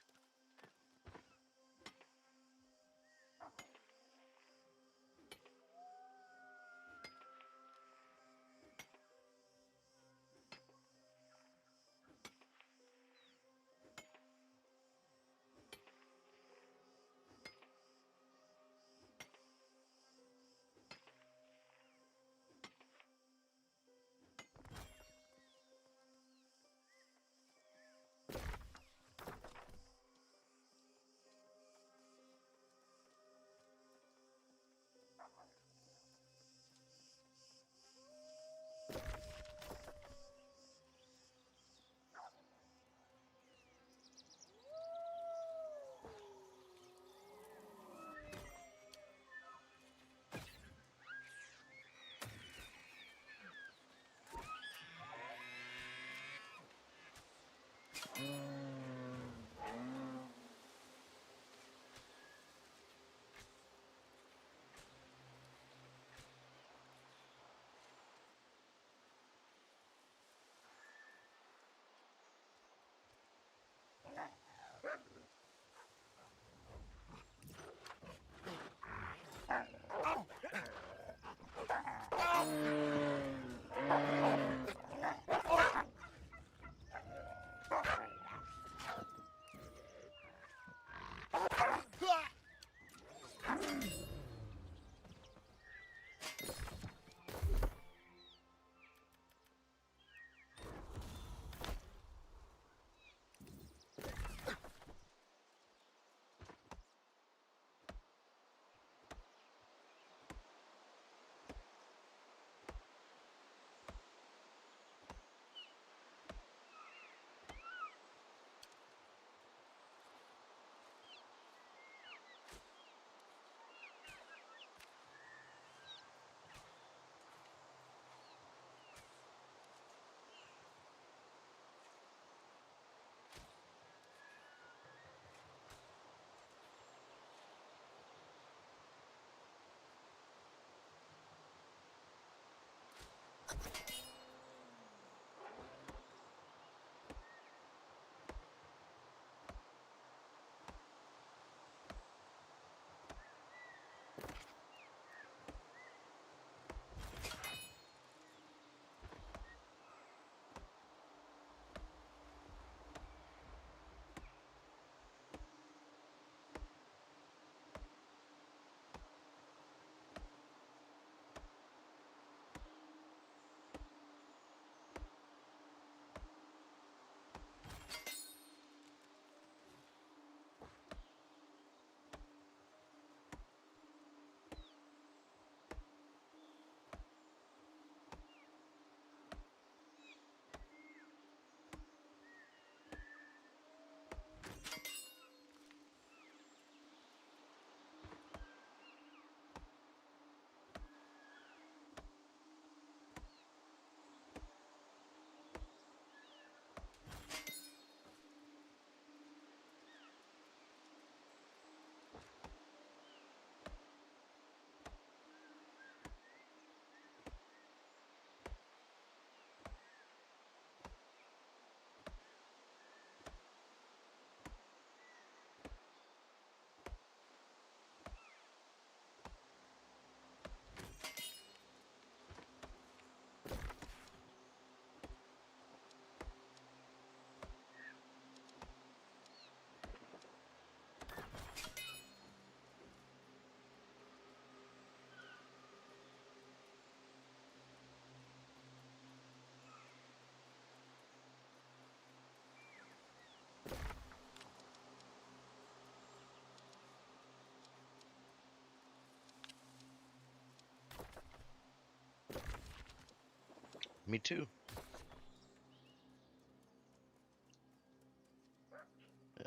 Me too.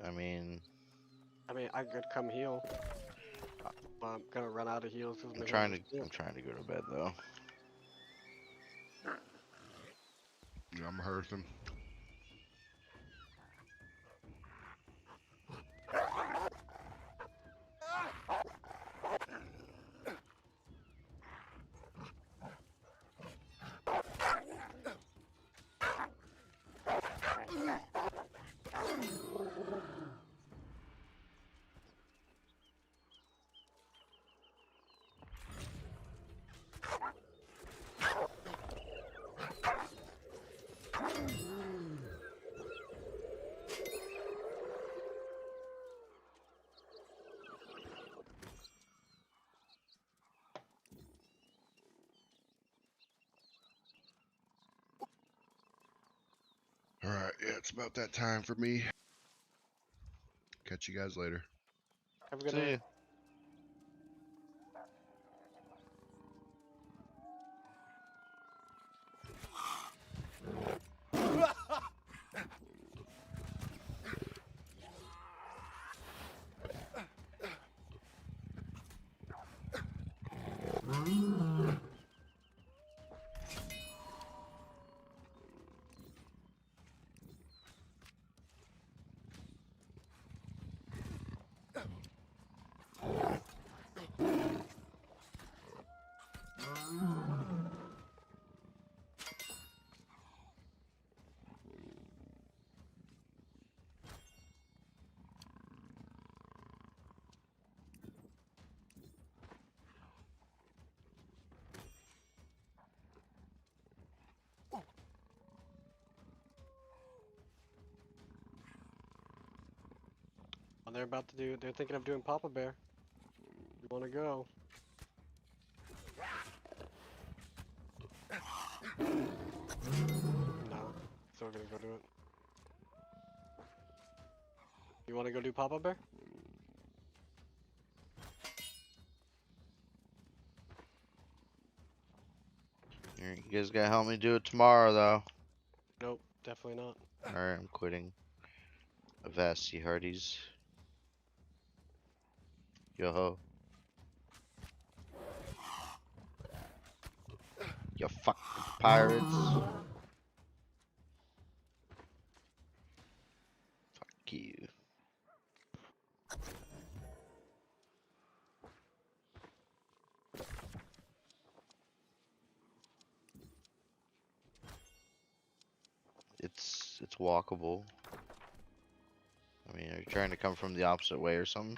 I mean, I could come heal. I'm gonna run out of heals because I'm trying to go to bed though. Yeah, I'm hurting. All right, yeah, it's about that time for me. Catch you guys later. Have a good See night. ya. Well, they're thinking of doing Papa Bear. You wanna go? No. Still gonna go do it. You wanna go do Papa Bear? You guys gotta help me do it tomorrow though. Nope, definitely not. Alright, I'm quitting. Avast, ye hearties. Yo ho. You fucking pirates. Fuck you. It's walkable. I mean, are you trying to come from the opposite way or something?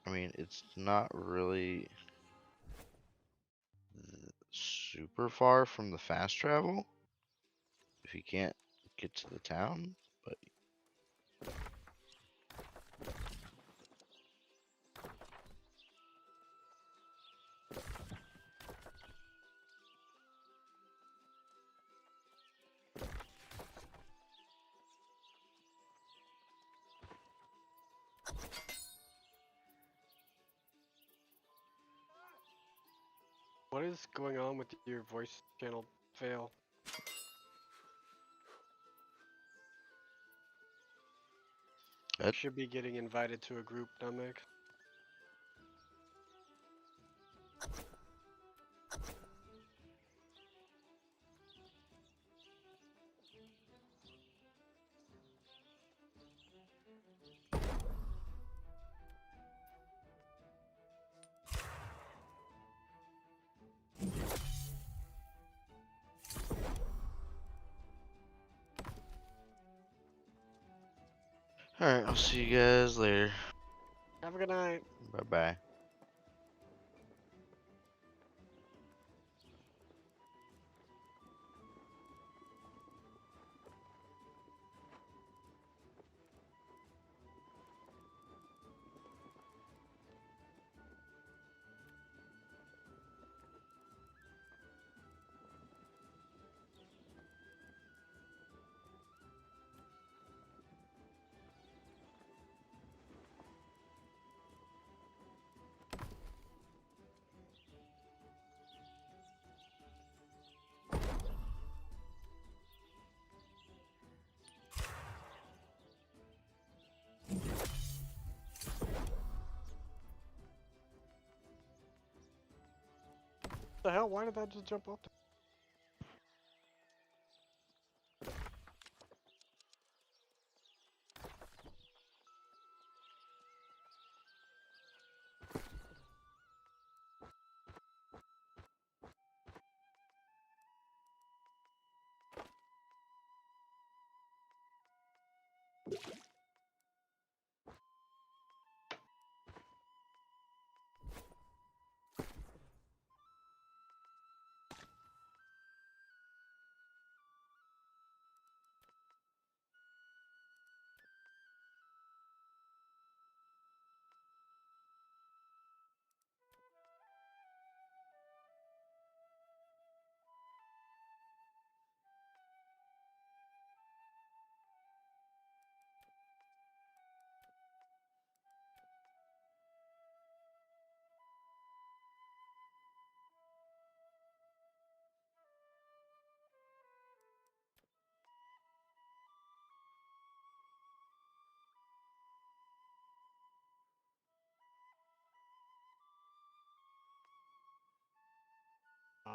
I mean, it's not really super far from the fast travel if you can't get to the town, but What is going on with your voice channel fail? You That- should be getting invited to a group, Namek. Alright, I'll see you guys later. Have a good night. Bye bye. The hell? Why did that just jump up?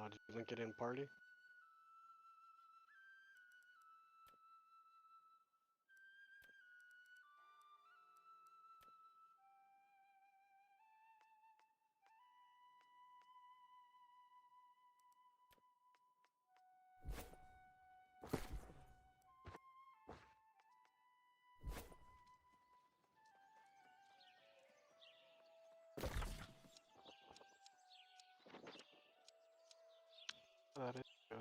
Did you link it in party? That is good.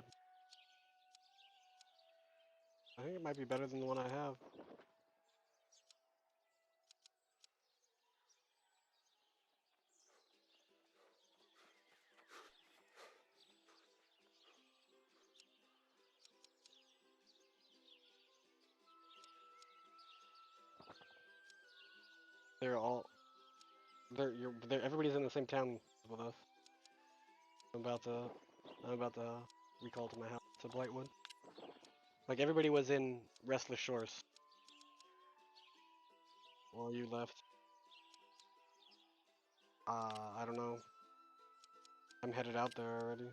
I think it might be better than the one I have. They're all they're everybody's in the same town with us. I'm about to recall to my house to Blightwood. Like everybody was in Restless Shores while you left. I don't know. I'm headed out there already.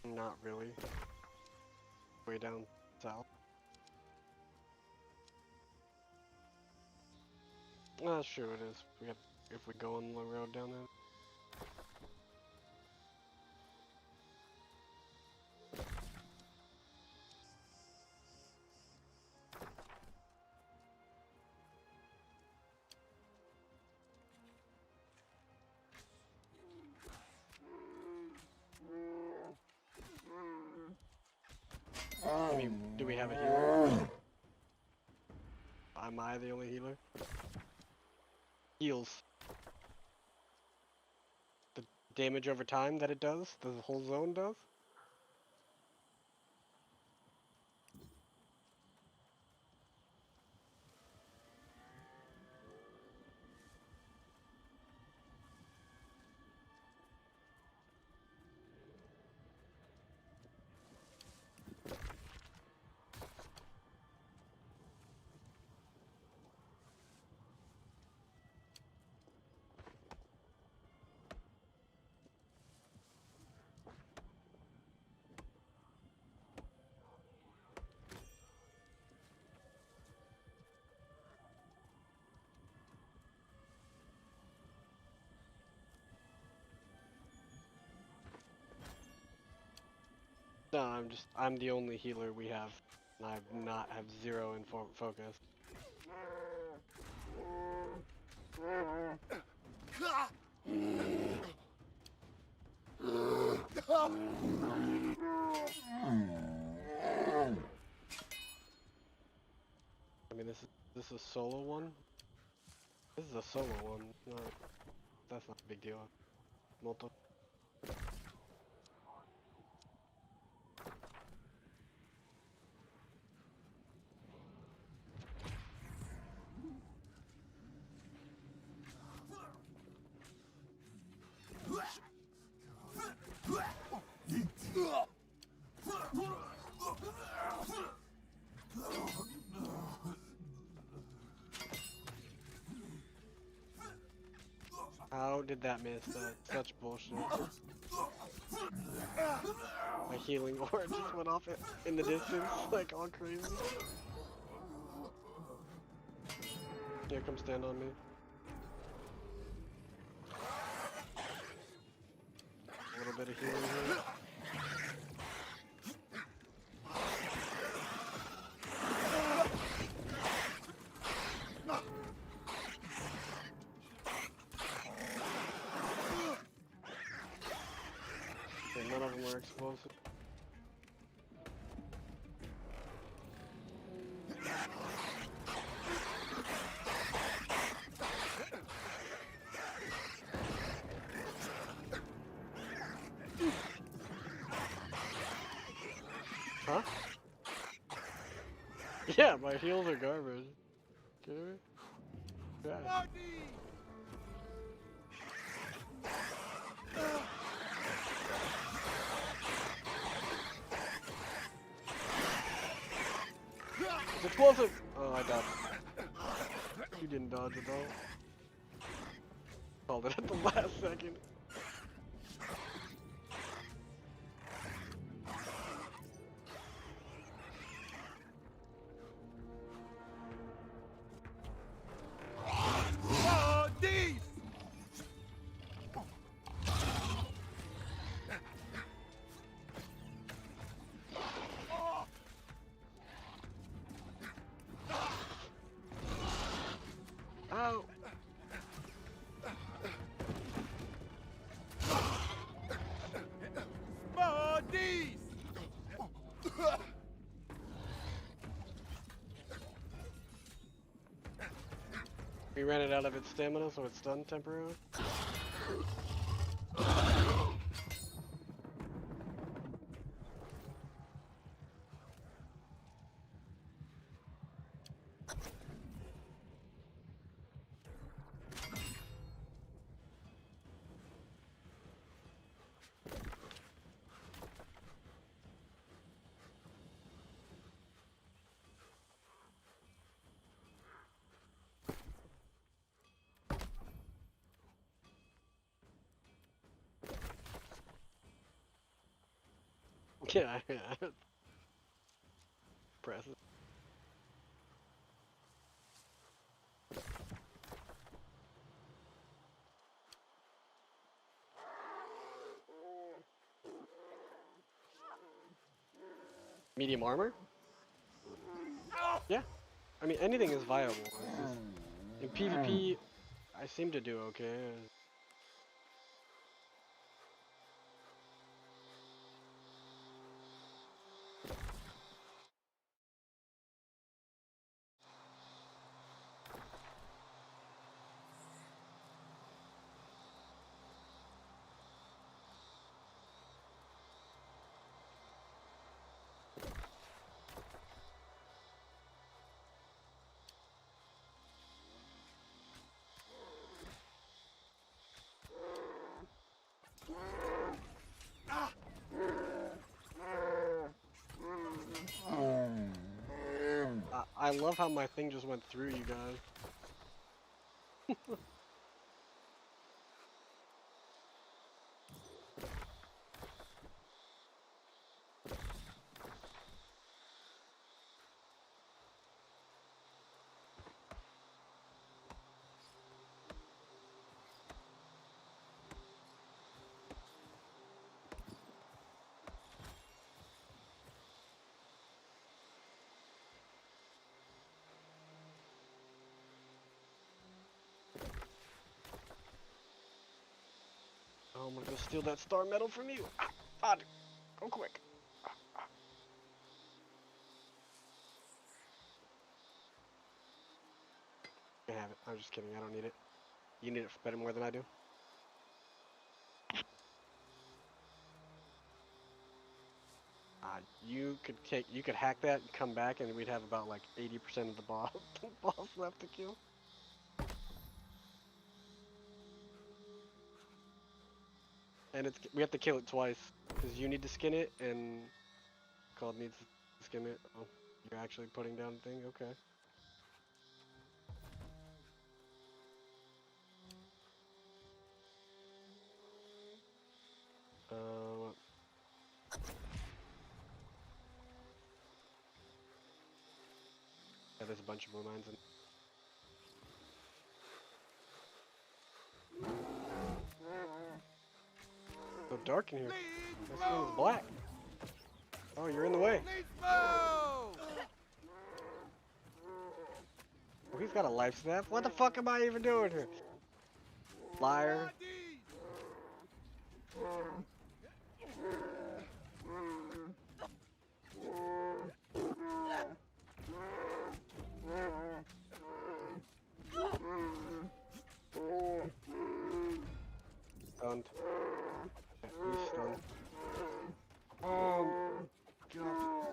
Not really. Way down south. That's true, it is. If we go on the road down there. I mean, do we have a healer? Am I the only healer? Heals. The damage over time that it does? The whole zone does? I'm the only healer we have, and I have zero in focus. I mean, this is a solo one. This is a solo one. No, that's not a big deal. Multiple. How did that miss? That's such bullshit. My healing aura just went off in the distance, like all crazy. Here, come stand on me. A little bit of healing here. Okay, none of them are explosive. Huh? Yeah, my heals are garbage. Kidding me? Yeah. It's explosive! Oh, I dodged. You didn't dodge at all. Called it at the last second. Ow! We ran it out of its stamina, so it's stunned temporarily. Yeah, yeah. Press it. Medium armor? Yeah. I mean, anything is viable. It's just, in PvP, I seem to do okay. I love how my thing just went through you guys. I'm gonna go steal that star medal from you. Ah, go quick. You can have it. I'm just kidding. I don't need it. You need it better more than I do. You could hack that and come back, and we'd have about like 80% of the boss left to kill. And we have to kill it twice because you need to skin it, and Called needs to skim it. Oh, you're actually putting down the thing. Okay. What? Yeah, there's a bunch of blue mines in. So dark in here. This one's black. Oh, you're in the way. Oh, he's got a life snap. What the fuck am I even doing here? Liar. Stunned. Yeah, he's stunned. God.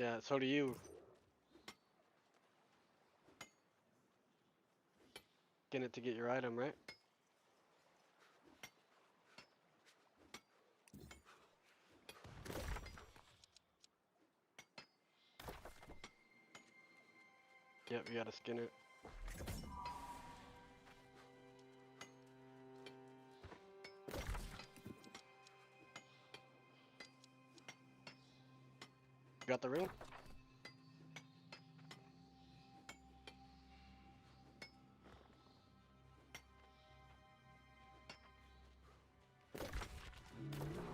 Yeah, so do you. Get it to get your item, right? Yep, you gotta skin it. You got the ring?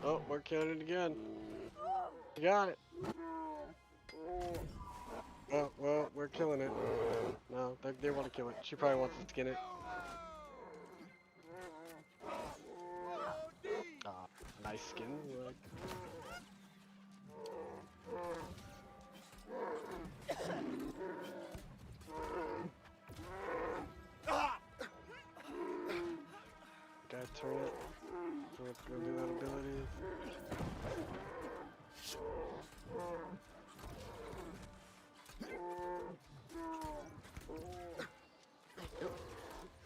Oh, we're killing it again. You got it. Oh, well, we're killing it. No, they want to kill it. She probably wants to skin it. Ah, nice skin. Like. Guys, turn it. So let's go do that ability. Yep.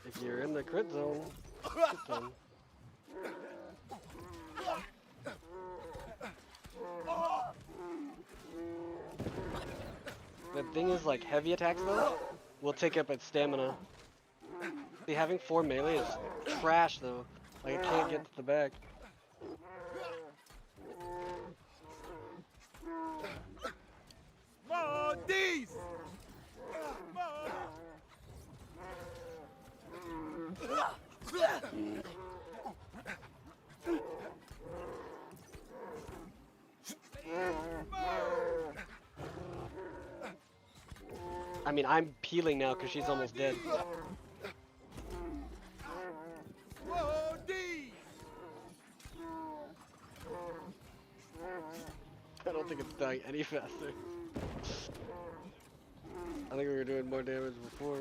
If you're in the crit zone, crit zone. The thing is, like, heavy attacks though will take up its stamina. See, having 4 melee is trash though. Like, it can't get to the back. I mean, I'm peeling now because she's almost dead. I don't think it's dying any faster. I think we were doing more damage before.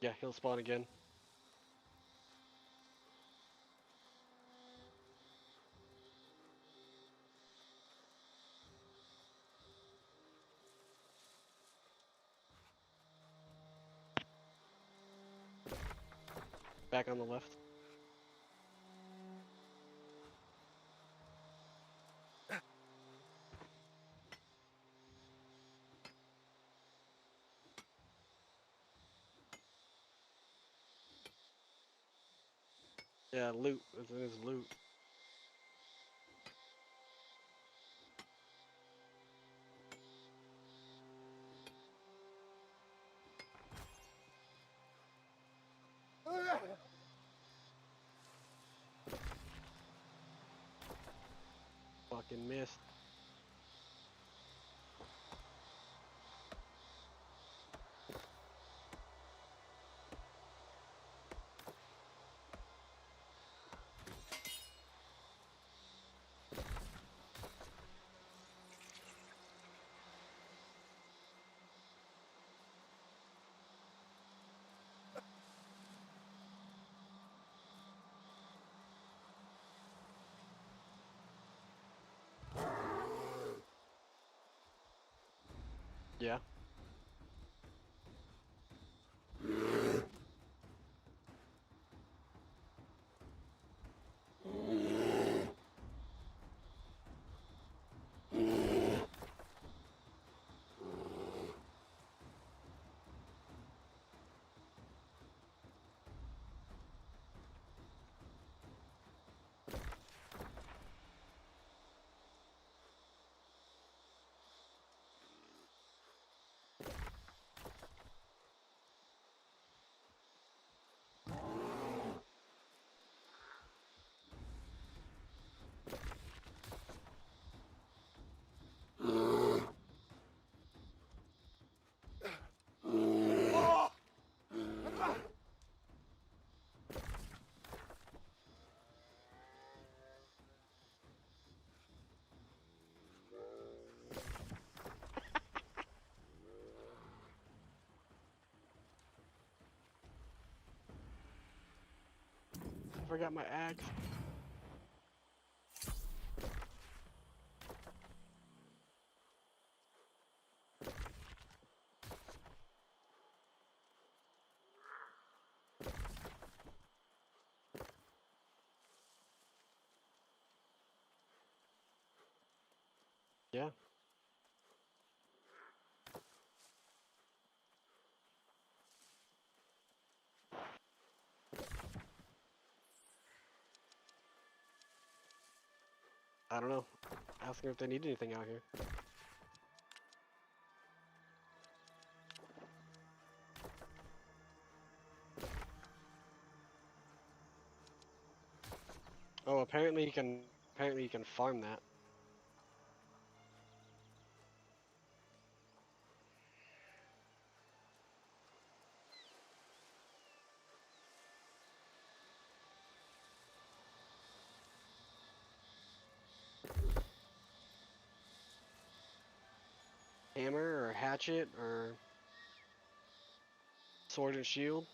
Yeah, he'll spawn again. Back on the left. Yeah, loot. It's in his loot. Fucking missed. Yeah. I forgot my axe. Yeah. I don't know. Asking if they need anything out here. Oh, apparently you can. Apparently you can farm that. Hammer or hatchet or sword and shield.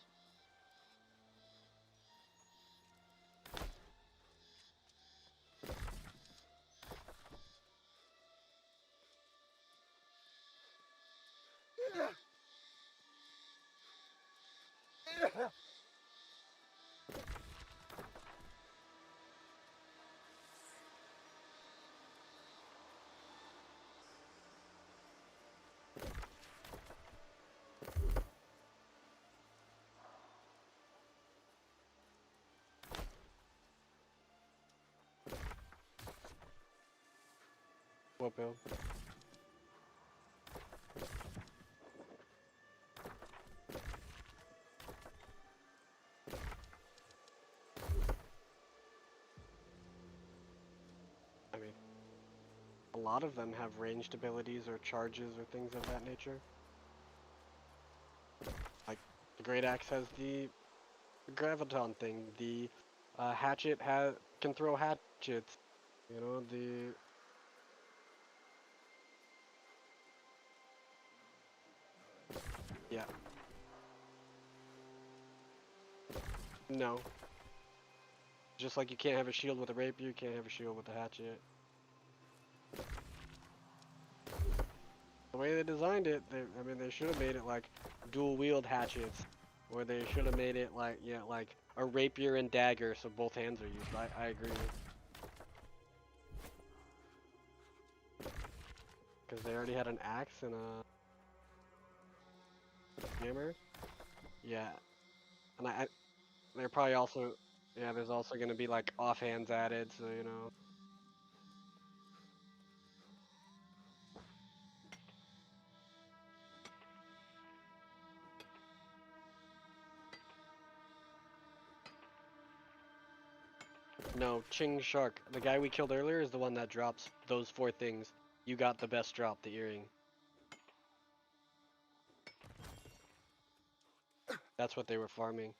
Oh, Bill. I mean, a lot of them have ranged abilities or charges or things of that nature. Like, the Great Axe has the graviton thing. The hatchet can throw hatchets. You know, the... Yeah. No. Just like you can't have a shield with a rapier, you can't have a shield with a hatchet. The way they designed it, I mean, they should have made it like dual wield hatchets, or they should have made it like, yeah, like a rapier and dagger, so both hands are used. I agree. Because they already had an axe and a hammer. Yeah, and they're probably also, yeah, there's also gonna be like offhands added, so you know. No, Ching Shark, the guy we killed earlier, is the one that drops those 4 things. You got the best drop, the earring. That's what they were farming.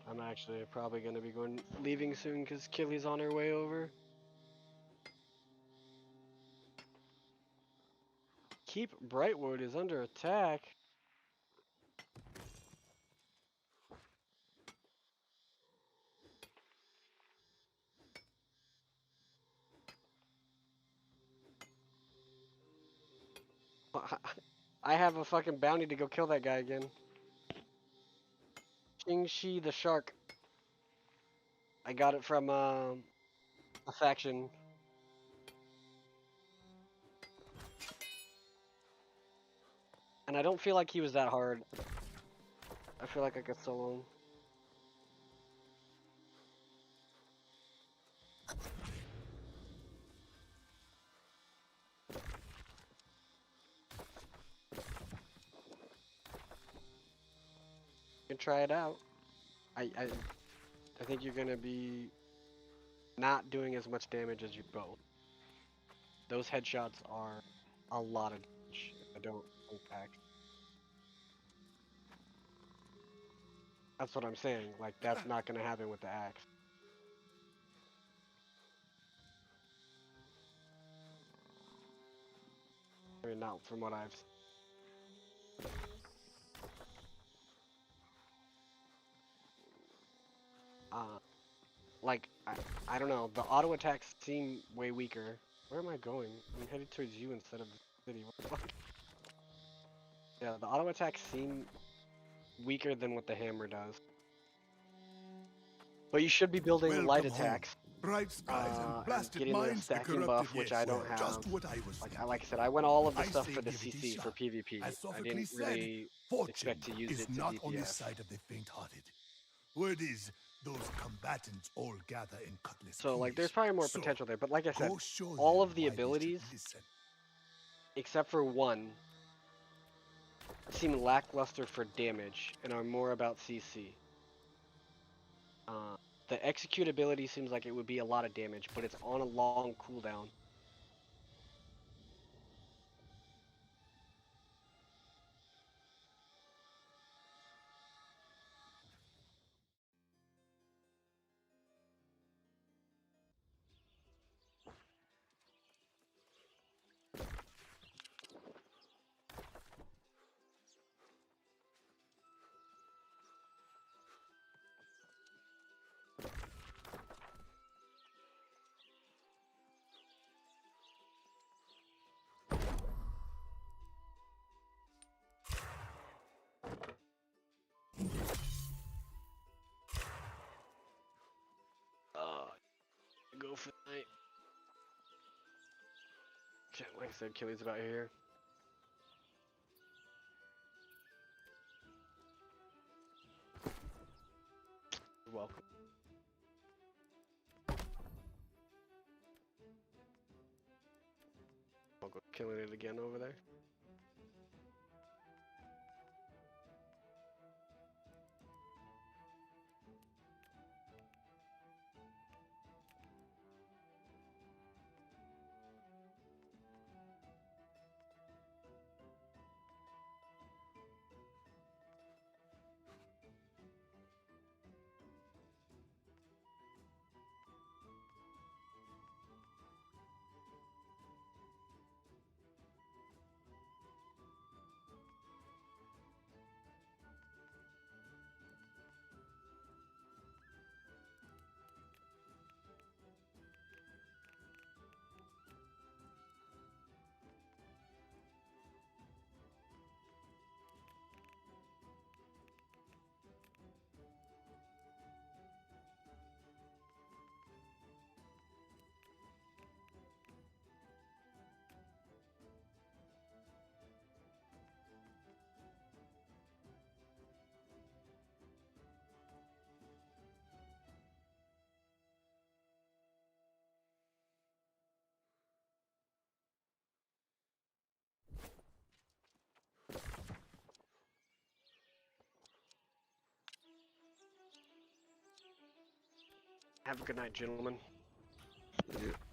I'm actually probably gonna be leaving soon because Killy's on her way over. Keep Brightwood is under attack. I have a fucking bounty to go kill that guy again. Qingshi the Shark. I got it from a faction. And I don't feel like he was that hard. I feel like I could solo him. You can try it out. I think you're gonna be not doing as much damage as you both. Those headshots are a lot of damage. I don't think back. That's what I'm saying. Like, that's not gonna happen with the axe. I mean, not from what I've seen. Like, I don't know. The auto attacks seem way weaker. Where am I going? I'm headed towards you instead of the city. What the fuck? Yeah, the auto attacks seem weaker than what the hammer does. But you should be building light attacks. Bright skies and blasted getting the minds, the stacking buff, which I don't have. Just what I was Like I said, I went all of the I stuff say for the give it a CC for shot. PvP. As I Sophocles didn't said, really Fortune expect to use is it to not on the DPS. side of the faint-hearted. Word is, those combatants all gather in Cutlass So like, there's Keys. probably more So, potential there. But like I said, go show all them of the why they should abilities, listen. except for one, seem lackluster for damage and are more about CC. The execute ability seems like it would be a lot of damage, but it's on a long cooldown. Go for the night. Okay, like I said, Killy's about here. You're welcome. killing it again over there. Have a good night, gentlemen. Yeah.